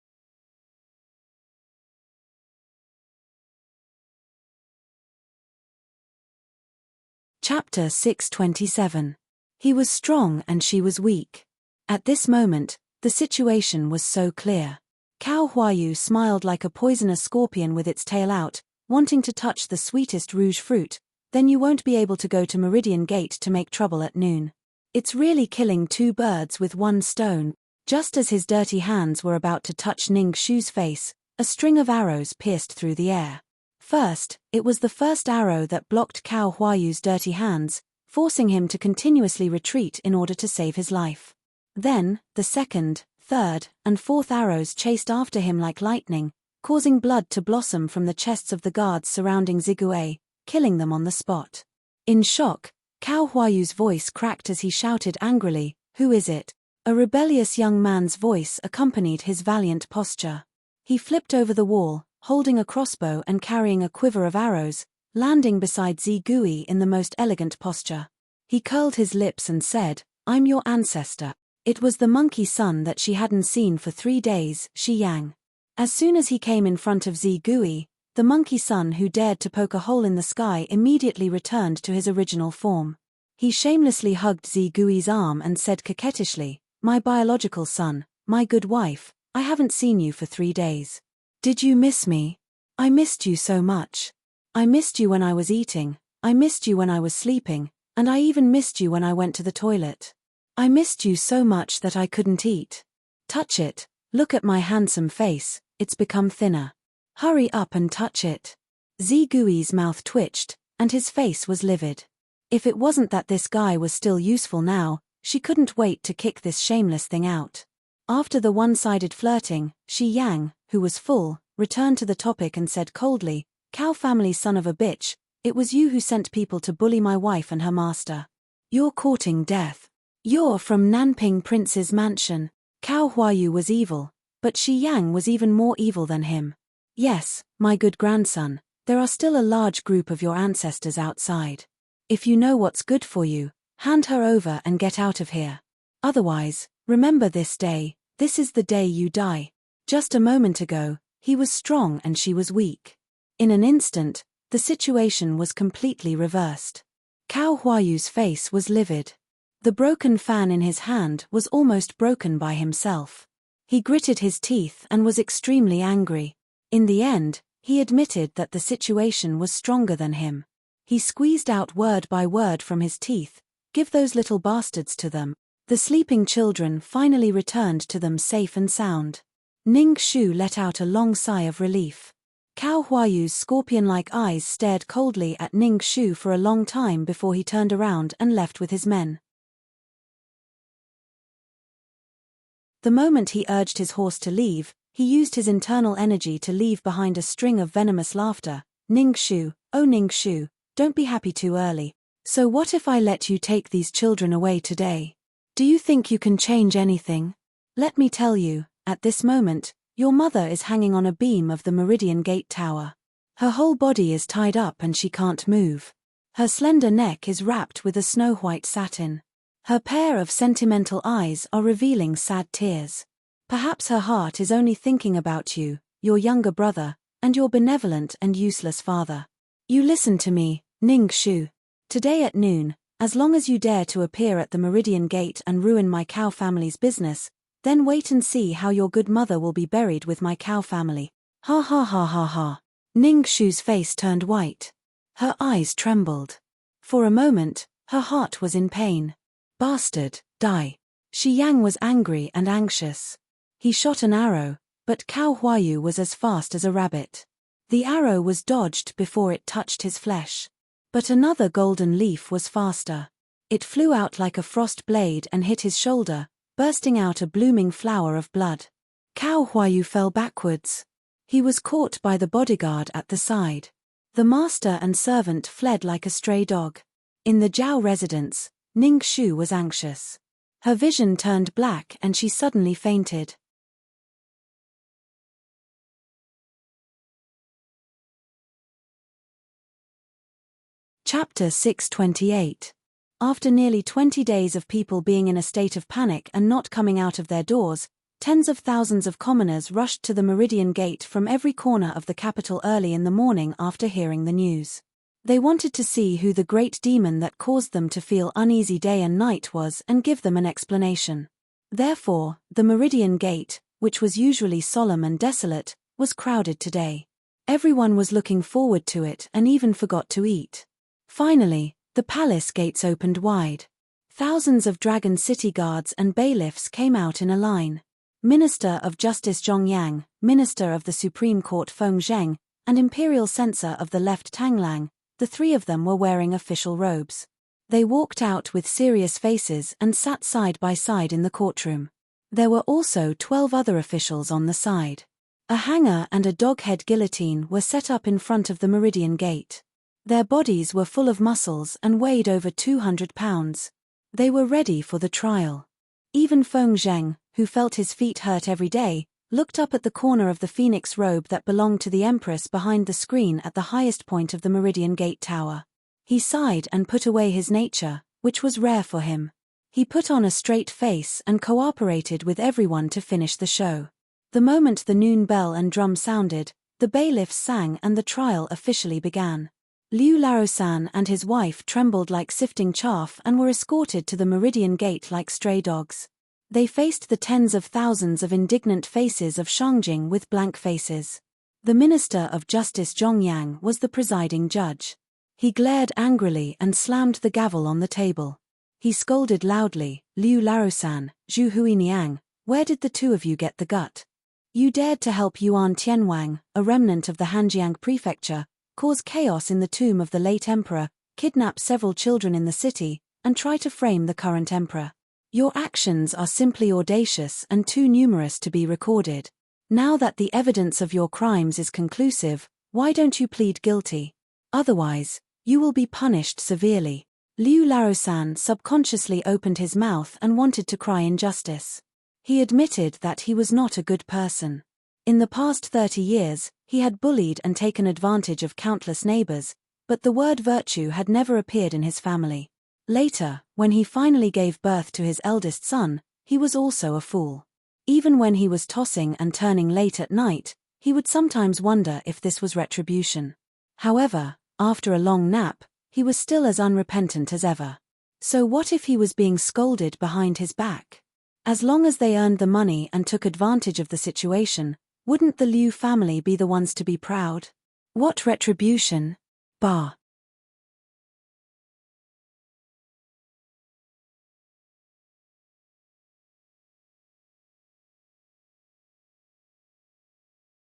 Chapter 627. He was strong and she was weak. At this moment, the situation was so clear. Cao Huayu smiled like a poisonous scorpion with its tail out, wanting to touch the sweetest rouge fruit. Then you won't be able to go to Meridian Gate to make trouble at noon. It's really killing 2 birds with 1 stone. Just as his dirty hands were about to touch Ning Shu's face, a string of arrows pierced through the air. First, it was the first arrow that blocked Cao Huayu's dirty hands, forcing him to continuously retreat in order to save his life. Then, the second, third, and fourth arrows chased after him like lightning, causing blood to blossom from the chests of the guards surrounding Zigue, killing them on the spot. In shock, Cao Huayu's voice cracked as he shouted angrily, "Who is it?" A rebellious young man's voice accompanied his valiant posture. He flipped over the wall, holding a crossbow and carrying a quiver of arrows, landing beside Zigui in the most elegant posture. He curled his lips and said, "I'm your ancestor." It was the monkey son that she hadn't seen for 3 days, Shi Yang. As soon as he came in front of Zigui, the monkey son who dared to poke a hole in the sky immediately returned to his original form. He shamelessly hugged Zigui's arm and said coquettishly, "My biological son, my good wife, I haven't seen you for 3 days. Did you miss me? I missed you so much. I missed you when I was eating, I missed you when I was sleeping, and I even missed you when I went to the toilet. I missed you so much that I couldn't eat. Touch it, look at my handsome face, it's become thinner. Hurry up and touch it." Zigui's mouth twitched, and his face was livid. If it wasn't that this guy was still useful now, she couldn't wait to kick this shameless thing out. After the one-sided flirting, Shi Yang, who was full, returned to the topic and said coldly, "Cow family son of a bitch, it was you who sent people to bully my wife and her master. You're courting death. You're from Nanping Prince's mansion." Cao Huayu was evil, but Shi Yang was even more evil than him. "Yes, my good grandson, there are still a large group of your ancestors outside. If you know what's good for you, hand her over and get out of here. Otherwise, remember this day, this is the day you die." Just a moment ago, he was strong and she was weak. In an instant, the situation was completely reversed. Cao Huayu's face was livid. The broken fan in his hand was almost broken by himself. He gritted his teeth and was extremely angry. In the end, he admitted that the situation was stronger than him. He squeezed out word by word from his teeth, "Give those little bastards to them." The sleeping children finally returned to them safe and sound. Ning Shu let out a long sigh of relief. Cao Huayu's scorpion-like eyes stared coldly at Ning Shu for a long time before he turned around and left with his men. The moment he urged his horse to leave, he used his internal energy to leave behind a string of venomous laughter. "Ning Shu, oh Ning Shu, don't be happy too early. So what if I let you take these children away today? Do you think you can change anything? Let me tell you, at this moment, your mother is hanging on a beam of the Meridian Gate Tower. Her whole body is tied up and she can't move. Her slender neck is wrapped with a snow-white satin. Her pair of sentimental eyes are revealing sad tears. Perhaps her heart is only thinking about you, your younger brother, and your benevolent and useless father. You listen to me, Ning Shu. Today at noon, as long as you dare to appear at the Meridian Gate and ruin my cow family's business, then wait and see how your good mother will be buried with my cow family. Ha ha ha ha ha. Ning Shu's face turned white. Her eyes trembled. For a moment, her heart was in pain. Bastard, die. Shi Yang was angry and anxious. He shot an arrow, but Cao Huayu was as fast as a rabbit. The arrow was dodged before it touched his flesh. But another golden leaf was faster. It flew out like a frost blade and hit his shoulder, bursting out a blooming flower of blood. Cao Huayu fell backwards. He was caught by the bodyguard at the side. The master and servant fled like a stray dog. In the Zhao residence, Ning Shu was anxious. Her vision turned black and she suddenly fainted. Chapter 628. After nearly 20 days of people being in a state of panic and not coming out of their doors, tens of thousands of commoners rushed to the Meridian Gate from every corner of the capital early in the morning after hearing the news. They wanted to see who the great demon that caused them to feel uneasy day and night was and give them an explanation. Therefore, the Meridian Gate, which was usually solemn and desolate, was crowded today. Everyone was looking forward to it and even forgot to eat. Finally, the palace gates opened wide. Thousands of Dragon City guards and bailiffs came out in a line. Minister of Justice Zhong Yang, Minister of the Supreme Court Feng Zheng, and Imperial Censor of the Left Tang Lang, the three of them were wearing official robes. They walked out with serious faces and sat side by side in the courtroom. There were also 12 other officials on the side. A hanger and a dog-head guillotine were set up in front of the Meridian Gate. Their bodies were full of muscles and weighed over 200 pounds. They were ready for the trial. Even Feng Zheng, who felt his feet hurt every day, looked up at the corner of the phoenix robe that belonged to the Empress behind the screen at the highest point of the Meridian Gate Tower. He sighed and put away his nature, which was rare for him. He put on a straight face and cooperated with everyone to finish the show. The moment the noon bell and drum sounded, the bailiffs sang and the trial officially began. Liu Laosan and his wife trembled like sifting chaff and were escorted to the Meridian Gate like stray dogs. They faced the tens of thousands of indignant faces of Shangjing with blank faces. The Minister of Justice Zhong Yang was the presiding judge. He glared angrily and slammed the gavel on the table. He scolded loudly, "Liu Laosan, Zhu Huiniang, where did the two of you get the gut? You dared to help Yuan Tianwang, a remnant of the Hanjiang prefecture, cause chaos in the tomb of the late emperor, kidnap several children in the city, and try to frame the current emperor. Your actions are simply audacious and too numerous to be recorded. Now that the evidence of your crimes is conclusive, why don't you plead guilty? Otherwise, you will be punished severely." Liu Laosan subconsciously opened his mouth and wanted to cry injustice. He admitted that he was not a good person. In the past 30 years, he had bullied and taken advantage of countless neighbors, but the word virtue had never appeared in his family. Later, when he finally gave birth to his eldest son, he was also a fool. Even when he was tossing and turning late at night, he would sometimes wonder if this was retribution. However, after a long nap, he was still as unrepentant as ever. So what if he was being scolded behind his back? As long as they earned the money and took advantage of the situation, wouldn't the Liu family be the ones to be proud? What retribution? Bah.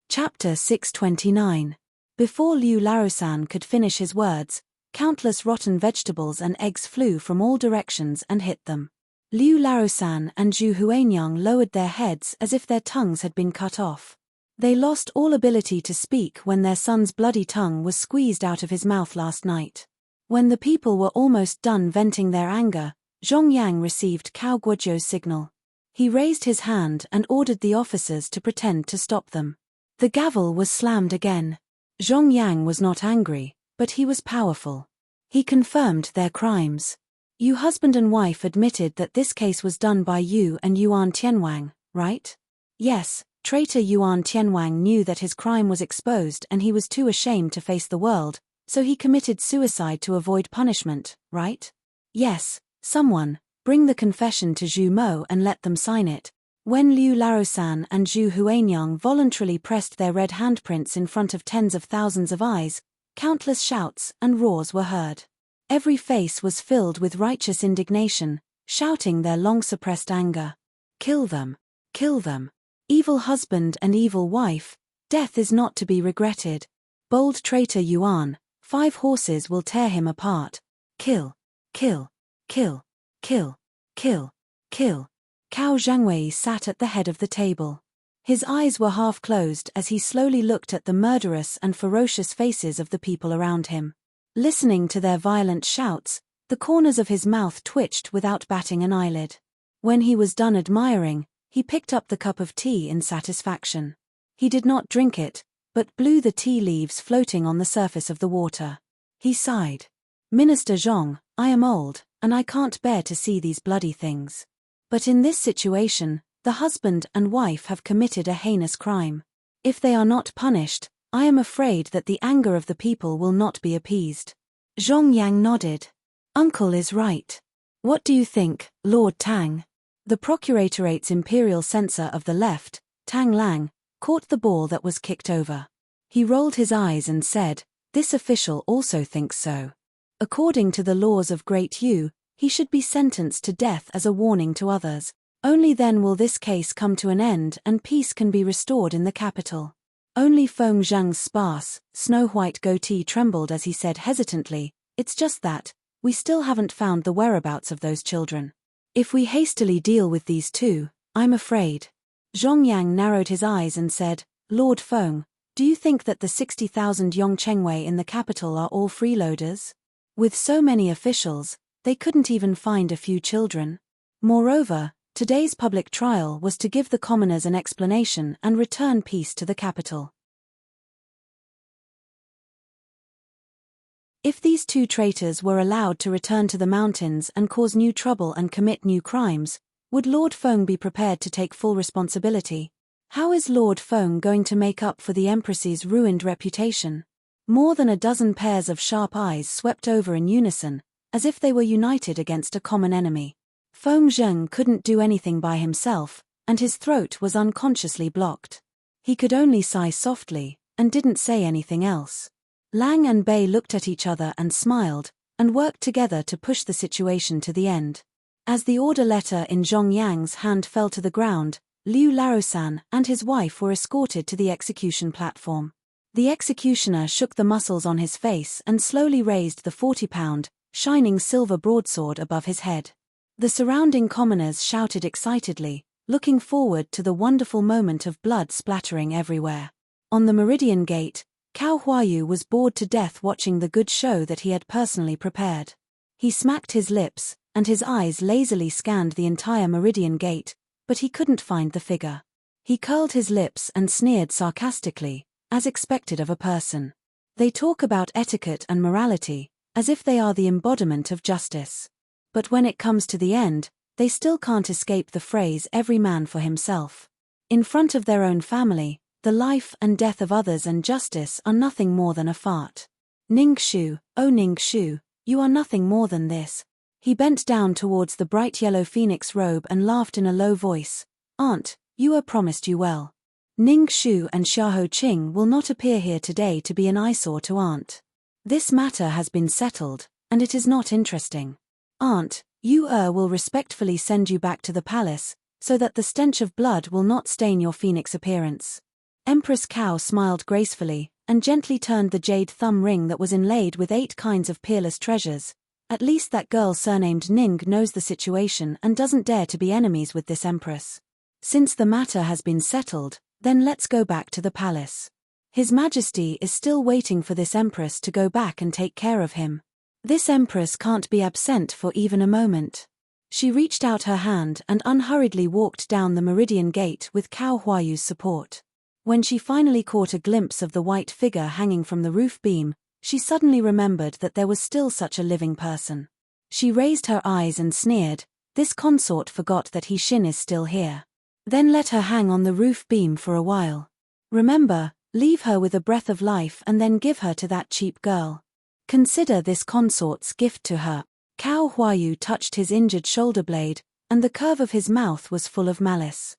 Chapter 629. Before Liu Laosan could finish his words, countless rotten vegetables and eggs flew from all directions and hit them. Liu Laosan and Zhu Huanyang lowered their heads as if their tongues had been cut off. They lost all ability to speak when their son's bloody tongue was squeezed out of his mouth last night. When the people were almost done venting their anger, Zhong Yang received Cao Guozhou's signal. He raised his hand and ordered the officers to pretend to stop them. The gavel was slammed again. Zhong Yang was not angry, but he was powerful. He confirmed their crimes. You husband and wife admitted that this case was done by you and Yuan Tianwang, right? Yes, traitor Yuan Tianwang knew that his crime was exposed and he was too ashamed to face the world, So he committed suicide to avoid punishment, right? Yes, someone, bring the confession to Zhu Mo and let them sign it. When Liu Laosan and Zhu Huanyang voluntarily pressed their red handprints in front of tens of thousands of eyes, countless shouts and roars were heard. Every face was filled with righteous indignation, shouting their long-suppressed anger. Kill them! Kill them! Evil husband and evil wife, death is not to be regretted. Bold traitor Yuan, 5 horses will tear him apart. Kill! Kill! Kill! Kill! Kill! Kill! Cao Zhangwei sat at the head of the table. His eyes were half closed as he slowly looked at the murderous and ferocious faces of the people around him. Listening to their violent shouts, the corners of his mouth twitched without batting an eyelid. When he was done admiring, he picked up the cup of tea in satisfaction. He did not drink it, but blew the tea leaves floating on the surface of the water. He sighed. Minister Zhong, I am old, and I can't bear to see these bloody things. But in this situation, the husband and wife have committed a heinous crime. If they are not punished, I am afraid that the anger of the people will not be appeased. Zhong Yang nodded. Uncle is right. What do you think, Lord Tang? The Procurator's Imperial Censor of the left, Tang Lang, caught the ball that was kicked over. He rolled his eyes and said, this official also thinks so. According to the laws of Great Yu, he should be sentenced to death as a warning to others. Only then will this case come to an end and peace can be restored in the capital. Only Feng Zheng's sparse, snow-white goatee trembled as he said hesitantly, it's just that, we still haven't found the whereabouts of those children. If we hastily deal with these two, I'm afraid. Zhong Yang narrowed his eyes and said, Lord Feng, do you think that the 60,000 Yongchengwei in the capital are all freeloaders? With so many officials, they couldn't even find a few children. Moreover, today's public trial was to give the commoners an explanation and return peace to the capital. If these 2 traitors were allowed to return to the mountains and cause new trouble and commit new crimes, would Lord Feng be prepared to take full responsibility? How is Lord Feng going to make up for the Empress's ruined reputation? More than a dozen pairs of sharp eyes swept over in unison, as if they were united against a common enemy. Feng Zheng couldn't do anything by himself, and his throat was unconsciously blocked. He could only sigh softly, and didn't say anything else. Lang and Bei looked at each other and smiled, and worked together to push the situation to the end. As the order letter in Zhong Yang's hand fell to the ground, Liu Laosan and his wife were escorted to the execution platform. The executioner shook the muscles on his face and slowly raised the 40-pound, shining silver broadsword above his head. The surrounding commoners shouted excitedly, looking forward to the wonderful moment of blood splattering everywhere. On the Meridian Gate, Cao Huayu was bored to death watching the good show that he had personally prepared. He smacked his lips, and his eyes lazily scanned the entire Meridian Gate, but he couldn't find the figure. He curled his lips and sneered sarcastically, as expected of a person. They talk about etiquette and morality, as if they are the embodiment of justice. But when it comes to the end, they still can't escape the phrase every man for himself. In front of their own family, the life and death of others and justice are nothing more than a fart. Ning-Shu, oh Ning-Shu, you are nothing more than this. He bent down towards the bright yellow phoenix robe and laughed in a low voice. Aunt, you are promised you well. Ning-Shu and Xiaoho Qing will not appear here today to be an eyesore to Aunt. This matter has been settled, and it is not interesting. Aunt, Yu will respectfully send you back to the palace, so that the stench of blood will not stain your phoenix appearance. Empress Cao smiled gracefully, and gently turned the jade thumb ring that was inlaid with 8 kinds of peerless treasures. At least that girl surnamed Ning knows the situation and doesn't dare to be enemies with this empress. Since the matter has been settled, then let's go back to the palace. His Majesty is still waiting for this empress to go back and take care of him. This empress can't be absent for even a moment. She reached out her hand and unhurriedly walked down the Meridian Gate with Cao Huayu's support. When she finally caught a glimpse of the white figure hanging from the roof beam, she suddenly remembered that there was still such a living person. She raised her eyes and sneered, this consort forgot that He Xin is still here. Then let her hang on the roof beam for a while. Remember, leave her with a breath of life and then give her to that cheap girl. Consider this consort's gift to her. Cao Huayu touched his injured shoulder blade, and the curve of his mouth was full of malice.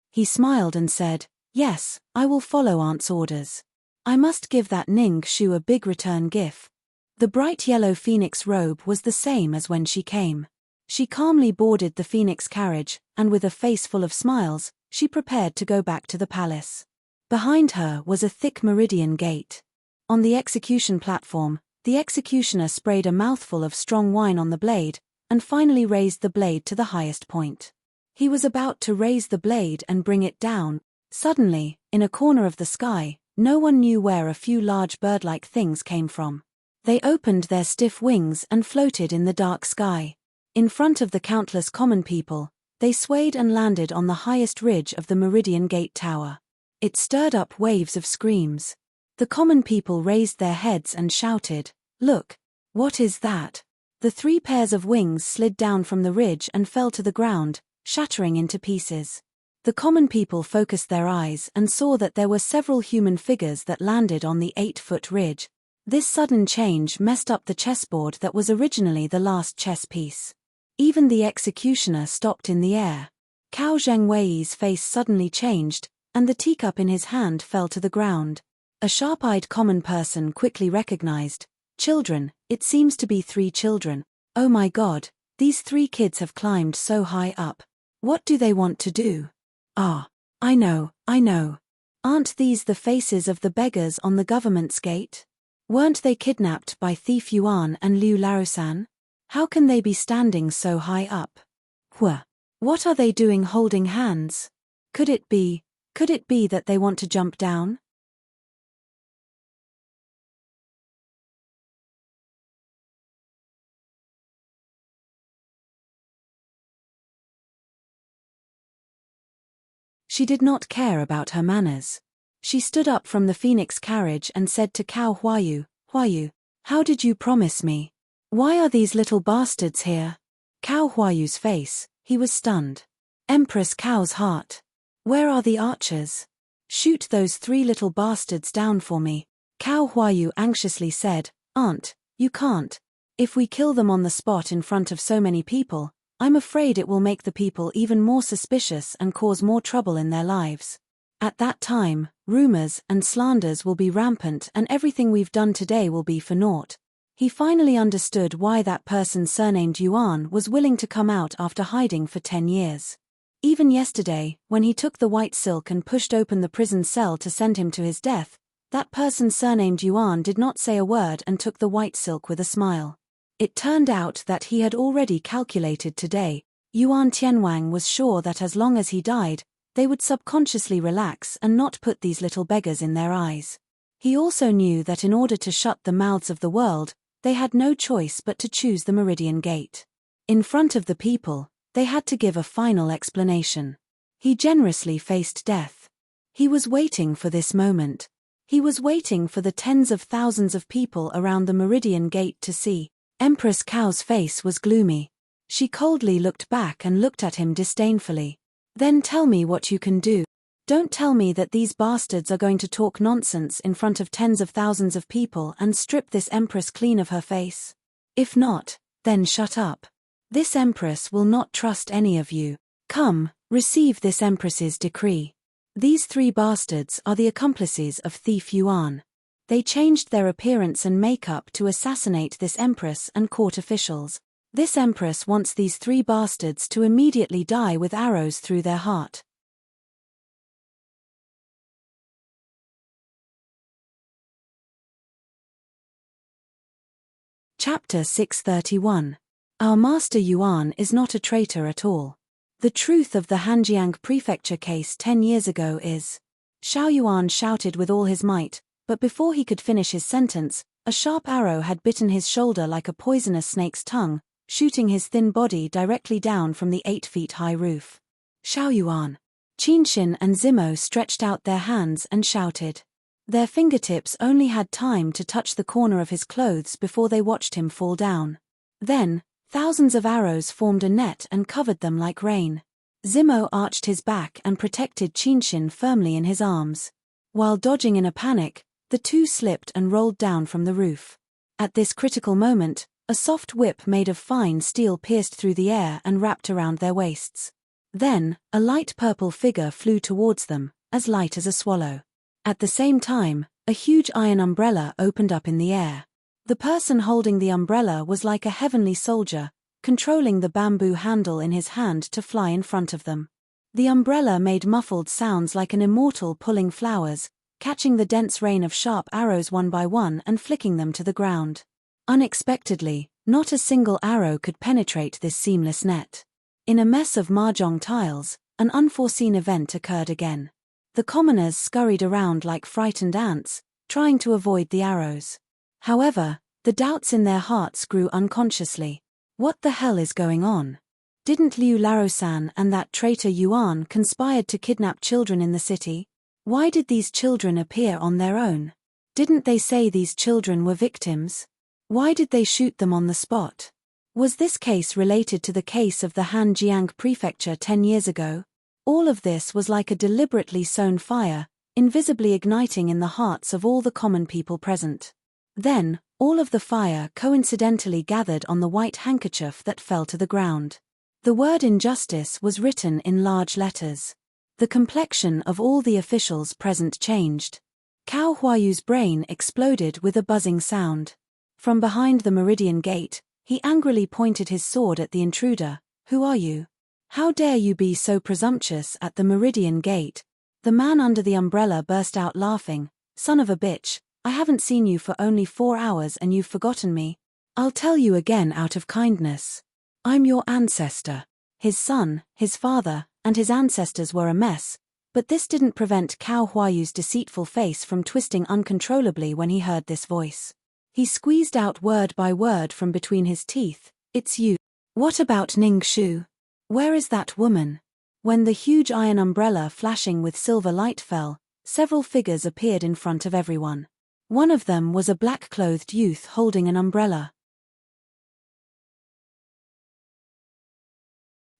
He smiled and said, "Yes, I will follow Aunt's orders. I must give that Ning Shu a big return gift." The bright yellow phoenix robe was the same as when she came. She calmly boarded the phoenix carriage, and with a face full of smiles, she prepared to go back to the palace. Behind her was a thick meridian gate. On the execution platform, the executioner sprayed a mouthful of strong wine on the blade, and finally raised the blade to the highest point. He was about to raise the blade and bring it down. Suddenly, in a corner of the sky, no one knew where a few large bird-like things came from. They opened their stiff wings and floated in the dark sky. In front of the countless common people, they swayed and landed on the highest ridge of the Meridian Gate Tower. It stirred up waves of screams. The common people raised their heads and shouted, "Look! What is that?" The 3 pairs of wings slid down from the ridge and fell to the ground, shattering into pieces. The common people focused their eyes and saw that there were several human figures that landed on the 8-foot ridge. This sudden change messed up the chessboard that was originally the last chess piece. Even the executioner stopped in the air. Cao Zhengwei's face suddenly changed, and the teacup in his hand fell to the ground. A sharp-eyed common person quickly recognized, "Children, it seems to be 3 children. Oh my God, these 3 kids have climbed so high up. What do they want to do? Ah, I know. Aren't these the faces of the beggars on the government's gate? Weren't they kidnapped by thief Yuan and Liu Laosan? How can they be standing so high up? What are they doing holding hands? Could it be that they want to jump down?" She did not care about her manners. She stood up from the phoenix carriage and said to Cao Huayu, "Huayu, how did you promise me? Why are these little bastards here?" Cao Huayu's face, he was stunned. Empress Cao's heart. "Where are the archers? Shoot those 3 little bastards down for me." Cao Huayu anxiously said, "Aunt, you can't. If we kill them on the spot in front of so many people, I'm afraid it will make the people even more suspicious and cause more trouble in their lives. At that time, rumors and slanders will be rampant and everything we've done today will be for naught." He finally understood why that person surnamed Yuan was willing to come out after hiding for 10 years. Even yesterday, when he took the white silk and pushed open the prison cell to send him to his death, that person surnamed Yuan did not say a word and took the white silk with a smile. It turned out that he had already calculated today. Yuan Tianwang was sure that as long as he died, they would subconsciously relax and not put these little beggars in their eyes. He also knew that in order to shut the mouths of the world, they had no choice but to choose the Meridian Gate. In front of the people, they had to give a final explanation. He generously faced death. He was waiting for this moment. He was waiting for the tens of thousands of people around the Meridian Gate to see. Empress Cao's face was gloomy. She coldly looked back and looked at him disdainfully. "Then tell me what you can do. Don't tell me that these bastards are going to talk nonsense in front of tens of thousands of people and strip this empress clean of her face. If not, then shut up. This empress will not trust any of you. Come, receive this empress's decree. These 3 bastards are the accomplices of thief Yuan. They changed their appearance and makeup to assassinate this empress and court officials. This empress wants these 3 bastards to immediately die with arrows through their heart." Chapter 631. Our Master Yuan is not a traitor at all. The truth of the Hanjiang prefecture case 10 years ago is. Xiao Yuan shouted with all his might, but before he could finish his sentence, a sharp arrow had bitten his shoulder like a poisonous snake's tongue, shooting his thin body directly down from the 8-feet-high roof. "Xiao Yuan!" Qinshin and Zimo stretched out their hands and shouted. Their fingertips only had time to touch the corner of his clothes before they watched him fall down. Then, thousands of arrows formed a net and covered them like rain. Zimo arched his back and protected Qinshin firmly in his arms. While dodging in a panic, the two slipped and rolled down from the roof. At this critical moment, a soft whip made of fine steel pierced through the air and wrapped around their waists. Then, a light purple figure flew towards them, as light as a swallow. At the same time, a huge iron umbrella opened up in the air. The person holding the umbrella was like a heavenly soldier, controlling the bamboo handle in his hand to fly in front of them. The umbrella made muffled sounds like an immortal pulling flowers, catching the dense rain of sharp arrows one by one and flicking them to the ground. Unexpectedly, not a single arrow could penetrate this seamless net. In a mess of mahjong tiles, an unforeseen event occurred again. The commoners scurried around like frightened ants, trying to avoid the arrows. However, the doubts in their hearts grew unconsciously. What the hell is going on? Didn't Liu Larosan and that traitor Yuan conspired to kidnap children in the city? Why did these children appear on their own? Didn't they say these children were victims? Why did they shoot them on the spot? Was this case related to the case of the Hanjiang prefecture 10 years ago? All of this was like a deliberately sown fire, invisibly igniting in the hearts of all the common people present. Then, all of the fire coincidentally gathered on the white handkerchief that fell to the ground. The word injustice was written in large letters. The complexion of all the officials present changed. Cao Huayu's brain exploded with a buzzing sound. From behind the Meridian Gate, he angrily pointed his sword at the intruder. Who are you? How dare you be so presumptuous at the Meridian Gate? The man under the umbrella burst out laughing. Son of a bitch, I haven't seen you for only 4 hours and you've forgotten me. I'll tell you again out of kindness. I'm your ancestor. His son, his father, and his ancestors were a mess, but this didn't prevent Cao Huayu's deceitful face from twisting uncontrollably when he heard this voice. He squeezed out word by word from between his teeth. It's you. What about Ning Shu? Where is that woman? When the huge iron umbrella flashing with silver light fell, several figures appeared in front of everyone. One of them was a black-clothed youth holding an umbrella.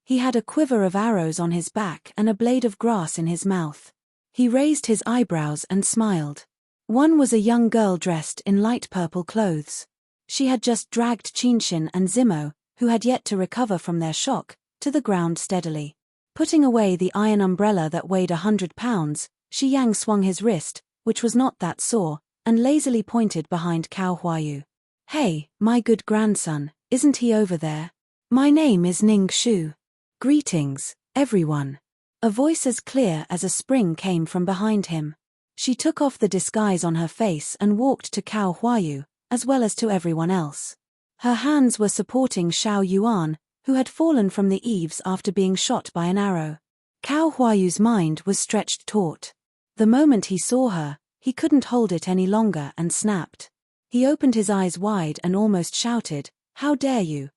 He had a quiver of arrows on his back and a blade of grass in his mouth. He raised his eyebrows and smiled. One was a young girl dressed in light purple clothes. She had just dragged Qinshin and Zimo, who had yet to recover from their shock, to the ground steadily. Putting away the iron umbrella that weighed 100 pounds, Shi Yang swung his wrist, which was not that sore, and lazily pointed behind Cao Huayu. Hey, my good grandson, isn't he over there? My name is Ning Shu. Greetings, everyone. A voice as clear as a spring came from behind him. She took off the disguise on her face and walked to Cao Huayu, as well as to everyone else. Her hands were supporting Xiao Yuan, who had fallen from the eaves after being shot by an arrow. Cao Huayu's mind was stretched taut. The moment he saw her, he couldn't hold it any longer and snapped. He opened his eyes wide and almost shouted, How dare you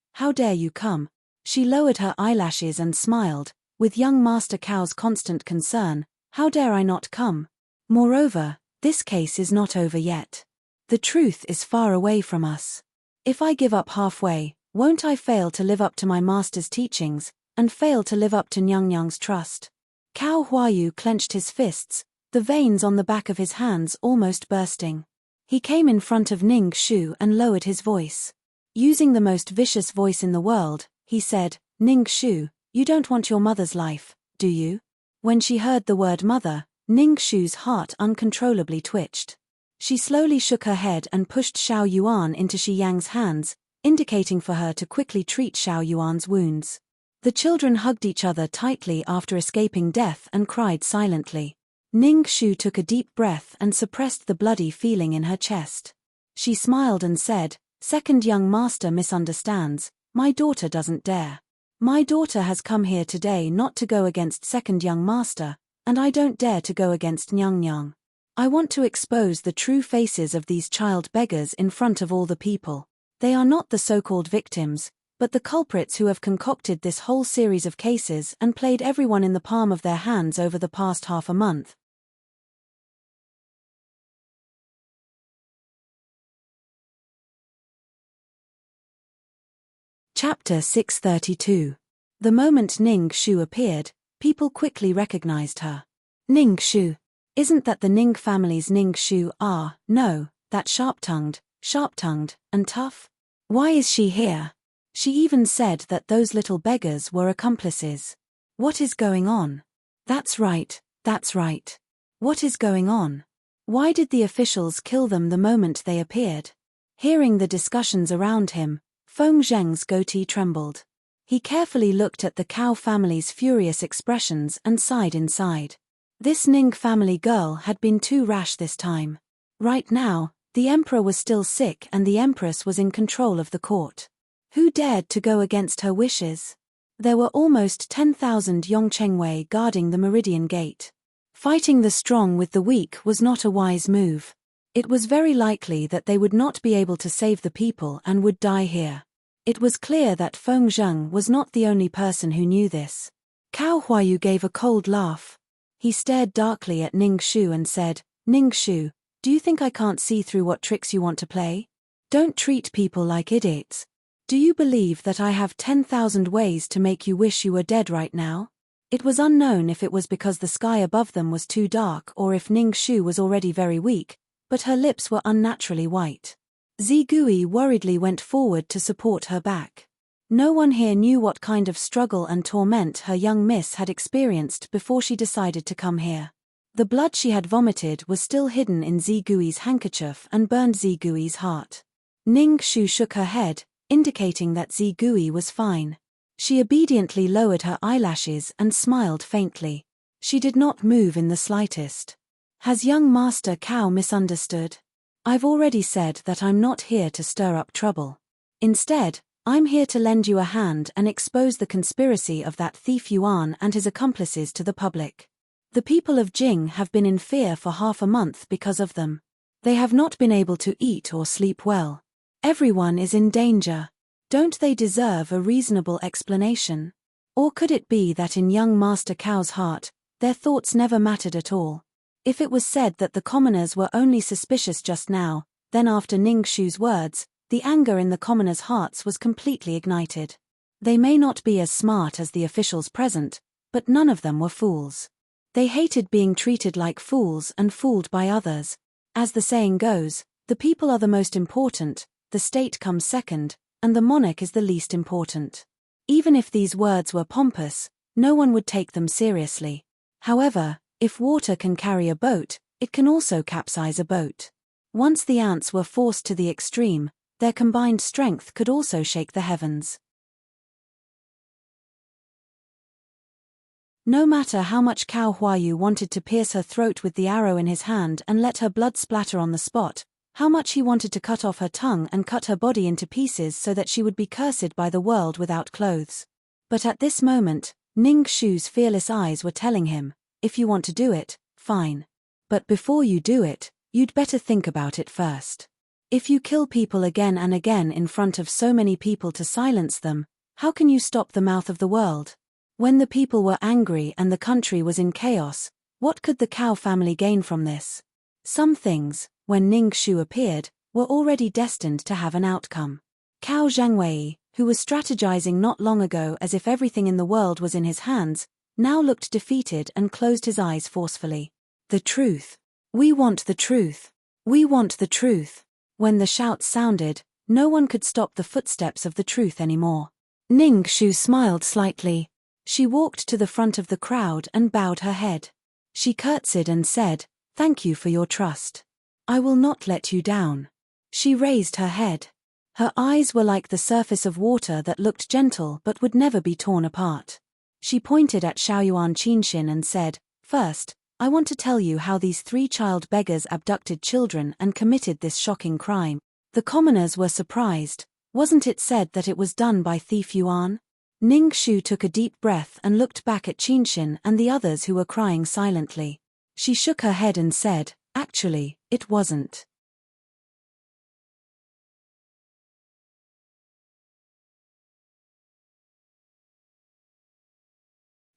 come? She lowered her eyelashes and smiled, with young Master Cao's constant concern, how dare I not come? Moreover, this case is not over yet. The truth is far away from us. If I give up halfway, won't I fail to live up to my master's teachings, and fail to live up to Nyang's trust? Cao Huayu clenched his fists, the veins on the back of his hands almost bursting. He came in front of Ning Shu and lowered his voice. Using the most vicious voice in the world, he said, Ning Shu, you don't want your mother's life, do you? When she heard the word mother, Ning Shu's heart uncontrollably twitched. She slowly shook her head and pushed Xiao Yuan into Shi Yang's hands, indicating for her to quickly treat Xiao Yuan's wounds. The children hugged each other tightly after escaping death and cried silently. Ning Shu took a deep breath and suppressed the bloody feeling in her chest. She smiled and said, Second young master misunderstands, my daughter doesn't dare. My daughter has come here today not to go against second young master, and I don't dare to go against Nyang. I want to expose the true faces of these child beggars in front of all the people. They are not the so-called victims, but the culprits who have concocted this whole series of cases and played everyone in the palm of their hands over the past half a month. Chapter 632. The moment Ning Shu appeared, people quickly recognized her. Ning Shu. Isn't that the Ning family's Ning Shu? Ah, no, that sharp-tongued, and tough? Why is she here? She even said that those little beggars were accomplices. What is going on? That's right. What is going on? Why did the officials kill them the moment they appeared? Hearing the discussions around him, Feng Zheng's goatee trembled. He carefully looked at the Cao family's furious expressions and sighed inside. This Ning family girl had been too rash this time. Right now, the emperor was still sick and the empress was in control of the court. Who dared to go against her wishes? There were almost 10,000 Yongchengwei guarding the Meridian Gate. Fighting the strong with the weak was not a wise move. It was very likely that they would not be able to save the people and would die here. It was clear that Feng Zheng was not the only person who knew this. Cao Huayu gave a cold laugh. He stared darkly at Ning Shu and said, "Ning Shu, do you think I can't see through what tricks you want to play? Don't treat people like idiots. Do you believe that I have 10,000 ways to make you wish you were dead right now?" It was unknown if it was because the sky above them was too dark or if Ning Shu was already very weak, but her lips were unnaturally white. Zigui worriedly went forward to support her back. No one here knew what kind of struggle and torment her young miss had experienced before she decided to come here. The blood she had vomited was still hidden in Zigui's handkerchief and burned Zigui's heart. Ning Shu shook her head, indicating that Zigui was fine. She obediently lowered her eyelashes and smiled faintly. She did not move in the slightest. Has young Master Cao misunderstood? I've already said that I'm not here to stir up trouble. Instead, I'm here to lend you a hand and expose the conspiracy of that thief Yuan and his accomplices to the public. The people of Jing have been in fear for half a month because of them. They have not been able to eat or sleep well. Everyone is in danger. Don't they deserve a reasonable explanation? Or could it be that in young Master Cao's heart, their thoughts never mattered at all? If it was said that the commoners were only suspicious just now, then after Ning Shu's words, the anger in the commoners' hearts was completely ignited. They may not be as smart as the officials present, but none of them were fools. They hated being treated like fools and fooled by others. As the saying goes, the people are the most important, the state comes second, and the monarch is the least important. Even if these words were pompous, no one would take them seriously. However, if water can carry a boat, it can also capsize a boat. Once the ants were forced to the extreme, their combined strength could also shake the heavens. No matter how much Cao Huayu wanted to pierce her throat with the arrow in his hand and let her blood splatter on the spot, how much he wanted to cut off her tongue and cut her body into pieces so that she would be cursed by the world without clothes. But at this moment, Ning Shu's fearless eyes were telling him, if you want to do it, fine. But before you do it, you'd better think about it first. If you kill people again and again in front of so many people to silence them, how can you stop the mouth of the world? When the people were angry and the country was in chaos, what could the Cao family gain from this? Some things, when Ning Shu appeared, were already destined to have an outcome. Cao Zhangwei, who was strategizing not long ago as if everything in the world was in his hands, now looked defeated and closed his eyes forcefully. The truth. We want the truth. We want the truth. When the shouts sounded, no one could stop the footsteps of the truth anymore. Ning Shu smiled slightly. She walked to the front of the crowd and bowed her head. She curtsied and said, "Thank you for your trust. I will not let you down." She raised her head. Her eyes were like the surface of water that looked gentle but would never be torn apart. She pointed at Xiaoyuan Qinxin and said, "First, I want to tell you how these 3 child beggars abducted children and committed this shocking crime." The commoners were surprised. Wasn't it said that it was done by thief Yuan? Ning Shu took a deep breath and looked back at Qinxin and the others who were crying silently. She shook her head and said, "Actually, it wasn't."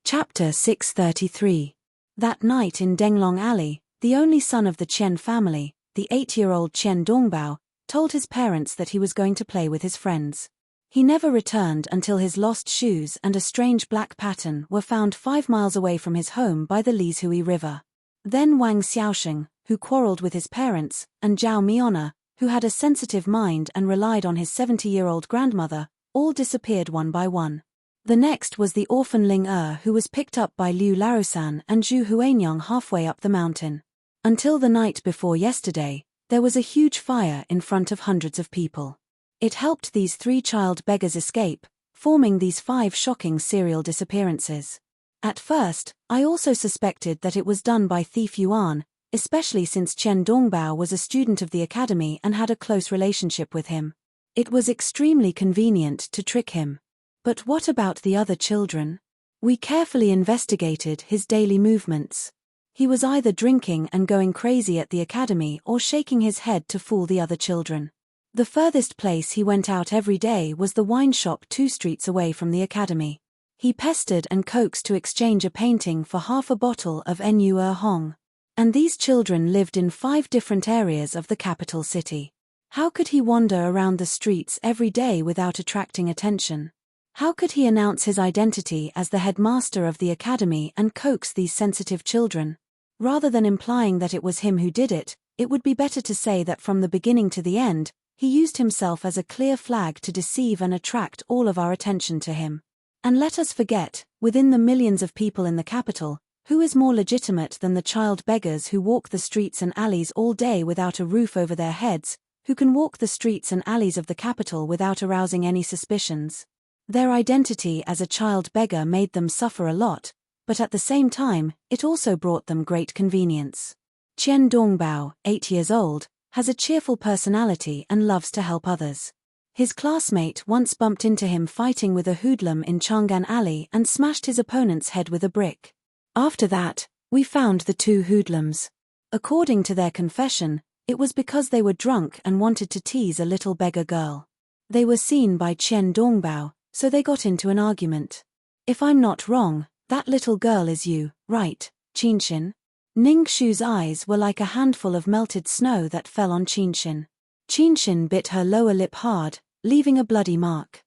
Chapter 633. That night in Denglong Alley, the only son of the Qian family, the 8-year-old Qian Dongbao, told his parents that he was going to play with his friends. He never returned until his lost shoes and a strange black pattern were found 5 miles away from his home by the Li's Hui River. Then Wang Xiaosheng, who quarreled with his parents, and Zhao Miona, who had a sensitive mind and relied on his 70-year-old grandmother, all disappeared one by one. The next was the orphan Ling who was picked up by Liu Laosan and Zhu Huanyang halfway up the mountain. Until the night before yesterday, there was a huge fire in front of hundreds of people. It helped these 3 child beggars escape, forming these 5 shocking serial disappearances. At first, I also suspected that it was done by thief Yuan, especially since Chen Dongbao was a student of the academy and had a close relationship with him. It was extremely convenient to trick him. But what about the other children? We carefully investigated his daily movements. He was either drinking and going crazy at the academy or shaking his head to fool the other children. The furthest place he went out every day was the wine shop 2 streets away from the academy. He pestered and coaxed to exchange a painting for half a bottle of Nu Hong. And these children lived in 5 different areas of the capital city. How could he wander around the streets every day without attracting attention? How could he announce his identity as the headmaster of the academy and coax these sensitive children? Rather than implying that it was him who did it, it would be better to say that from the beginning to the end, he used himself as a clear flag to deceive and attract all of our attention to him. And let us forget, within the millions of people in the capital, who is more legitimate than the child beggars who walk the streets and alleys all day without a roof over their heads, who can walk the streets and alleys of the capital without arousing any suspicions? Their identity as a child beggar made them suffer a lot, but at the same time, it also brought them great convenience. Chen Dongbao, 8 years old, has a cheerful personality and loves to help others. His classmate once bumped into him fighting with a hoodlum in Chang'an Alley and smashed his opponent's head with a brick. After that, we found the 2 hoodlums. According to their confession, it was because they were drunk and wanted to tease a little beggar girl. They were seen by Chen Dongbao, so they got into an argument. If I'm not wrong, that little girl is you, right, Qinshin? Ning Shu's eyes were like a handful of melted snow that fell on Qinshin. Qinshin bit her lower lip hard, leaving a bloody mark.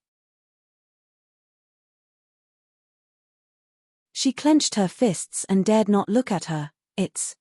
She clenched her fists and dared not look at her. It's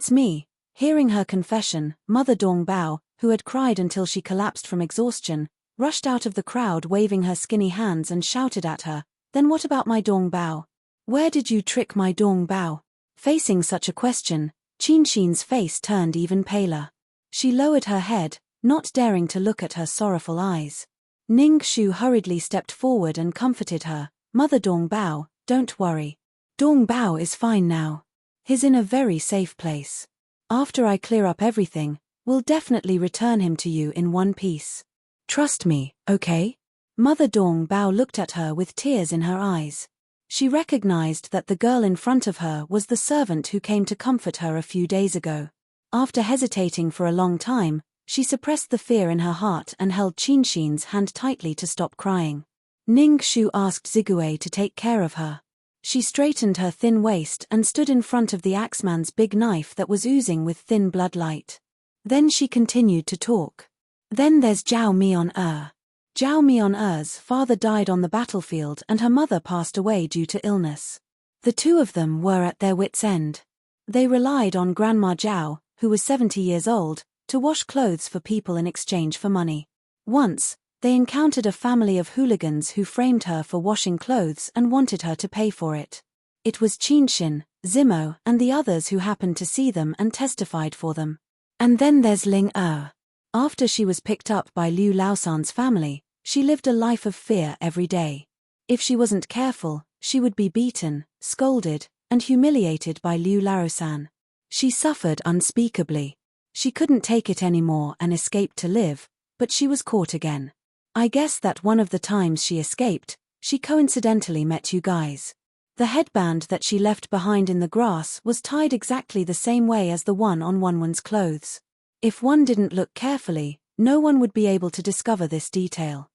me. Hearing her confession, Mother Dongbao, who had cried until she collapsed from exhaustion, rushed out of the crowd waving her skinny hands and shouted at her, "Then what about my Dongbao? Where did you trick my Dongbao?" Facing such a question, Qinshin's face turned even paler. She lowered her head, not daring to look at her sorrowful eyes. Ning Shu hurriedly stepped forward and comforted her. "Mother Dongbao, don't worry. Dongbao is fine now. He's in a very safe place. After I clear up everything, we'll definitely return him to you in one piece. Trust me, okay?" Mother Dongbao looked at her with tears in her eyes. She recognized that the girl in front of her was the servant who came to comfort her a few days ago. After hesitating for a long time, she suppressed the fear in her heart and held Qinshin's hand tightly to stop crying. Ning Shu asked Zigue to take care of her. She straightened her thin waist and stood in front of the axeman's big knife that was oozing with thin bloodlight. Then she continued to talk. "Then there's Zhao Mion-er. Zhao Mion-er's father died on the battlefield and her mother passed away due to illness. The 2 of them were at their wits' end. They relied on Grandma Zhao, who was 70 years old, to wash clothes for people in exchange for money. Once, they encountered a family of hooligans who framed her for washing clothes and wanted her to pay for it. It was Qinshin, Zimo, and the others who happened to see them and testified for them. And then there's Ling Er. After she was picked up by Liu Laosan's family, she lived a life of fear every day. If she wasn't careful, she would be beaten, scolded, and humiliated by Liu Laosan. She suffered unspeakably. She couldn't take it anymore and escaped to live, but she was caught again. I guess that one of the times she escaped, she coincidentally met you guys. The headband that she left behind in the grass was tied exactly the same way as the one on Wanwan's clothes. If one didn't look carefully, no one would be able to discover this detail.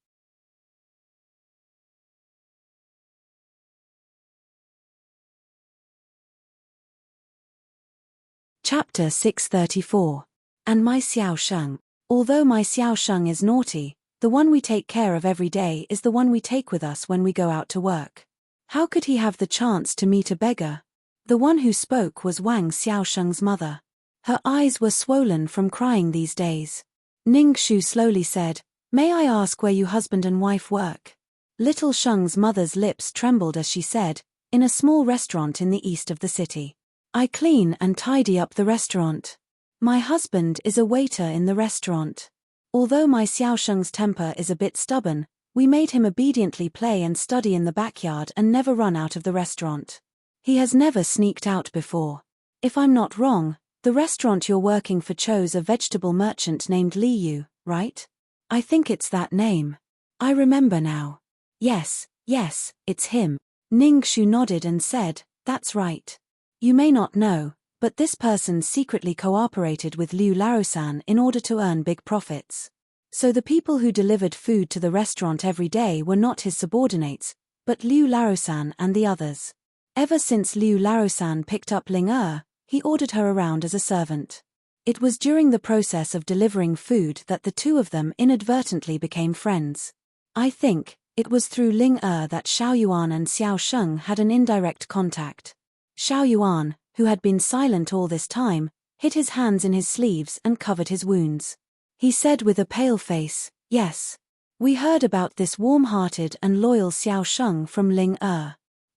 Chapter 634. And my Xiaosheng. Although my Xiaosheng is naughty, the one we take care of every day is the one we take with us when we go out to work. How could he have the chance to meet a beggar? The one who spoke was Wang Xiaosheng's mother. Her eyes were swollen from crying these days. Ning Shu slowly said, "May I ask where you husband and wife work?" Little Sheng's mother's lips trembled as she said, "In a small restaurant in the east of the city. I clean and tidy up the restaurant. My husband is a waiter in the restaurant. Although my Xiaosheng's temper is a bit stubborn, we made him obediently play and study in the backyard and never run out of the restaurant. He has never sneaked out before. If I'm not wrong, the restaurant you're working for chose a vegetable merchant named Li Yu, right? I think it's that name. I remember now. Yes, it's him." Ning Shu nodded and said, "That's right. You may not know, but this person secretly cooperated with Liu Laosan in order to earn big profits. So the people who delivered food to the restaurant every day were not his subordinates, but Liu Laosan and the others. Ever since Liu Laosan picked up Ling he ordered her around as a servant. It was during the process of delivering food that the two of them inadvertently became friends. I think it was through Ling that Xiao Yuan and Xiao Sheng had an indirect contact. Xiao Yuan, who had been silent all this time, hid his hands in his sleeves and covered his wounds. He said with a pale face, 'Yes. We heard about this warm-hearted and loyal Xiao Sheng from Ling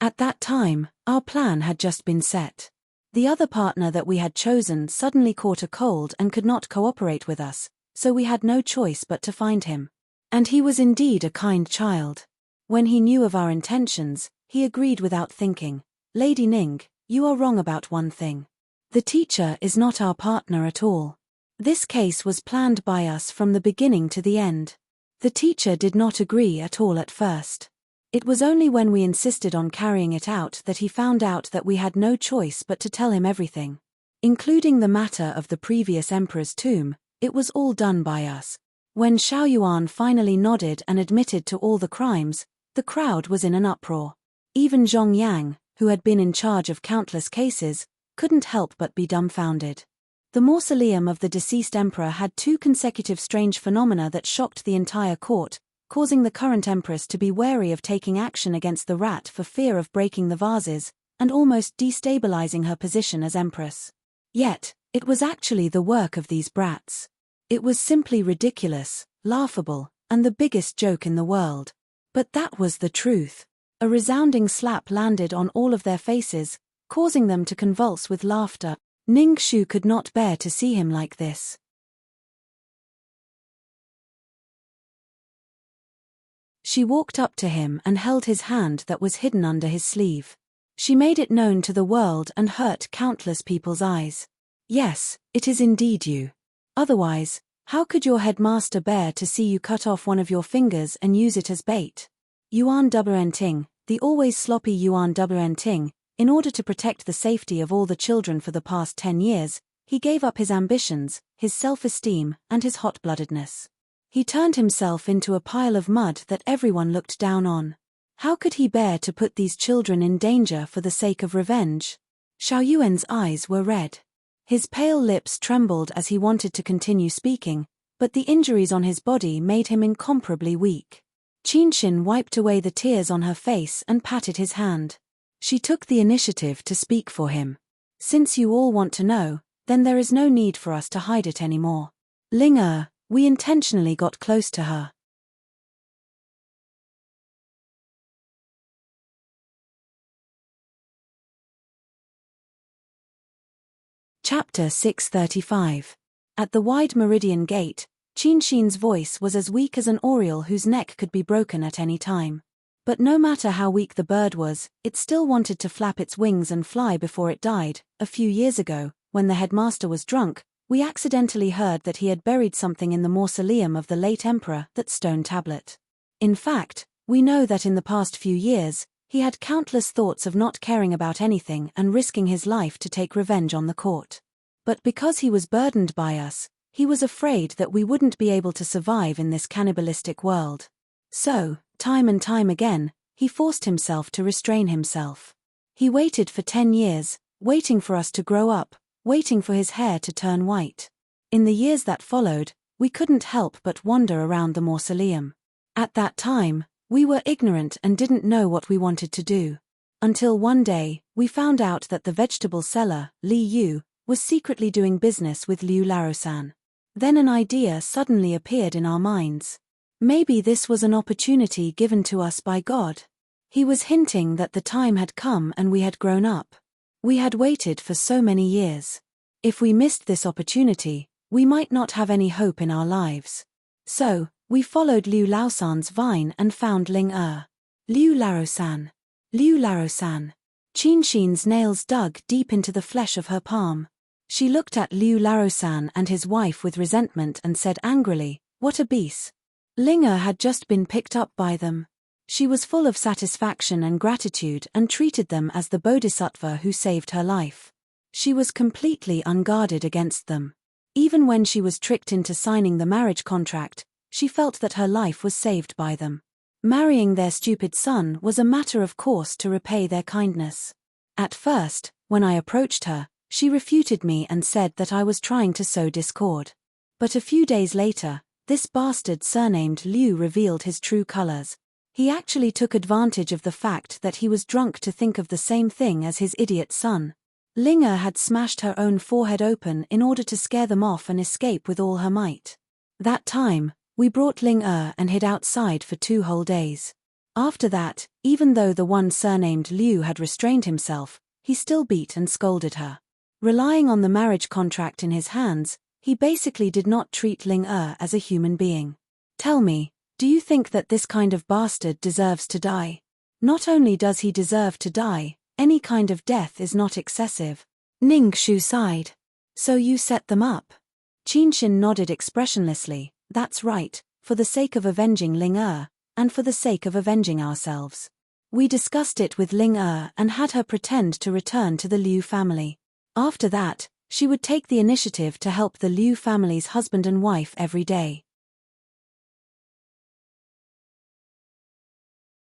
At that time, our plan had just been set. The other partner that we had chosen suddenly caught a cold and could not cooperate with us, so we had no choice but to find him. And he was indeed a kind child. When he knew of our intentions, he agreed without thinking. Lady Ning, you are wrong about one thing. The teacher is not our partner at all. This case was planned by us from the beginning to the end. The teacher did not agree at all at first. It was only when we insisted on carrying it out that he found out that we had no choice but to tell him everything. Including the matter of the previous emperor's tomb, it was all done by us. When Xiao Yuan finally nodded and admitted to all the crimes, the crowd was in an uproar. Even Zhong Yang, who had been in charge of countless cases, couldn't help but be dumbfounded. The mausoleum of the deceased emperor had two consecutive strange phenomena that shocked the entire court, causing the current empress to be wary of taking action against the rat for fear of breaking the vases, and almost destabilizing her position as empress. Yet, it was actually the work of these brats. It was simply ridiculous, laughable, and the biggest joke in the world. But that was the truth. A resounding slap landed on all of their faces, causing them to convulse with laughter. Ning Shu could not bear to see him like this. She walked up to him and held his hand that was hidden under his sleeve. She made it known to the world and hurt countless people's eyes. Yes, it is indeed you. Otherwise, how could your headmaster bear to see you cut off one of your fingers and use it as bait? Yuan Enrich, the always sloppy Yuan Enrich, in order to protect the safety of all the children for the past 10 years, he gave up his ambitions, his self-esteem, and his hot-bloodedness. He turned himself into a pile of mud that everyone looked down on. How could he bear to put these children in danger for the sake of revenge? Xiao Yuan's eyes were red. His pale lips trembled as he wanted to continue speaking, but the injuries on his body made him incomparably weak. Qinshin wiped away the tears on her face and patted his hand. She took the initiative to speak for him. Since you all want to know, then there is no need for us to hide it anymore. Ling we intentionally got close to her. Chapter 635. At the wide meridian gate, Qinshin's voice was as weak as an oriole whose neck could be broken at any time. But no matter how weak the bird was, it still wanted to flap its wings and fly before it died. A few years ago, when the headmaster was drunk, we accidentally heard that he had buried something in the mausoleum of the late emperor, that stone tablet. In fact, we know that in the past few years, he had countless thoughts of not caring about anything and risking his life to take revenge on the court. But because he was burdened by us, he was afraid that we wouldn't be able to survive in this cannibalistic world. So, time and time again, he forced himself to restrain himself. He waited for 10 years, waiting for us to grow up, waiting for his hair to turn white. In the years that followed, we couldn't help but wander around the mausoleum. At that time, we were ignorant and didn't know what we wanted to do. Until one day, we found out that the vegetable seller, Li Yu, was secretly doing business with Liu Larosan. Then an idea suddenly appeared in our minds. Maybe this was an opportunity given to us by God. He was hinting that the time had come and we had grown up. We had waited for so many years. If we missed this opportunity, we might not have any hope in our lives. So, we followed Liu Laosan's vine and found Ling Er. Liu Larosan. Liu Larosan. Qinshin's nails dug deep into the flesh of her palm. She looked at Liu Larosan and his wife with resentment and said angrily, "What a beast." Ling Er had just been picked up by them. She was full of satisfaction and gratitude and treated them as the bodhisattva who saved her life. She was completely unguarded against them. Even when she was tricked into signing the marriage contract, she felt that her life was saved by them. Marrying their stupid son was a matter of course to repay their kindness. At first, when I approached her, she refuted me and said that I was trying to sow discord. But a few days later, this bastard surnamed Liu revealed his true colors. He actually took advantage of the fact that he was drunk to think of the same thing as his idiot son. Ling Er had smashed her own forehead open in order to scare them off and escape with all her might. That time, we brought Ling Er and hid outside for 2 whole days. After that, even though the one surnamed Liu had restrained himself, he still beat and scolded her. Relying on the marriage contract in his hands, he basically did not treat Ling Er as a human being. Tell me, do you think that this kind of bastard deserves to die? Not only does he deserve to die, any kind of death is not excessive. Ning Shu sighed. So you set them up? Qinshin nodded expressionlessly. That's right, for the sake of avenging Ling Er, and for the sake of avenging ourselves. We discussed it with Ling Er and had her pretend to return to the Liu family. After that, she would take the initiative to help the Liu family's husband and wife every day.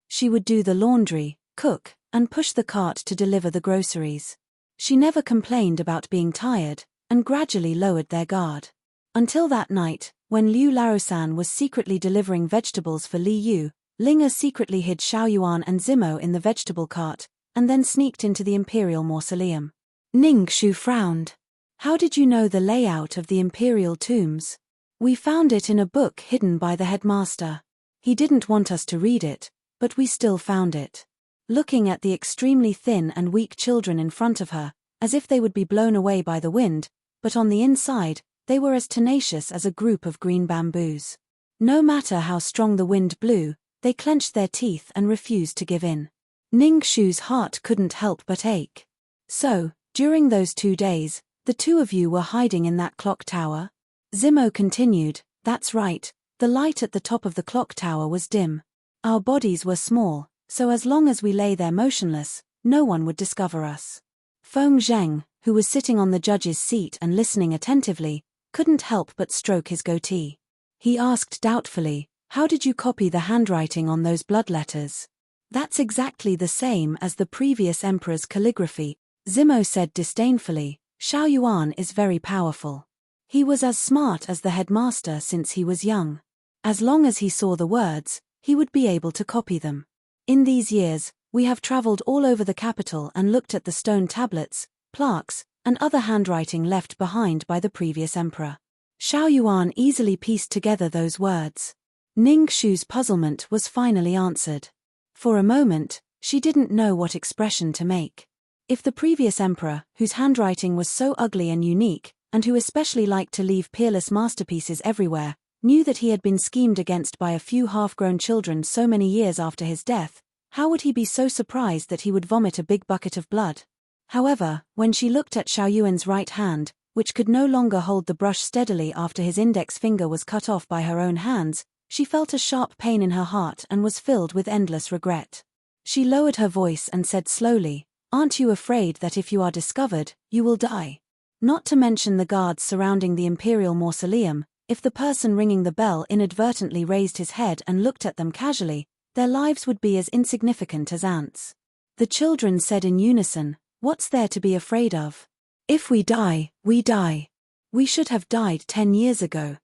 She would do the laundry, cook, and push the cart to deliver the groceries. She never complained about being tired, and gradually lowered their guard. Until that night, when Liu Larosan was secretly delivering vegetables for Li Yu, Ling Er secretly hid Xiaoyuan and Zimo in the vegetable cart, and then sneaked into the imperial mausoleum. Ning Shu frowned. How did you know the layout of the imperial tombs? We found it in a book hidden by the headmaster. He didn't want us to read it, but we still found it. Looking at the extremely thin and weak children in front of her, as if they would be blown away by the wind, but on the inside, they were as tenacious as a group of green bamboos. No matter how strong the wind blew, they clenched their teeth and refused to give in. Ning Shu's heart couldn't help but ache. So, during those 2 days, the 2 of you were hiding in that clock tower? Zimo continued, that's right, the light at the top of the clock tower was dim. Our bodies were small, so as long as we lay there motionless, no one would discover us. Feng Zheng, who was sitting on the judge's seat and listening attentively, couldn't help but stroke his goatee. He asked doubtfully, how did you copy the handwriting on those blood letters? That's exactly the same as the previous emperor's calligraphy, Zimo said disdainfully. Xiaoyuan is very powerful. He was as smart as the headmaster since he was young. As long as he saw the words, he would be able to copy them. In these years, we have traveled all over the capital and looked at the stone tablets, plaques, and other handwriting left behind by the previous emperor. Xiaoyuan easily pieced together those words. Ning Shu's puzzlement was finally answered. For a moment, she didn't know what expression to make. If the previous emperor, whose handwriting was so ugly and unique, and who especially liked to leave peerless masterpieces everywhere, knew that he had been schemed against by a few half-grown children so many years after his death, how would he be so surprised that he would vomit a big bucket of blood? However, when she looked at Xiaoyuan's right hand, which could no longer hold the brush steadily after his index finger was cut off by her own hands, she felt a sharp pain in her heart and was filled with endless regret. She lowered her voice and said slowly, "Aren't you afraid that if you are discovered, you will die? Not to mention the guards surrounding the imperial mausoleum, if the person ringing the bell inadvertently raised his head and looked at them casually, their lives would be as insignificant as ants." The children said in unison, "What's there to be afraid of? If we die, we die. We should have died 10 years ago."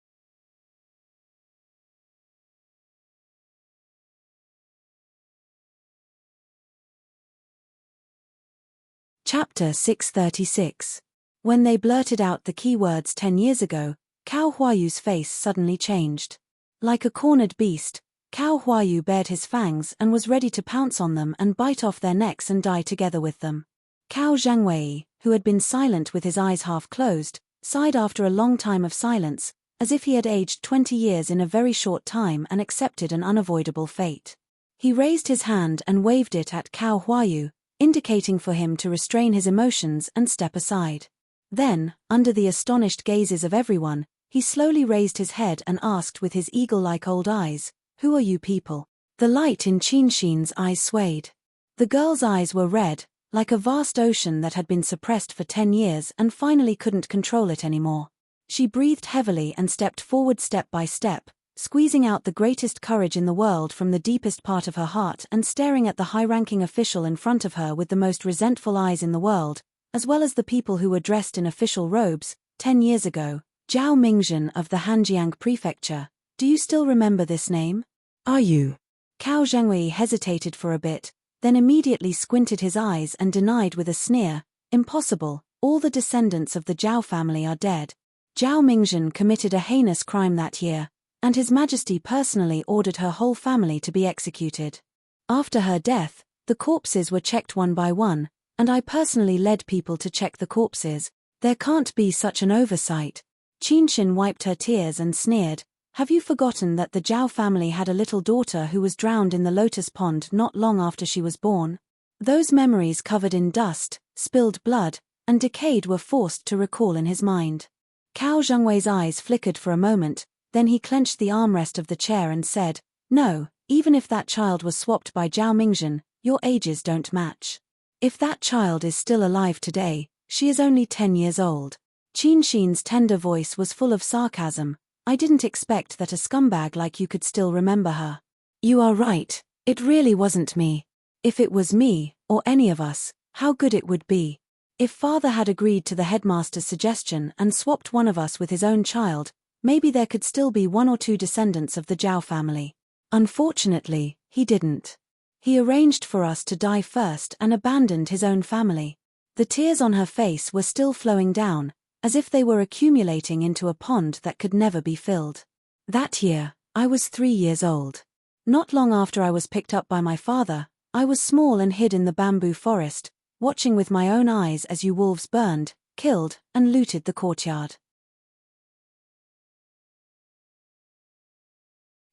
Chapter 636. When they blurted out the keywords 10 years ago, Cao Huayu's face suddenly changed. Like a cornered beast, Cao Huayu bared his fangs and was ready to pounce on them and bite off their necks and die together with them. Cao Zhangwei, who had been silent with his eyes half closed, sighed after a long time of silence, as if he had aged 20 years in a very short time and accepted an unavoidable fate. He raised his hand and waved it at Cao Huayu, indicating for him to restrain his emotions and step aside. Then, under the astonished gazes of everyone, he slowly raised his head and asked with his eagle-like old eyes, "Who are you people?" The light in Qinshin's eyes swayed. The girl's eyes were red, like a vast ocean that had been suppressed for 10 years and finally couldn't control it anymore. She breathed heavily and stepped forward step by step, squeezing out the greatest courage in the world from the deepest part of her heart and staring at the high-ranking official in front of her with the most resentful eyes in the world, as well as the people who were dressed in official robes. 10 years ago, Zhao Mingzhen of the Hanjiang Prefecture. Do you still remember this name? Are you? Cao Zhangwei hesitated for a bit, then immediately squinted his eyes and denied with a sneer, "Impossible, all the descendants of the Zhao family are dead. Zhao Mingzhen committed a heinous crime that year, and His Majesty personally ordered her whole family to be executed. After her death, the corpses were checked one by one, and I personally led people to check the corpses. There can't be such an oversight." Qinshin wiped her tears and sneered, "Have you forgotten that the Zhao family had a little daughter who was drowned in the lotus pond not long after she was born?" Those memories covered in dust, spilled blood, and decayed were forced to recall in his mind. Cao Zhangwei's eyes flickered for a moment, then he clenched the armrest of the chair and said, "No, even if that child was swapped by Zhao Mingzhen, your ages don't match. If that child is still alive today, she is only 10 years old." Qinshin's tender voice was full of sarcasm. "I didn't expect that a scumbag like you could still remember her." "You are right, it really wasn't me. If it was me, or any of us, how good it would be. If father had agreed to the headmaster's suggestion and swapped one of us with his own child, maybe there could still be 1 or 2 descendants of the Zhao family. Unfortunately, he didn't. He arranged for us to die first and abandoned his own family." The tears on her face were still flowing down, as if they were accumulating into a pond that could never be filled. "That year, I was 3 years old. Not long after I was picked up by my father, I was small and hid in the bamboo forest, watching with my own eyes as you wolves burned, killed, and looted the courtyard.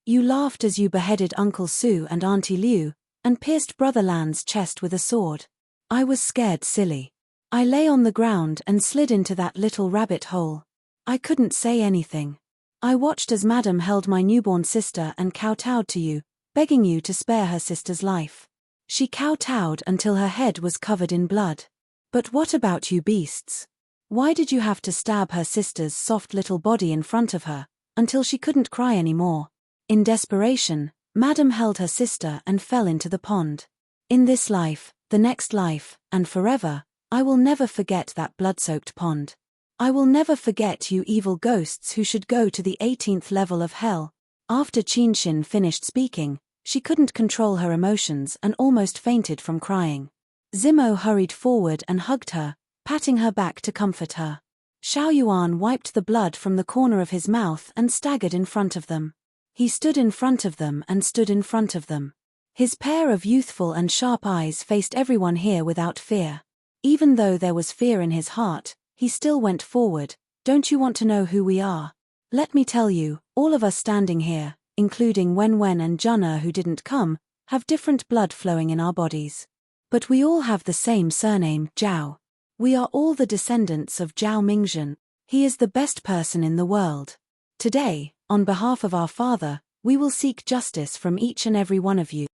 You laughed as you beheaded Uncle Su and Auntie Liu, and pierced Brother Lan's chest with a sword. I was scared silly. I lay on the ground and slid into that little rabbit hole. I couldn't say anything. I watched as Madam held my newborn sister and kowtowed to you, begging you to spare her sister's life. She kowtowed until her head was covered in blood. But what about you beasts? Why did you have to stab her sister's soft little body in front of her, until she couldn't cry anymore? In desperation, Madam held her sister and fell into the pond. In this life, the next life, and forever, I will never forget that blood-soaked pond. I will never forget you evil ghosts who should go to the 18th level of hell." After Qinshin finished speaking, she couldn't control her emotions and almost fainted from crying. Zimo hurried forward and hugged her, patting her back to comfort her. Xiaoyuan wiped the blood from the corner of his mouth and staggered in front of them. He stood in front of them and stood in front of them. His pair of youthful and sharp eyes faced everyone here without fear. Even though there was fear in his heart, he still went forward. "Don't you want to know who we are? Let me tell you, all of us standing here, including Wen and Junna who didn't come, have different blood flowing in our bodies. But we all have the same surname, Zhao. We are all the descendants of Zhao Mingzhen. He is the best person in the world. Today, on behalf of our father, we will seek justice from each and every one of you."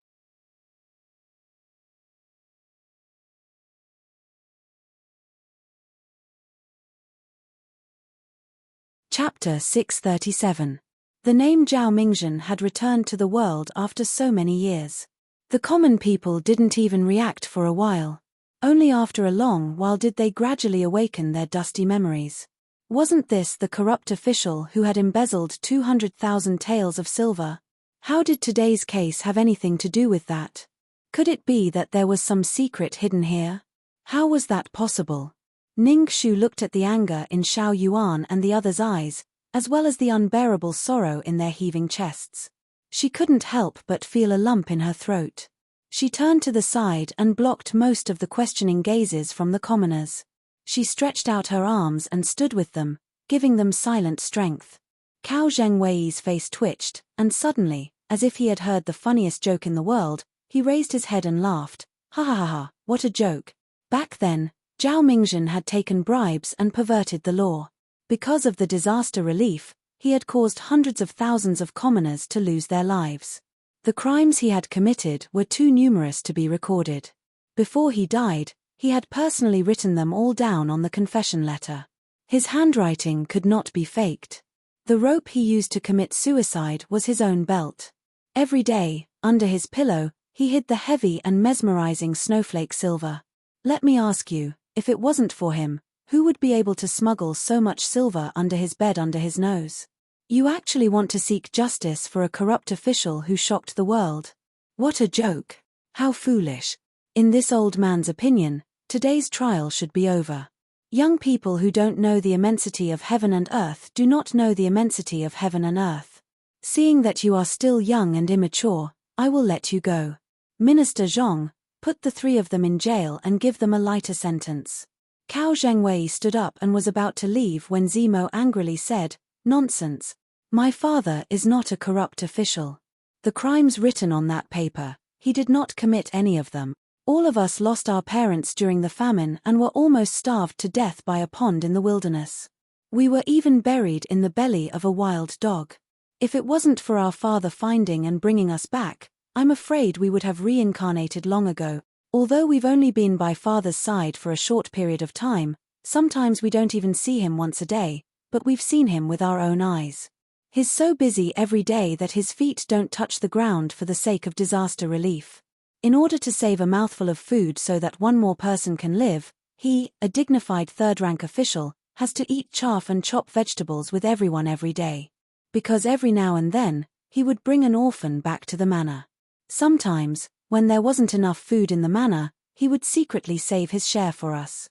Chapter 637. The name Zhao Mingzhen had returned to the world after so many years. The common people didn't even react for a while. Only after a long while did they gradually awaken their dusty memories. Wasn't this the corrupt official who had embezzled 200,000 taels of silver? How did today's case have anything to do with that? Could it be that there was some secret hidden here? How was that possible? Ning Shu looked at the anger in Xiao Yuan and the other's eyes, as well as the unbearable sorrow in their heaving chests. She couldn't help but feel a lump in her throat. She turned to the side and blocked most of the questioning gazes from the commoners. She stretched out her arms and stood with them, giving them silent strength. Cao Zhengwei's face twitched, and suddenly, as if he had heard the funniest joke in the world, he raised his head and laughed. Ha ha ha ha, what a joke. Back then, Zhao Mingzhen had taken bribes and perverted the law. Because of the disaster relief, he had caused hundreds of thousands of commoners to lose their lives. The crimes he had committed were too numerous to be recorded. Before he died, he had personally written them all down on the confession letter. His handwriting could not be faked. The rope he used to commit suicide was his own belt. Every day, under his pillow, he hid the heavy and mesmerizing snowflake silver. Let me ask you, if it wasn't for him, who would be able to smuggle so much silver under his bed under his nose? You actually want to seek justice for a corrupt official who shocked the world? What a joke! How foolish! In this old man's opinion, today's trial should be over. Young people who don't know the immensity of heaven and earth do not know the immensity of heaven and earth. Seeing that you are still young and immature, I will let you go. Minister Zhong, put the three of them in jail and give them a lighter sentence. Cao Zhengwei stood up and was about to leave when Zimo angrily said, Nonsense. My father is not a corrupt official. The crimes written on that paper, he did not commit any of them. All of us lost our parents during the famine and were almost starved to death by a pond in the wilderness. We were even buried in the belly of a wild dog. If it wasn't for our father finding and bringing us back, I'm afraid we would have reincarnated long ago. Although we've only been by father's side for a short period of time, sometimes we don't even see him once a day, but we've seen him with our own eyes. He's so busy every day that his feet don't touch the ground for the sake of disaster relief. In order to save a mouthful of food so that one more person can live, he, a dignified third-rank official, has to eat chaff and chop vegetables with everyone every day. Because every now and then, he would bring an orphan back to the manor. Sometimes, when there wasn't enough food in the manor, he would secretly save his share for us.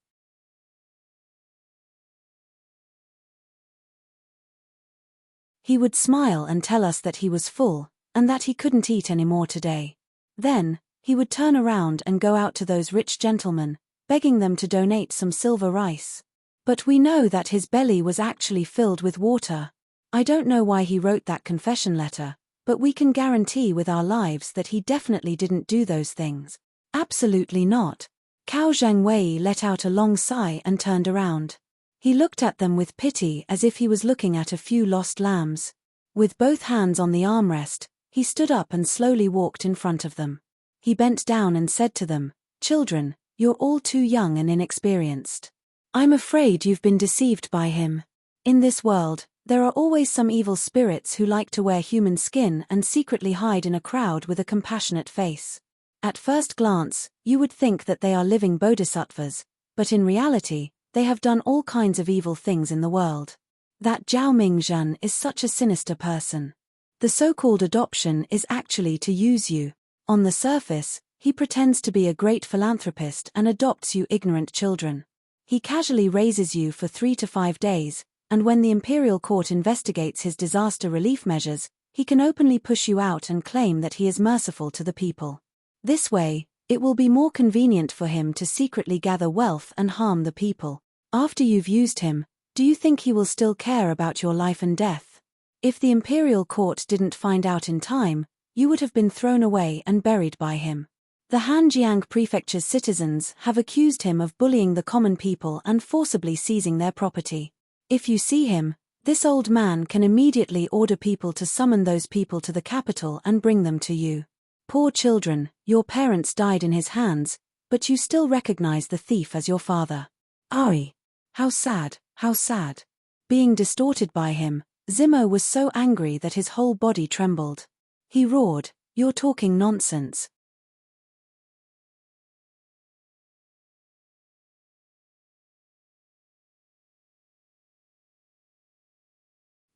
He would smile and tell us that he was full, and that he couldn't eat any more today. Then, he would turn around and go out to those rich gentlemen, begging them to donate some silver rice. But we know that his belly was actually filled with water. I don't know why he wrote that confession letter, but we can guarantee with our lives that he definitely didn't do those things. Absolutely not. Cao Zhengwei let out a long sigh and turned around. He looked at them with pity as if he was looking at a few lost lambs. With both hands on the armrest, he stood up and slowly walked in front of them. He bent down and said to them, Children, you're all too young and inexperienced. I'm afraid you've been deceived by him. In this world, there are always some evil spirits who like to wear human skin and secretly hide in a crowd with a compassionate face. At first glance, you would think that they are living bodhisattvas, but in reality, they have done all kinds of evil things in the world. That Zhao Mingzhen is such a sinister person. The so-called adoption is actually to use you. On the surface, he pretends to be a great philanthropist and adopts you ignorant children. He casually raises you for 3 to 5 days, and when the imperial court investigates his disaster relief measures, he can openly push you out and claim that he is merciful to the people. This way, it will be more convenient for him to secretly gather wealth and harm the people. After you've used him, do you think he will still care about your life and death? If the imperial court didn't find out in time, you would have been thrown away and buried by him. The Hanjiang prefecture's citizens have accused him of bullying the common people and forcibly seizing their property. If you see him, this old man can immediately order people to summon those people to the capital and bring them to you. Poor children, your parents died in his hands, but you still recognize the thief as your father. Ai! How sad, how sad. Being distorted by him, Zimo was so angry that his whole body trembled. He roared, You're talking nonsense.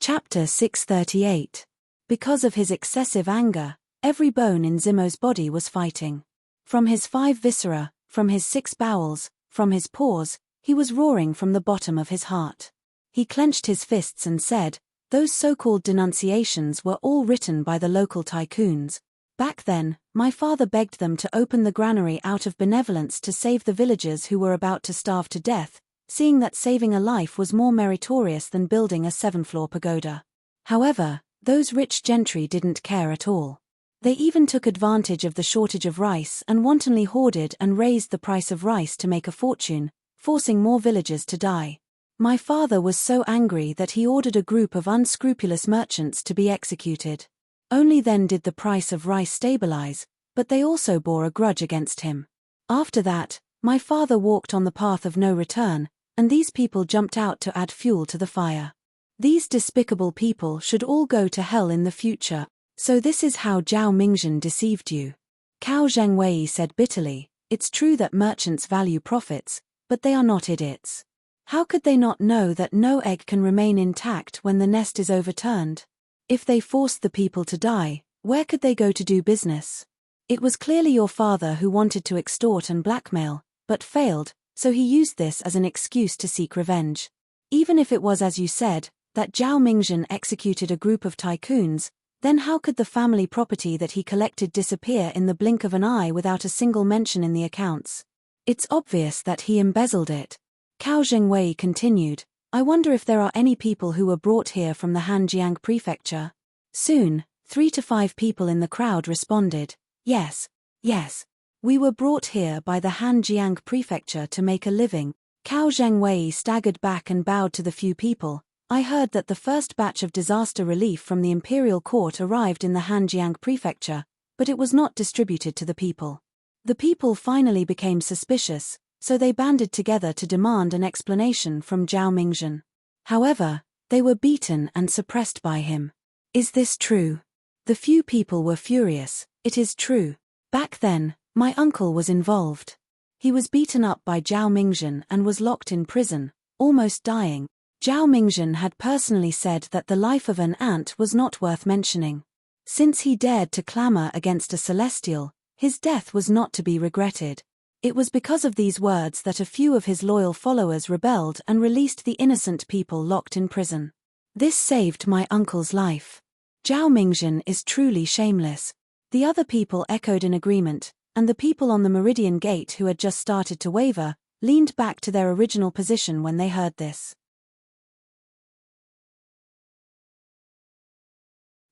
Chapter 638. Because of his excessive anger, every bone in Zimo's body was fighting. From his 5 viscera, from his 6 bowels, From his pores, he was roaring from the bottom of his heart. He clenched his fists and said, "Those so-called denunciations were all written by the local tycoons. Back then, my father begged them to open the granary out of benevolence to save the villagers who were about to starve to death, seeing that saving a life was more meritorious than building a 7-floor pagoda. However, those rich gentry didn't care at all. They even took advantage of the shortage of rice and wantonly hoarded and raised the price of rice to make a fortune, forcing more villagers to die. My father was so angry that he ordered a group of unscrupulous merchants to be executed. Only then did the price of rice stabilize, but they also bore a grudge against him. After that, my father walked on the path of no return, and these people jumped out to add fuel to the fire. These despicable people should all go to hell in the future. So this is how Zhao Mingzhen deceived you." Cao Zhengwei said bitterly, "It's true that merchants value profits, but they are not idiots. How could they not know that no egg can remain intact when the nest is overturned? If they forced the people to die, where could they go to do business? It was clearly your father who wanted to extort and blackmail, but failed, so he used this as an excuse to seek revenge. Even if it was as you said, that Zhao Mingzhen executed a group of tycoons, then how could the family property that he collected disappear in the blink of an eye without a single mention in the accounts? It's obvious that he embezzled it." Cao Zhengwei continued, "I wonder if there are any people who were brought here from the Hanjiang prefecture." Soon, 3 to 5 people in the crowd responded, "Yes, yes. We were brought here by the Hanjiang prefecture to make a living." Cao Zhengwei staggered back and bowed to the few people. "I heard that the first batch of disaster relief from the imperial court arrived in the Hanjiang prefecture, but it was not distributed to the people. The people finally became suspicious, so they banded together to demand an explanation from Zhao Mingzhen. However, they were beaten and suppressed by him." "Is this true?" The few people were furious. "It is true. Back then, my uncle was involved. He was beaten up by Zhao Mingzhen and was locked in prison, almost dying. Zhao Mingzhen had personally said that the life of an ant was not worth mentioning. Since he dared to clamor against a celestial, his death was not to be regretted. It was because of these words that a few of his loyal followers rebelled and released the innocent people locked in prison. This saved my uncle's life. Zhao Mingzhen is truly shameless." The other people echoed in agreement, and the people on the Meridian Gate who had just started to waver, leaned back to their original position when they heard this.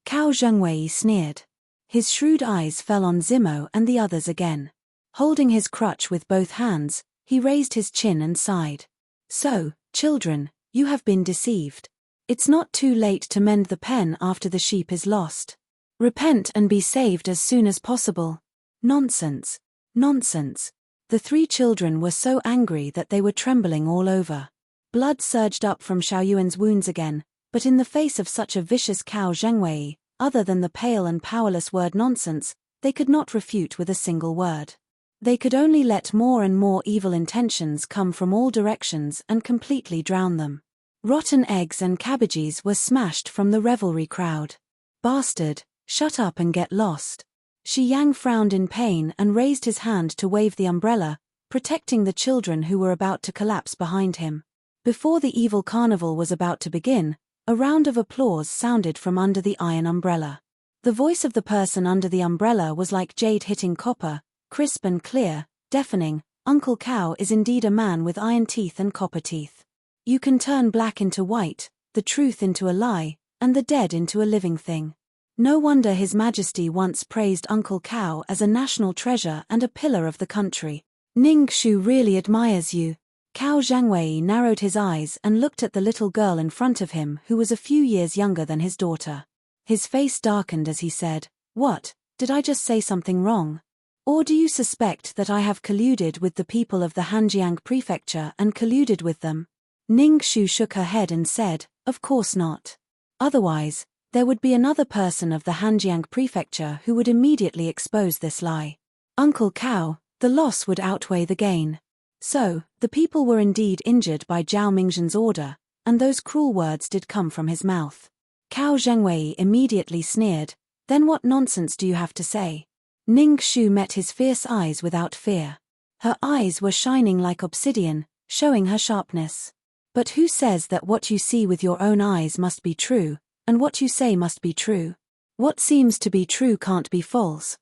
Cao Zhengwei sneered. His shrewd eyes fell on Zimo and the others again. Holding his crutch with both hands, he raised his chin and sighed. "So, children, you have been deceived. It's not too late to mend the pen after the sheep is lost. Repent and be saved as soon as possible." "Nonsense. Nonsense." The 3 children were so angry that they were trembling all over. Blood surged up from Xiaoyuan's wounds again, but in the face of such a vicious Cao Zhengwei, other than the pale and powerless word nonsense, they could not refute with a single word. They could only let more and more evil intentions come from all directions and completely drown them. Rotten eggs and cabbages were smashed from the revelry crowd. "Bastard, shut up and get lost." Shi Yang frowned in pain and raised his hand to wave the umbrella, protecting the children who were about to collapse behind him. Before the evil carnival was about to begin, a round of applause sounded from under the iron umbrella. The voice of the person under the umbrella was like jade hitting copper, crisp and clear, deafening. "Uncle Cao is indeed a man with iron teeth and copper teeth. You can turn black into white, the truth into a lie, and the dead into a living thing. No wonder His Majesty once praised Uncle Cao as a national treasure and a pillar of the country. Ning Shu really admires you." Cao Zhangwei narrowed his eyes and looked at the little girl in front of him who was a few years younger than his daughter. His face darkened as he said, "What, did I just say something wrong? Or do you suspect that I have colluded with the people of the Hanjiang prefecture and colluded with them?" Ning Shu shook her head and said, "Of course not. Otherwise, there would be another person of the Hanjiang prefecture who would immediately expose this lie. Uncle Cao, the loss would outweigh the gain." So, the people were indeed injured by Zhao Mingzhen's order, and those cruel words did come from his mouth. Cao Zhengwei immediately sneered, "Then what nonsense do you have to say?" Ning Shu met his fierce eyes without fear. Her eyes were shining like obsidian, showing her sharpness. But who says that what you see with your own eyes must be true, and what you say must be true? What seems to be true can't be false.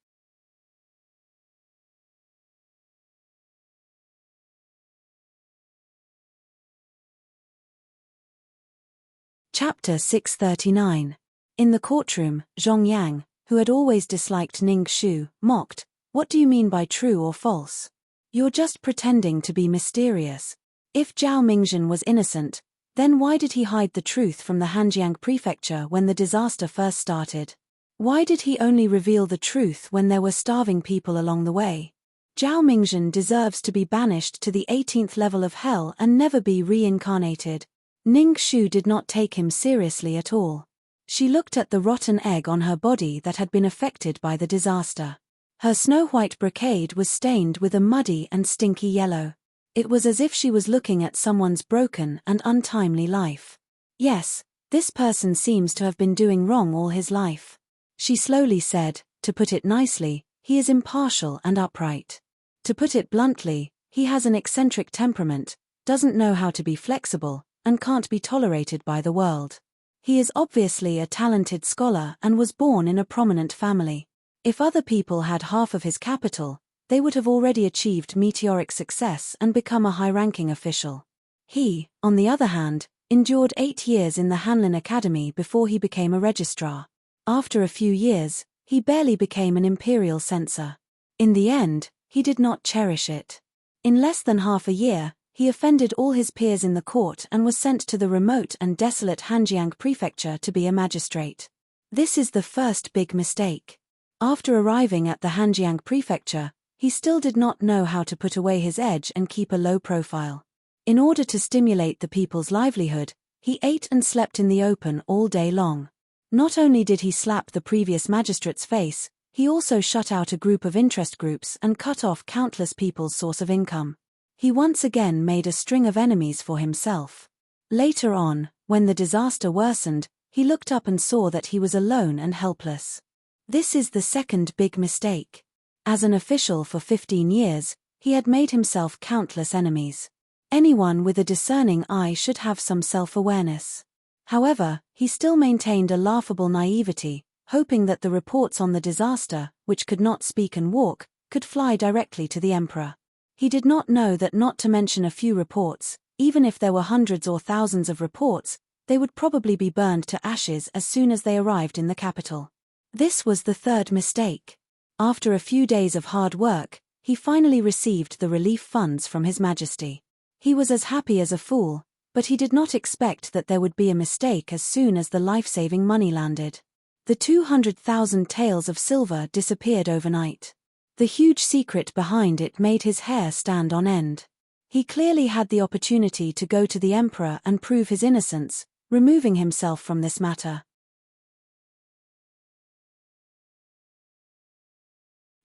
Chapter 639. In the courtroom, Zhong Yang, who had always disliked Ning Xu, mocked, "What do you mean by true or false? You're just pretending to be mysterious. If Zhao Mingzhen was innocent, then why did he hide the truth from the Hanjiang prefecture when the disaster first started? Why did he only reveal the truth when there were starving people along the way? Zhao Mingzhen deserves to be banished to the 18th level of hell and never be reincarnated." Ning Xu did not take him seriously at all. She looked at the rotten egg on her body that had been affected by the disaster. Her snow-white brocade was stained with a muddy and stinky yellow. It was as if she was looking at someone's broken and untimely life. Yes, this person seems to have been doing wrong all his life. She slowly said, "To put it nicely, he is impartial and upright. To put it bluntly, he has an eccentric temperament, doesn't know how to be flexible, and can't be tolerated by the world. He is obviously a talented scholar and was born in a prominent family. If other people had half of his capital, they would have already achieved meteoric success and become a high-ranking official. He, on the other hand, endured 8 years in the Hanlin Academy before he became a registrar. After a few years, he barely became an imperial censor. In the end, he did not cherish it. In less than half a year, he offended all his peers in the court and was sent to the remote and desolate Hanjiang prefecture to be a magistrate. This is the first big mistake. After arriving at the Hanjiang prefecture, he still did not know how to put away his edge and keep a low profile. In order to stimulate the people's livelihood, he ate and slept in the open all day long. Not only did he slap the previous magistrate's face, he also shut out a group of interest groups and cut off countless people's source of income. He once again made a string of enemies for himself. Later on, when the disaster worsened, he looked up and saw that he was alone and helpless. This is the second big mistake. As an official for 15 years, he had made himself countless enemies. Anyone with a discerning eye should have some self-awareness. However, he still maintained a laughable naivety, hoping that the reports on the disaster, which could not speak and walk, could fly directly to the emperor. He did not know that not to mention a few reports, even if there were hundreds or thousands of reports, they would probably be burned to ashes as soon as they arrived in the capital. This was the third mistake. After a few days of hard work, he finally received the relief funds from His Majesty. He was as happy as a fool, but he did not expect that there would be a mistake as soon as the life-saving money landed. The 200,000 taels of silver disappeared overnight. The huge secret behind it made his hair stand on end. He clearly had the opportunity to go to the emperor and prove his innocence, removing himself from this matter.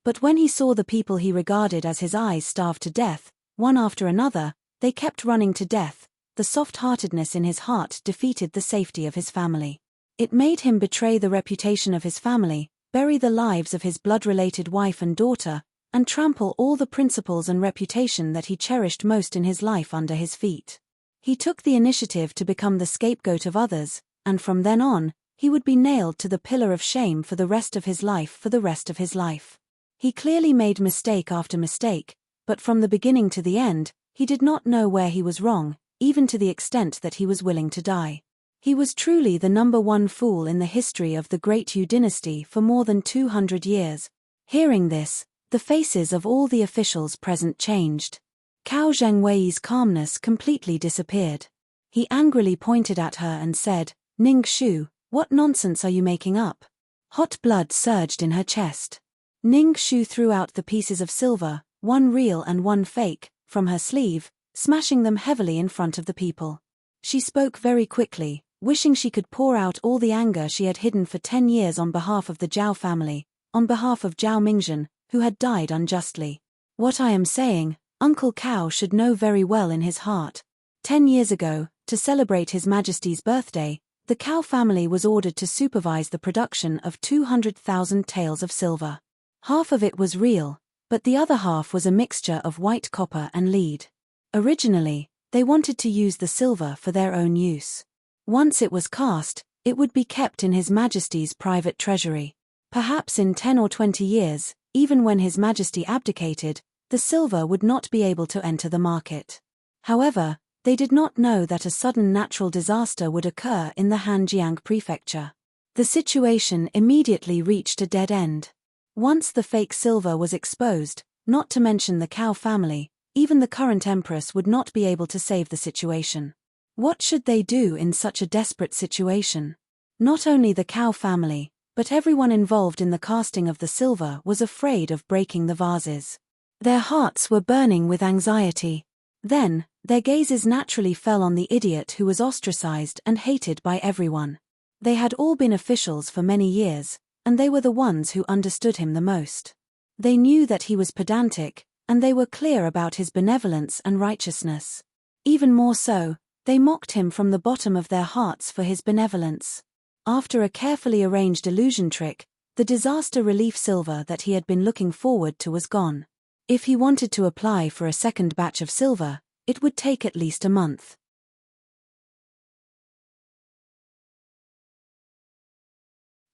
But when he saw the people he regarded as his eyes starve to death, one after another, they kept running to death, the soft-heartedness in his heart defeated the safety of his family. It made him betray the reputation of his family, bury the lives of his blood-related wife and daughter, and trample all the principles and reputation that he cherished most in his life under his feet. He took the initiative to become the scapegoat of others, and from then on, he would be nailed to the pillar of shame for the rest of his life. He clearly made mistake after mistake, but from the beginning to the end, he did not know where he was wrong, even to the extent that he was willing to die. He was truly the number one fool in the history of the Great Yu dynasty for more than 200 years. Hearing this, the faces of all the officials present changed. Cao Zhengwei's calmness completely disappeared. He angrily pointed at her and said, "Ning Xu, what nonsense are you making up?" Hot blood surged in her chest. Ning Xu threw out the pieces of silver, one real and one fake, from her sleeve, smashing them heavily in front of the people. She spoke very quickly, wishing she could pour out all the anger she had hidden for 10 years on behalf of the Zhao family, on behalf of Zhao Mingzhen, who had died unjustly. What I am saying, Uncle Cao should know very well in his heart. 10 years ago, to celebrate His Majesty's birthday, the Cao family was ordered to supervise the production of 200,000 taels of silver. Half of it was real, but the other half was a mixture of white copper and lead. Originally, they wanted to use the silver for their own use. Once it was cast, it would be kept in His Majesty's private treasury. Perhaps in 10 or 20 years, even when His Majesty abdicated, the silver would not be able to enter the market. However, they did not know that a sudden natural disaster would occur in the Hanjiang prefecture. The situation immediately reached a dead end. Once the fake silver was exposed, not to mention the Cao family, even the current empress would not be able to save the situation. What should they do in such a desperate situation? Not only the Cao family, but everyone involved in the casting of the silver was afraid of breaking the vases. Their hearts were burning with anxiety. Then, their gazes naturally fell on the idiot who was ostracized and hated by everyone. They had all been officials for many years, and they were the ones who understood him the most. They knew that he was pedantic, and they were clear about his benevolence and righteousness. Even more so, they mocked him from the bottom of their hearts for his benevolence. After a carefully arranged illusion trick, the disaster relief silver that he had been looking forward to was gone. If he wanted to apply for a second batch of silver, it would take at least a month.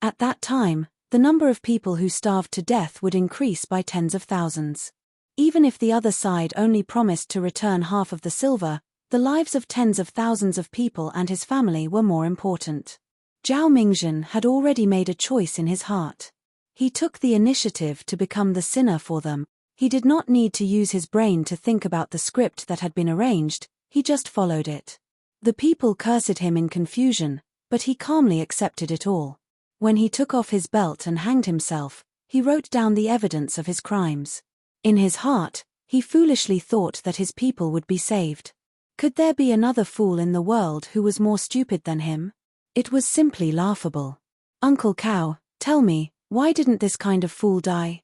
At that time, the number of people who starved to death would increase by tens of thousands. Even if the other side only promised to return half of the silver, the lives of tens of thousands of people and his family were more important. Zhao Mingzhen had already made a choice in his heart. He took the initiative to become the sinner for them. He did not need to use his brain to think about the script that had been arranged, he just followed it. The people cursed him in confusion, but he calmly accepted it all. When he took off his belt and hanged himself, he wrote down the evidence of his crimes. In his heart, he foolishly thought that his people would be saved. Could there be another fool in the world who was more stupid than him? It was simply laughable. Uncle Cao, tell me, why didn't this kind of fool die?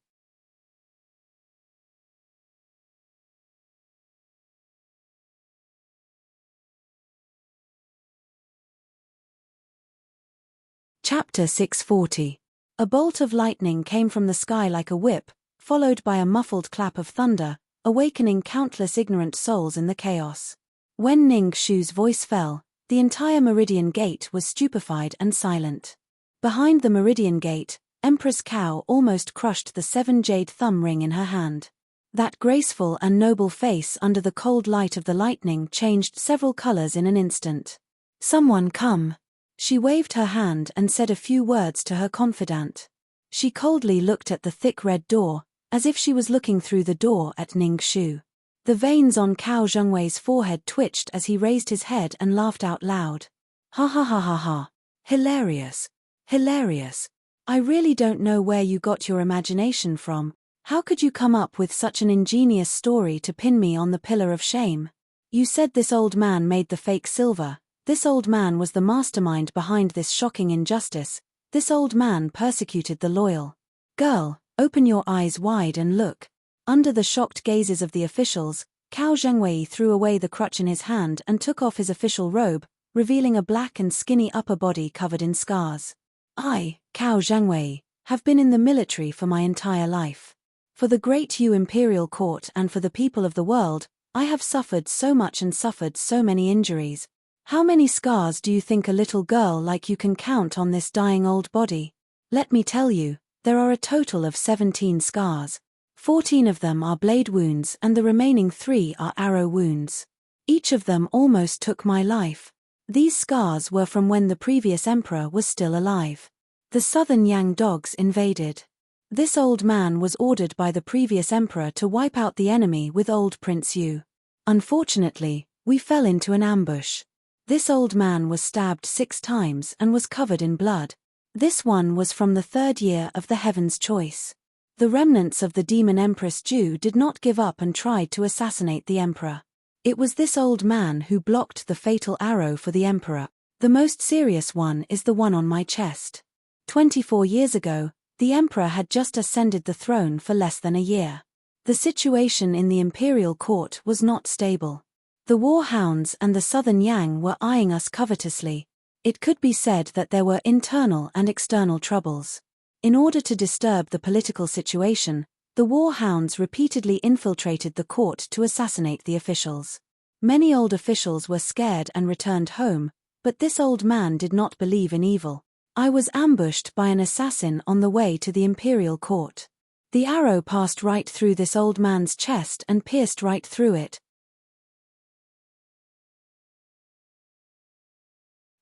Chapter 640. A bolt of lightning came from the sky like a whip, followed by a muffled clap of thunder, awakening countless ignorant souls in the chaos. When Ning Shu's voice fell, the entire Meridian Gate was stupefied and silent. Behind the Meridian Gate, Empress Cao almost crushed the 7-jade thumb ring in her hand. That graceful and noble face under the cold light of the lightning changed several colors in an instant. Someone come. She waved her hand and said a few words to her confidant. She coldly looked at the thick red door, as if she was looking through the door at Ning Shu. The veins on Cao Zhengwei's forehead twitched as he raised his head and laughed out loud. Ha ha ha ha ha. Hilarious. Hilarious. I really don't know where you got your imagination from. How could you come up with such an ingenious story to pin me on the pillar of shame? You said this old man made the fake silver. This old man was the mastermind behind this shocking injustice. This old man persecuted the loyal. Girl, open your eyes wide and look. Under the shocked gazes of the officials, Cao Zhengwei threw away the crutch in his hand and took off his official robe, revealing a black and skinny upper body covered in scars. I, Cao Zhengwei, have been in the military for my entire life. For the great Yu Imperial Court and for the people of the world, I have suffered so much and suffered so many injuries. How many scars do you think a little girl like you can count on this dying old body? Let me tell you, there are a total of 17 scars. 14 of them are blade wounds and the remaining 3 are arrow wounds. Each of them almost took my life. These scars were from when the previous emperor was still alive. The southern Yang dogs invaded. This old man was ordered by the previous emperor to wipe out the enemy with old Prince Yu. Unfortunately, we fell into an ambush. This old man was stabbed 6 times and was covered in blood. This one was from the 3rd year of the Heaven's Choice. The remnants of the demon Empress Ju did not give up and tried to assassinate the emperor. It was this old man who blocked the fatal arrow for the emperor. The most serious one is the one on my chest. 24 years ago, the emperor had just ascended the throne for less than a year. The situation in the imperial court was not stable. The war hounds and the southern Yang were eyeing us covetously. It could be said that there were internal and external troubles. In order to disturb the political situation, The war hounds repeatedly infiltrated the court to assassinate the officials. Many old officials were scared and returned home, but this old man did not believe in evil. I was ambushed by an assassin on the way to the imperial court. The arrow passed right through this old man's chest and pierced right through it.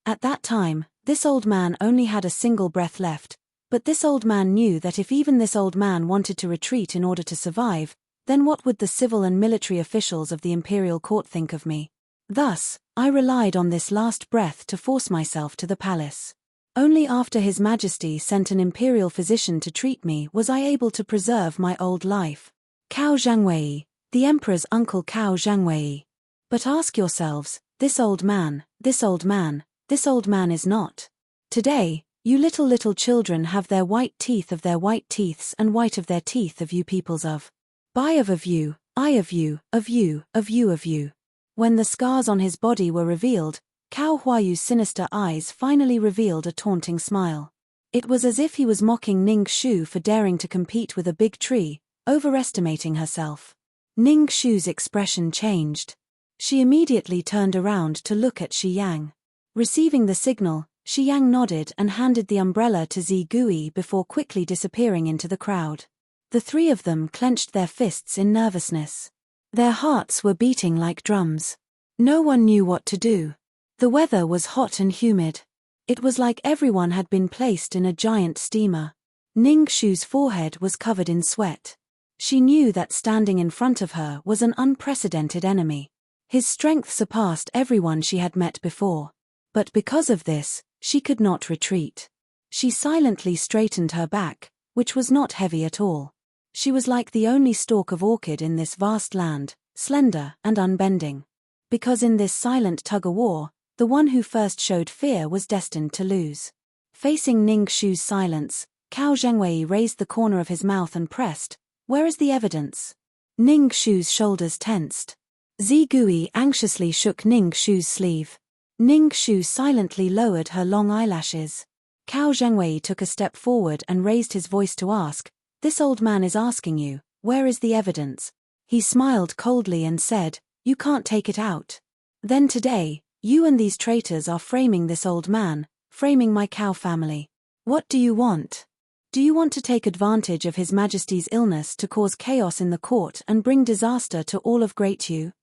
At that time, this old man only had a single breath left, but this old man knew that if even this old man wanted to retreat in order to survive, then what would the civil and military officials of the imperial court think of me? Thus, I relied on this last breath to force myself to the palace. Only after His Majesty sent an imperial physician to treat me was I able to preserve my old life. Cao Zhangwei, the emperor's uncle Cao Zhangwei. But ask yourselves, this old man is not. Today, you little children have their white teeth of their white teeths and white of their teeth of you peoples of. By of you, I of you, of you, of you of you. When the scars on his body were revealed, Cao Huayu's sinister eyes finally revealed a taunting smile. It was as if he was mocking Ning Shu for daring to compete with a big tree, overestimating herself. Ning Shu's expression changed. She immediately turned around to look at Shi Yang. Receiving the signal, Shi Yang nodded and handed the umbrella to Zi Gui before quickly disappearing into the crowd. The three of them clenched their fists in nervousness. Their hearts were beating like drums. No one knew what to do. The weather was hot and humid. It was like everyone had been placed in a giant steamer. Ning Shu's forehead was covered in sweat. She knew that standing in front of her was an unprecedented enemy. His strength surpassed everyone she had met before. But because of this, she could not retreat. She silently straightened her back, which was not heavy at all. She was like the only stalk of orchid in this vast land, slender and unbending. Because in this silent tug-of-war, the one who first showed fear was destined to lose. Facing Ning Shu's silence, Cao Zhengwei raised the corner of his mouth and pressed, "Where is the evidence?" Ning Shu's shoulders tensed. Zi Gui anxiously shook Ning Shu's sleeve. Ning Shu silently lowered her long eyelashes. Cao Zhengwei took a step forward and raised his voice to ask, "This old man is asking you, where is the evidence?" He smiled coldly and said, "You can't take it out. Then today, you and these traitors are framing this old man, framing my Cao family. What do you want? Do you want to take advantage of His Majesty's illness to cause chaos in the court and bring disaster to all of Great Yu?"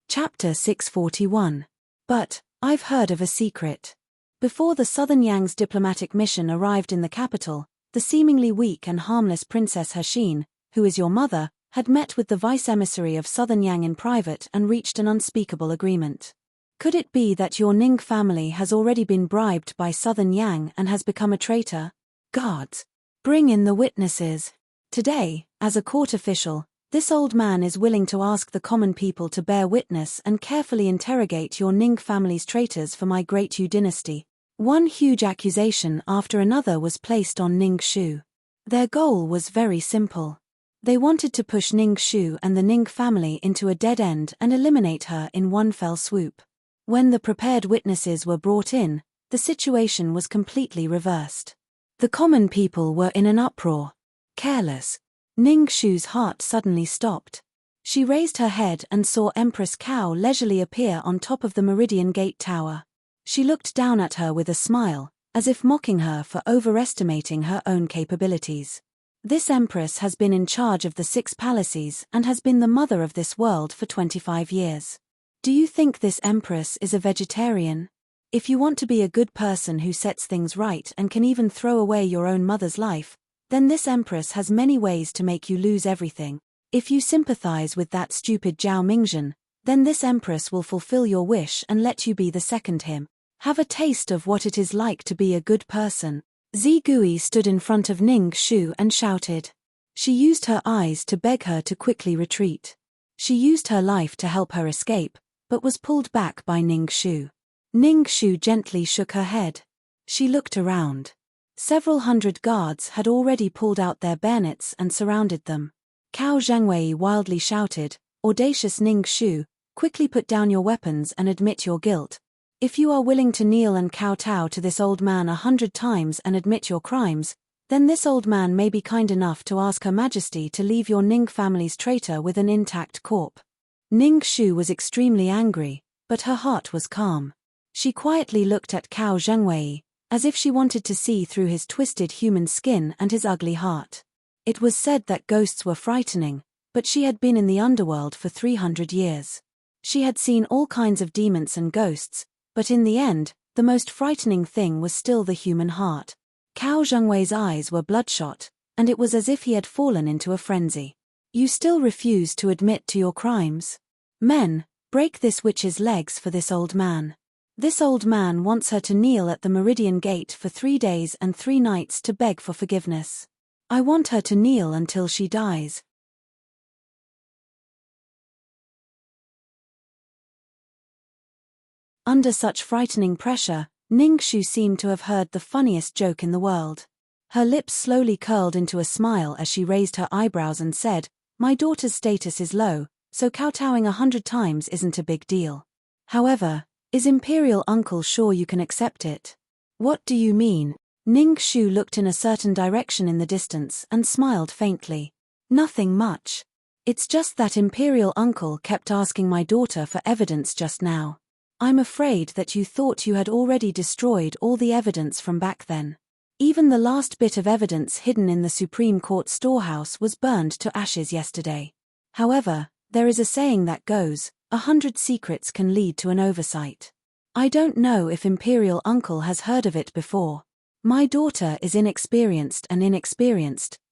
Chapter 641. But, I've heard of a secret. Before the Southern Yang's diplomatic mission arrived in the capital, the seemingly weak and harmless Princess Hexin, who is your mother, had met with the vice-emissary of Southern Yang in private and reached an unspeakable agreement. Could it be that your Ning family has already been bribed by Southern Yang and has become a traitor? Guards! Bring in the witnesses. Today, as a court official, this old man is willing to ask the common people to bear witness and carefully interrogate your Ning family's traitors for my Great Yu dynasty. One huge accusation after another was placed on Ning Shu. Their goal was very simple. They wanted to push Ning Shu and the Ning family into a dead end and eliminate her in one fell swoop. When the prepared witnesses were brought in, the situation was completely reversed. The common people were in an uproar. Careless. Ning Shu's heart suddenly stopped. She raised her head and saw Empress Cao leisurely appear on top of the Meridian Gate Tower. She looked down at her with a smile, as if mocking her for overestimating her own capabilities. This empress has been in charge of the 6 palaces and has been the mother of this world for 25 years. Do you think this empress is a vegetarian? If you want to be a good person who sets things right and can even throw away your own mother's life, then this empress has many ways to make you lose everything. If you sympathize with that stupid Zhao Mingzhen, then this empress will fulfill your wish and let you be the second him. Have a taste of what it is like to be a good person. Zi Gui stood in front of Ning Shu and shouted. She used her eyes to beg her to quickly retreat. She used her life to help her escape, but was pulled back by Ning Shu. Ning Shu gently shook her head. She looked around. Several hundred guards had already pulled out their bayonets and surrounded them. Cao Zhengwei wildly shouted, "Audacious Ning Shu, quickly put down your weapons and admit your guilt. If you are willing to kneel and kowtow to this old man 100 times and admit your crimes, then this old man may be kind enough to ask Her Majesty to leave your Ning family's traitor with an intact corpse. Ning Shu was extremely angry, but her heart was calm. She quietly looked at Cao Zhengwei, as if she wanted to see through his twisted human skin and his ugly heart. It was said that ghosts were frightening, but she had been in the underworld for 300 years. She had seen all kinds of demons and ghosts, but in the end, the most frightening thing was still the human heart. Cao Zhengwei's eyes were bloodshot, and it was as if he had fallen into a frenzy. You still refuse to admit to your crimes? Men, break this witch's legs for this old man. This old man wants her to kneel at the Meridian Gate for 3 days and 3 nights to beg for forgiveness. I want her to kneel until she dies. Under such frightening pressure, Ning Shu seemed to have heard the funniest joke in the world. Her lips slowly curled into a smile as she raised her eyebrows and said, "My daughter's status is low, so kowtowing 100 times isn't a big deal. However, is Imperial Uncle sure you can accept it?" "What do you mean?" Ning Shu looked in a certain direction in the distance and smiled faintly. "Nothing much. It's just that Imperial Uncle kept asking my daughter for evidence just now. I'm afraid that you thought you had already destroyed all the evidence from back then. Even the last bit of evidence hidden in the Supreme Court storehouse was burned to ashes yesterday. However, there is a saying that goes, 100 secrets can lead to an oversight. I don't know if Imperial Uncle has heard of it before. My daughter is inexperienced,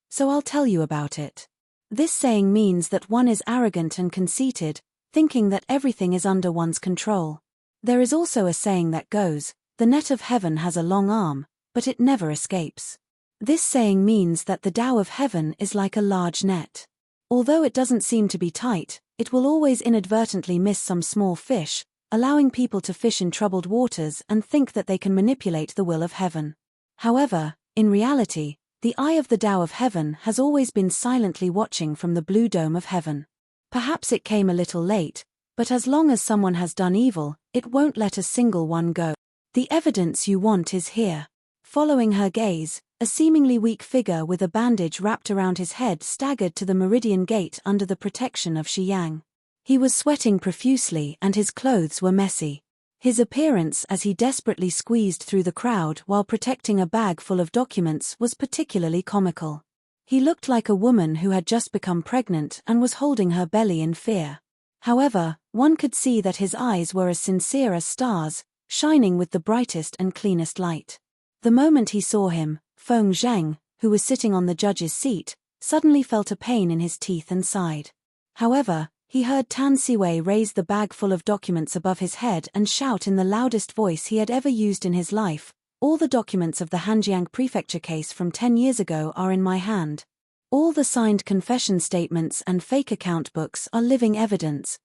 so I'll tell you about it. This saying means that one is arrogant and conceited, thinking that everything is under one's control. There is also a saying that goes, the net of heaven has a long arm, but it never escapes. This saying means that the Tao of heaven is like a large net. Although it doesn't seem to be tight, it will always inadvertently miss some small fish, allowing people to fish in troubled waters and think that they can manipulate the will of heaven. However, in reality, the eye of the Tao of heaven has always been silently watching from the blue dome of heaven. Perhaps it came a little late, but as long as someone has done evil, it won't let a single one go. The evidence you want is here. Following her gaze, a seemingly weak figure with a bandage wrapped around his head staggered to the Meridian Gate under the protection of Shi Yang. He was sweating profusely and his clothes were messy. His appearance as he desperately squeezed through the crowd while protecting a bag full of documents was particularly comical. He looked like a woman who had just become pregnant and was holding her belly in fear. However, one could see that his eyes were as sincere as stars, shining with the brightest and cleanest light. The moment he saw him, Feng Zheng, who was sitting on the judge's seat, suddenly felt a pain in his teeth and sighed. However, he heard Tan Siwei raise the bag full of documents above his head and shout in the loudest voice he had ever used in his life, "All the documents of the Hanjiang prefecture case from 10 years ago are in my hand. All the signed confession statements and fake account books are living evidence."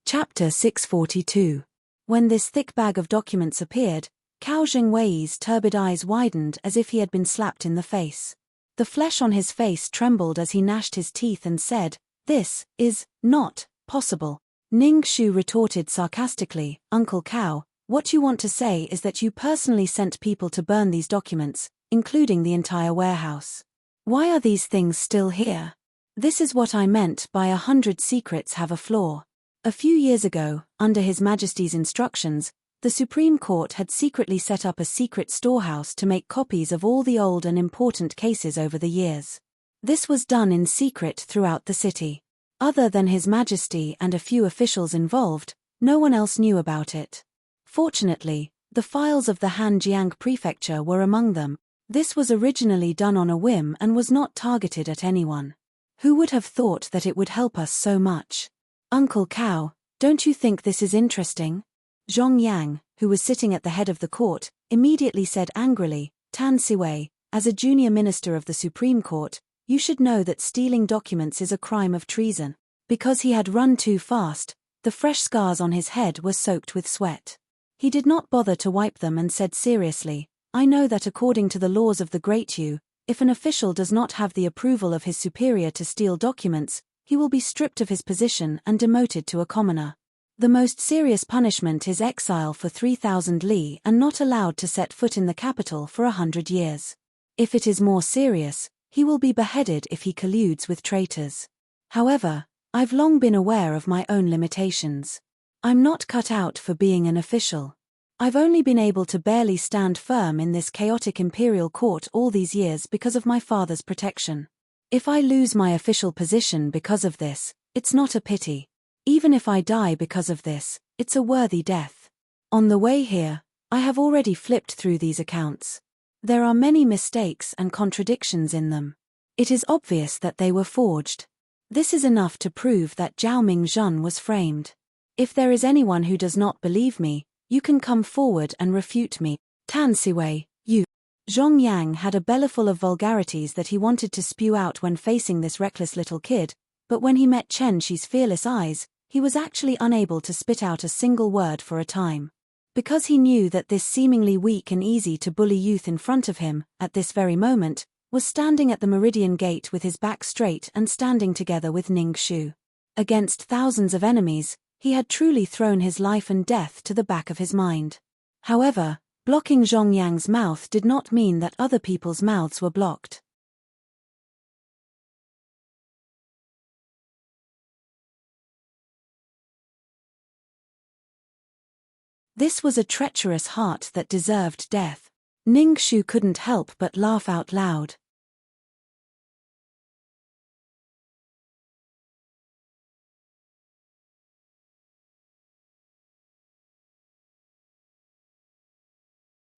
Chapter 642. When this thick bag of documents appeared, Cao Zhengwei's turbid eyes widened as if he had been slapped in the face. The flesh on his face trembled as he gnashed his teeth and said, "This is not possible." Ning Shu retorted sarcastically, "Uncle Cao, what you want to say is that you personally sent people to burn these documents, including the entire warehouse. Why are these things still here? This is what I meant by 100 secrets have a flaw." A few years ago, under His Majesty's instructions, the Supreme Court had secretly set up a secret storehouse to make copies of all the old and important cases over the years. This was done in secret throughout the city. Other than His Majesty and a few officials involved, no one else knew about it. Fortunately, the files of the Hanjiang prefecture were among them. This was originally done on a whim and was not targeted at anyone. Who would have thought that it would help us so much? Uncle Cao, don't you think this is interesting? Zhong Yang, who was sitting at the head of the court, immediately said angrily, "Tan Siwei, as a junior minister of the Supreme Court, you should know that stealing documents is a crime of treason." Because he had run too fast, the fresh scars on his head were soaked with sweat. He did not bother to wipe them and said seriously, "I know that according to the laws of the Great Yu, if an official does not have the approval of his superior to steal documents, he will be stripped of his position and demoted to a commoner. The most serious punishment is exile for 3,000 li and not allowed to set foot in the capital for 100 years. If it is more serious, he will be beheaded if he colludes with traitors. However, I've long been aware of my own limitations. I'm not cut out for being an official. I've only been able to barely stand firm in this chaotic imperial court all these years because of my father's protection. If I lose my official position because of this, it's not a pity. Even if I die because of this, it's a worthy death. On the way here, I have already flipped through these accounts. There are many mistakes and contradictions in them. It is obvious that they were forged. This is enough to prove that Zhao Mingzhen was framed. If there is anyone who does not believe me, you can come forward and refute me. Tan Siwei, you. Zhong Yang had a bellyful of vulgarities that he wanted to spew out when facing this reckless little kid, but when he met Chen Shi's fearless eyes, he was actually unable to spit out a single word for a time. Because he knew that this seemingly weak and easy to bully youth in front of him, at this very moment, was standing at the Meridian Gate with his back straight and standing together with Ning Shu. Against thousands of enemies, he had truly thrown his life and death to the back of his mind. However, blocking Zhong Yang's mouth did not mean that other people's mouths were blocked. This was a treacherous heart that deserved death. Ning Shu couldn't help but laugh out loud.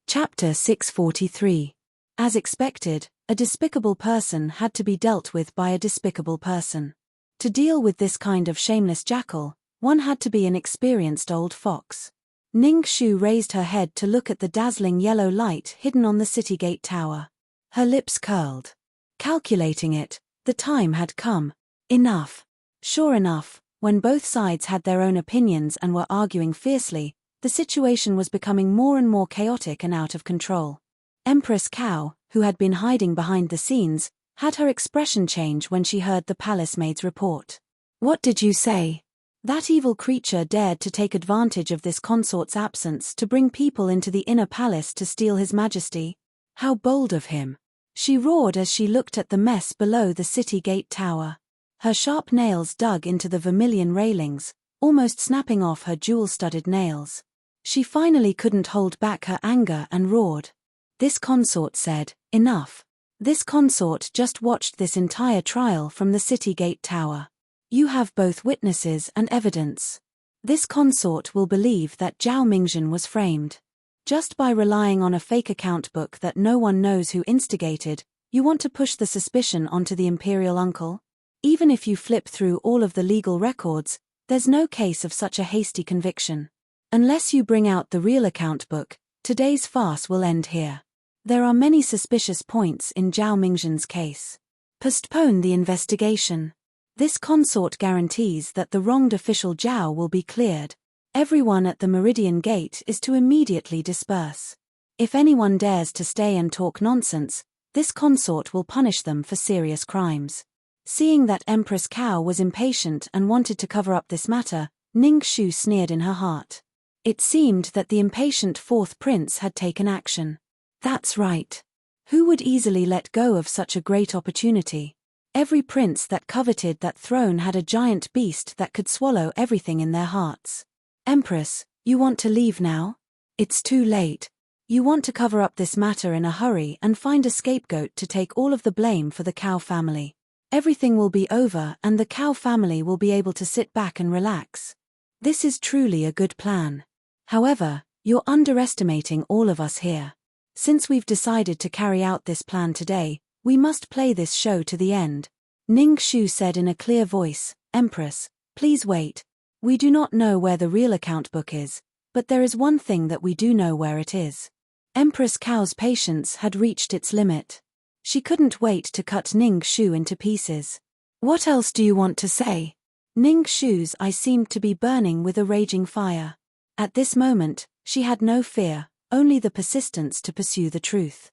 Chapter 643. As expected, a despicable person had to be dealt with by a despicable person. To deal with this kind of shameless jackal, one had to be an experienced old fox. Ning Shu raised her head to look at the dazzling yellow light hidden on the city gate tower. Her lips curled. Calculating it, the time had come. Enough. Sure enough, when both sides had their own opinions and were arguing fiercely, the situation was becoming more and more chaotic and out of control. Empress Cao, who had been hiding behind the scenes, had her expression change when she heard the palace maid's report. "What did you say?" That evil creature dared to take advantage of this consort's absence to bring people into the inner palace to steal his majesty. How bold of him! She roared as she looked at the mess below the city gate tower. Her sharp nails dug into the vermilion railings, almost snapping off her jewel-studded nails. She finally couldn't hold back her anger and roared. This consort said, "Enough." This consort just watched this entire trial from the city gate tower. You have both witnesses and evidence. This consort will believe that Zhao Mingzhen was framed. Just by relying on a fake account book that no one knows who instigated, you want to push the suspicion onto the imperial uncle? Even if you flip through all of the legal records, there's no case of such a hasty conviction. Unless you bring out the real account book, today's farce will end here. There are many suspicious points in Zhao Mingzhen's case. Postpone the investigation. This consort guarantees that the wronged official Zhao will be cleared. Everyone at the Meridian Gate is to immediately disperse. If anyone dares to stay and talk nonsense, this consort will punish them for serious crimes. Seeing that Empress Cao was impatient and wanted to cover up this matter, Ning Shu sneered in her heart. It seemed that the impatient fourth prince had taken action. That's right. Who would easily let go of such a great opportunity? Every prince that coveted that throne had a giant beast that could swallow everything in their hearts. Empress, you want to leave now? It's too late. You want to cover up this matter in a hurry and find a scapegoat to take all of the blame for the Cao family. Everything will be over and the Cao family will be able to sit back and relax. This is truly a good plan. However, you're underestimating all of us here. Since we've decided to carry out this plan today, we must play this show to the end. Ning Shu said in a clear voice, Empress, please wait. We do not know where the real account book is, but there is one thing that we do know where it is. Empress Cao's patience had reached its limit. She couldn't wait to cut Ning Shu into pieces. What else do you want to say? Ning Shu's eyes seemed to be burning with a raging fire. At this moment, She had no fear, only the persistence to pursue the truth.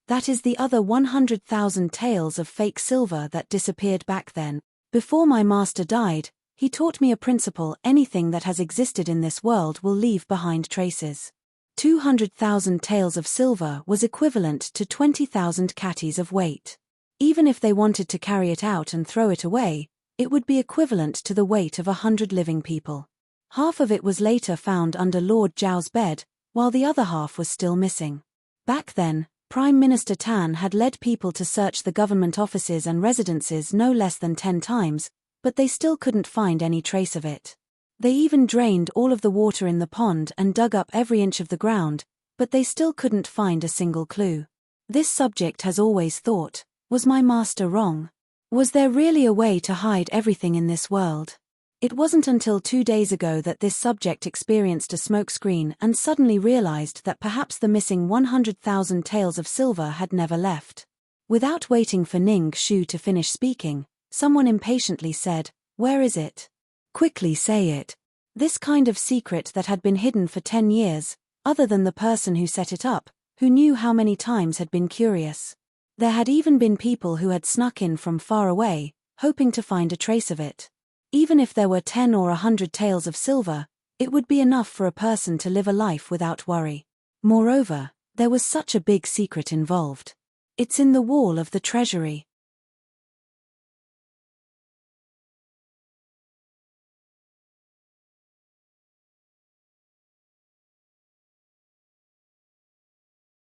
That is the other 100,000 tales of fake silver that disappeared back then. Before my master died, he taught me a principle: anything that has existed in this world will leave behind traces. 200,000 tales of silver was equivalent to 20,000 catties of weight. Even if they wanted to carry it out and throw it away, it would be equivalent to the weight of 100 living people. Half of it was later found under Lord Zhao's bed, while the other half was still missing. Back then, Prime Minister Tan had led people to search the government offices and residences no less than 10 times, but they still couldn't find any trace of it. They even drained all of the water in the pond and dug up every inch of the ground, but they still couldn't find a single clue. This subject has always thought, was my master wrong? Was there really a way to hide everything in this world? It wasn't until 2 days ago that this subject experienced a smokescreen and suddenly realized that perhaps the missing 100,000 tales of silver had never left. Without waiting for Ning Shu to finish speaking, someone impatiently said, "Where is it? Quickly say it." This kind of secret that had been hidden for 10 years, other than the person who set it up, who knew how many times had been curious. There had even been people who had snuck in from far away, hoping to find a trace of it. Even if there were 10 or 100 tales of silver, it would be enough for a person to live a life without worry. Moreover, there was such a big secret involved. It's in the wall of the treasury.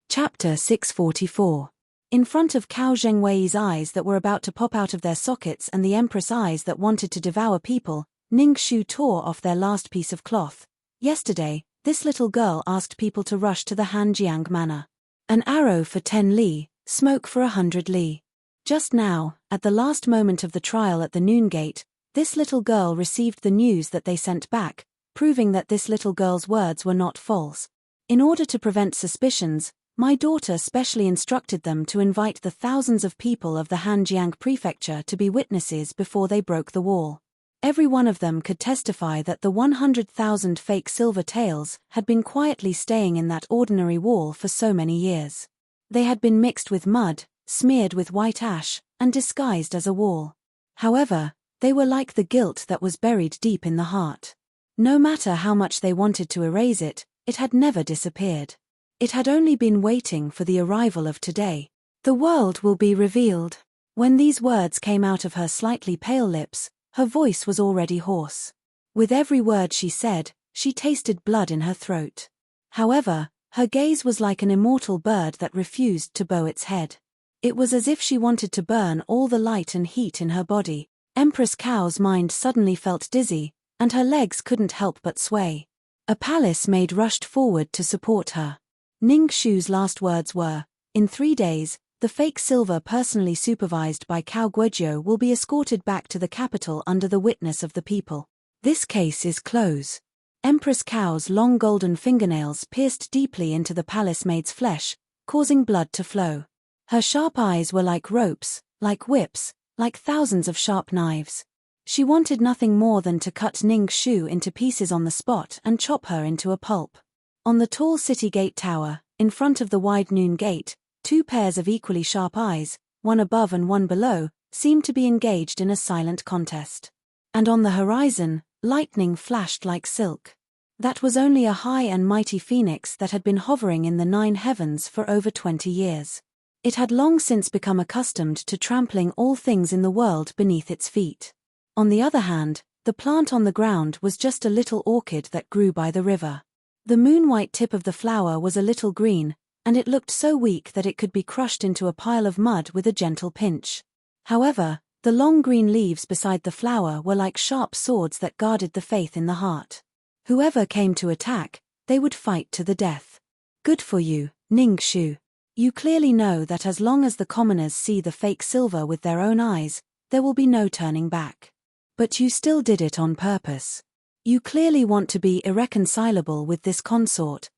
Chapter 644. In front of Cao Zhengwei's eyes that were about to pop out of their sockets and the Empress' eyes that wanted to devour people, Ning Shu tore off their last piece of cloth. Yesterday, this little girl asked people to rush to the Hanjiang manor. An arrow for 10 li, smoke for 100 li. Just now, at the last moment of the trial at the noon gate, this little girl received the news that they sent back, proving that this little girl's words were not false. In order to prevent suspicions, my daughter specially instructed them to invite the thousands of people of the Hanjiang prefecture to be witnesses before they broke the wall. Every one of them could testify that the 100,000 fake silver taels had been quietly staying in that ordinary wall for so many years. They had been mixed with mud, smeared with white ash, and disguised as a wall. However, they were like the guilt that was buried deep in the heart. No matter how much they wanted to erase it, it had never disappeared. It had only been waiting for the arrival of today. The world will be revealed. When these words came out of her slightly pale lips, her voice was already hoarse. With every word she said, she tasted blood in her throat. However, her gaze was like an immortal bird that refused to bow its head. It was as if she wanted to burn all the light and heat in her body. Empress Cao's mind suddenly felt dizzy, and her legs couldn't help but sway. A palace maid rushed forward to support her. Ning Shu's last words were, "In 3 days, the fake silver personally supervised by Cao Guozhou will be escorted back to the capital under the witness of the people. This case is closed." Empress Cao's long golden fingernails pierced deeply into the palace maid's flesh, causing blood to flow. Her sharp eyes were like ropes, like whips, like thousands of sharp knives. She wanted nothing more than to cut Ning Shu into pieces on the spot and chop her into a pulp. On the tall city gate tower, in front of the wide noon gate, 2 pairs of equally sharp eyes, one above and one below, seemed to be engaged in a silent contest. And on the horizon, lightning flashed like silk. That was only a high and mighty phoenix that had been hovering in the 9 heavens for over 20 years. It had long since become accustomed to trampling all things in the world beneath its feet. On the other hand, the plant on the ground was just a little orchid that grew by the river. The moon-white tip of the flower was a little green, and it looked so weak that it could be crushed into a pile of mud with a gentle pinch. However, the long green leaves beside the flower were like sharp swords that guarded the faith in the heart. Whoever came to attack, they would fight to the death. Good for you, Ning Shu. You clearly know that as long as the commoners see the fake silver with their own eyes, there will be no turning back. But you still did it on purpose. You clearly want to be irreconcilable with this consort.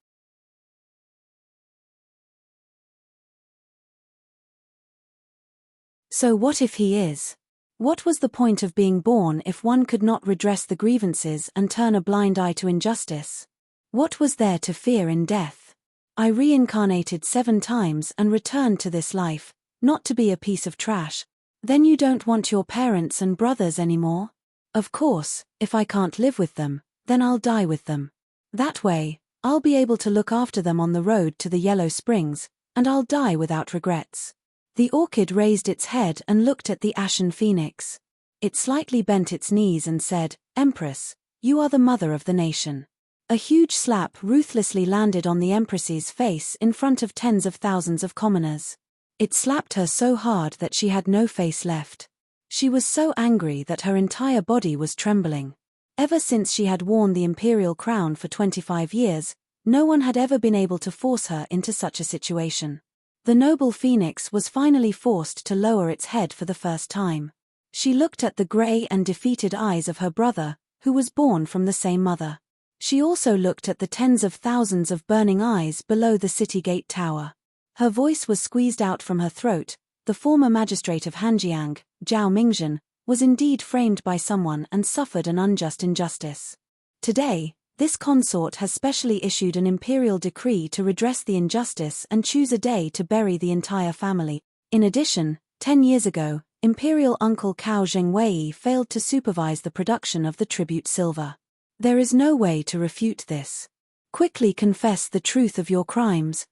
So what if he is? What was the point of being born if one could not redress the grievances and turn a blind eye to injustice? What was there to fear in death? I reincarnated 7 times and returned to this life, not to be a piece of trash. Then you don't want your parents and brothers anymore? Of course, if I can't live with them, then I'll die with them. That way, I'll be able to look after them on the road to the Yellow Springs, and I'll die without regrets. The orchid raised its head and looked at the ashen phoenix. It slightly bent its knees and said, "Empress, you are the mother of the nation." A huge slap ruthlessly landed on the Empress's face in front of tens of thousands of commoners. It slapped her so hard that she had no face left. She was so angry that her entire body was trembling. Ever since she had worn the imperial crown for 25 years, no one had ever been able to force her into such a situation. The noble phoenix was finally forced to lower its head for the first time. She looked at the grey and defeated eyes of her brother, who was born from the same mother. She also looked at the tens of thousands of burning eyes below the city gate tower. Her voice was squeezed out from her throat. The former magistrate of Hanjiang, Zhao Mingzhen, was indeed framed by someone and suffered an unjust injustice. Today, this consort has specially issued an imperial decree to redress the injustice and choose a day to bury the entire family. In addition, 10 years ago, Imperial uncle Cao Zhengwei failed to supervise the production of the tribute silver. There is no way to refute this. Quickly confess the truth of your crimes.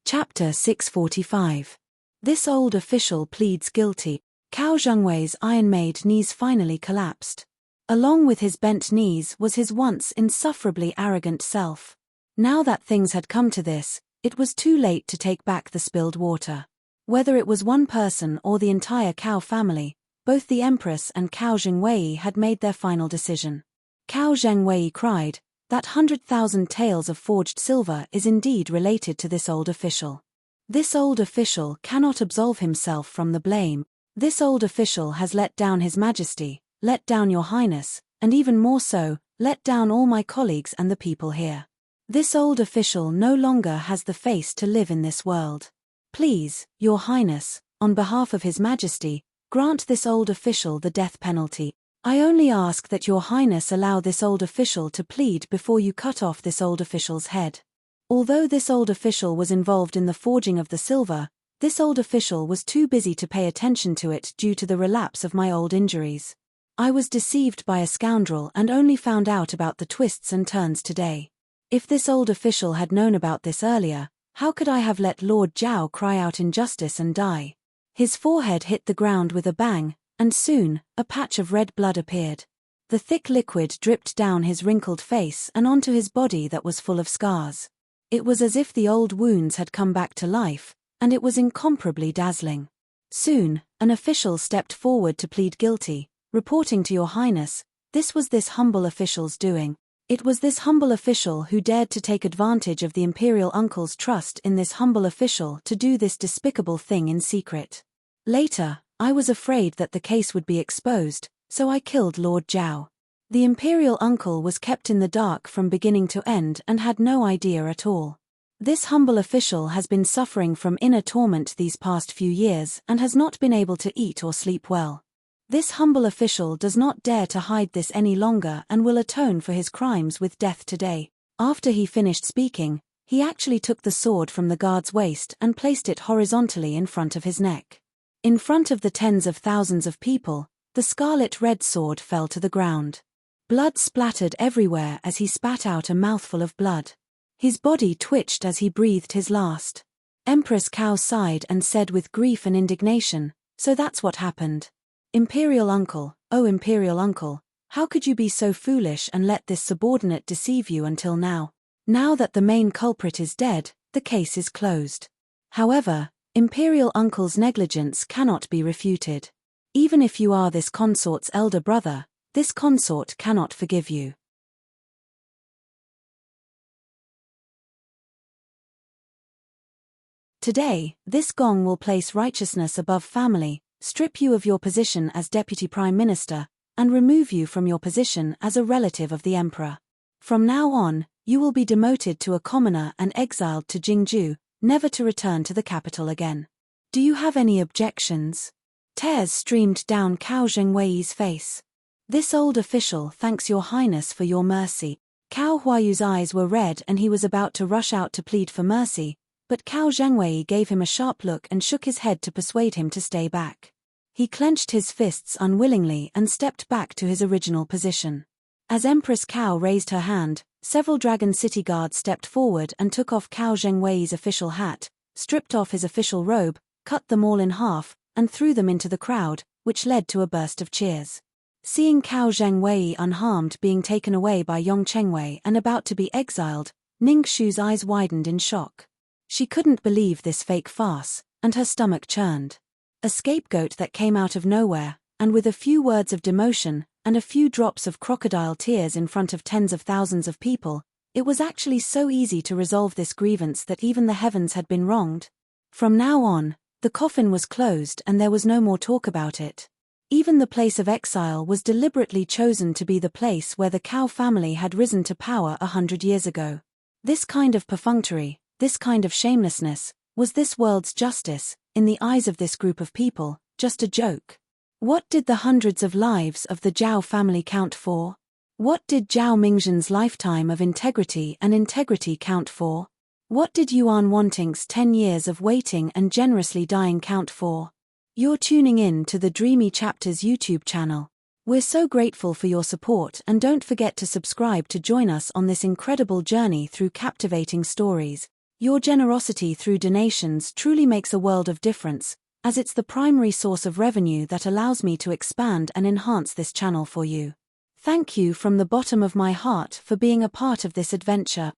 Chapter 645. This old official pleads guilty. Cao Zhengwei's iron-made knees finally collapsed. Along with his bent knees was his once insufferably arrogant self. Now that things had come to this, it was too late to take back the spilled water. Whether it was one person or the entire Cao family, both the Empress and Cao Zhengwei had made their final decision. Cao Zhengwei cried, "That 100,000 taels of forged silver is indeed related to this old official. This old official cannot absolve himself from the blame. This old official has let down His Majesty, let down Your Highness, and even more so, let down all my colleagues and the people here. This old official no longer has the face to live in this world. Please, Your Highness, on behalf of His Majesty, grant this old official the death penalty. I only ask that Your Highness allow this old official to plead before you cut off this old official's head." Although this old official was involved in the forging of the silver, this old official was too busy to pay attention to it due to the relapse of my old injuries. I was deceived by a scoundrel and only found out about the twists and turns today. If this old official had known about this earlier, how could I have let Lord Zhao cry out injustice and die? His forehead hit the ground with a bang, and soon, a patch of red blood appeared. The thick liquid dripped down his wrinkled face and onto his body that was full of scars. It was as if the old wounds had come back to life, and it was incomparably dazzling. Soon, an official stepped forward to plead guilty, reporting to Your Highness, this was this humble official's doing. It was this humble official who dared to take advantage of the imperial uncle's trust in this humble official to do this despicable thing in secret. Later, I was afraid that the case would be exposed, so I killed Lord Zhao. The imperial uncle was kept in the dark from beginning to end and had no idea at all. This humble official has been suffering from inner torment these past few years and has not been able to eat or sleep well. This humble official does not dare to hide this any longer and will atone for his crimes with death today. After he finished speaking, he actually took the sword from the guard's waist and placed it horizontally in front of his neck. In front of the tens of thousands of people, the scarlet-red sword fell to the ground. Blood splattered everywhere as he spat out a mouthful of blood. His body twitched as he breathed his last. Empress Cao sighed and said with grief and indignation, "So that's what happened. Imperial uncle, oh Imperial uncle, how could you be so foolish and let this subordinate deceive you until now? Now that the main culprit is dead, the case is closed." However, Imperial uncle's negligence cannot be refuted. Even if you are this consort's elder brother, this consort cannot forgive you. Today, this gong will place righteousness above family, strip you of your position as Deputy Prime Minister, and remove you from your position as a relative of the Emperor. From now on, you will be demoted to a commoner and exiled to Jingju, never to return to the capital again. Do you have any objections? Tears streamed down Cao Zhengwei's face. This old official thanks your highness for your mercy. Cao Huayu's eyes were red and he was about to rush out to plead for mercy, but Cao Zhengwei gave him a sharp look and shook his head to persuade him to stay back. He clenched his fists unwillingly and stepped back to his original position. As Empress Cao raised her hand, several Dragon City guards stepped forward and took off Cao Zhengwei's official hat, stripped off his official robe, cut them all in half, and threw them into the crowd, which led to a burst of cheers. Seeing Cao Zhengwei unharmed being taken away by Yong Chengwei and about to be exiled, Ning Xu's eyes widened in shock. She couldn't believe this fake farce, and her stomach churned. A scapegoat that came out of nowhere, and with a few words of demotion, and a few drops of crocodile tears in front of tens of thousands of people, it was actually so easy to resolve this grievance that even the heavens had been wronged. From now on, the coffin was closed and there was no more talk about it. Even the place of exile was deliberately chosen to be the place where the Cao family had risen to power 100 years ago. This kind of perfunctory, this kind of shamelessness, was this world's justice, in the eyes of this group of people, just a joke. What did the hundreds of lives of the Zhao family count for? What did Zhao Mingzhen's lifetime of integrity count for? What did Yuan Wanting's 10 years of waiting and generously dying count for? You're tuning in to the Dreamy Chapters YouTube channel. We're so grateful for your support and don't forget to subscribe to join us on this incredible journey through captivating stories. Your generosity through donations truly makes a world of difference, as it's the primary source of revenue that allows me to expand and enhance this channel for you. Thank you from the bottom of my heart for being a part of this adventure.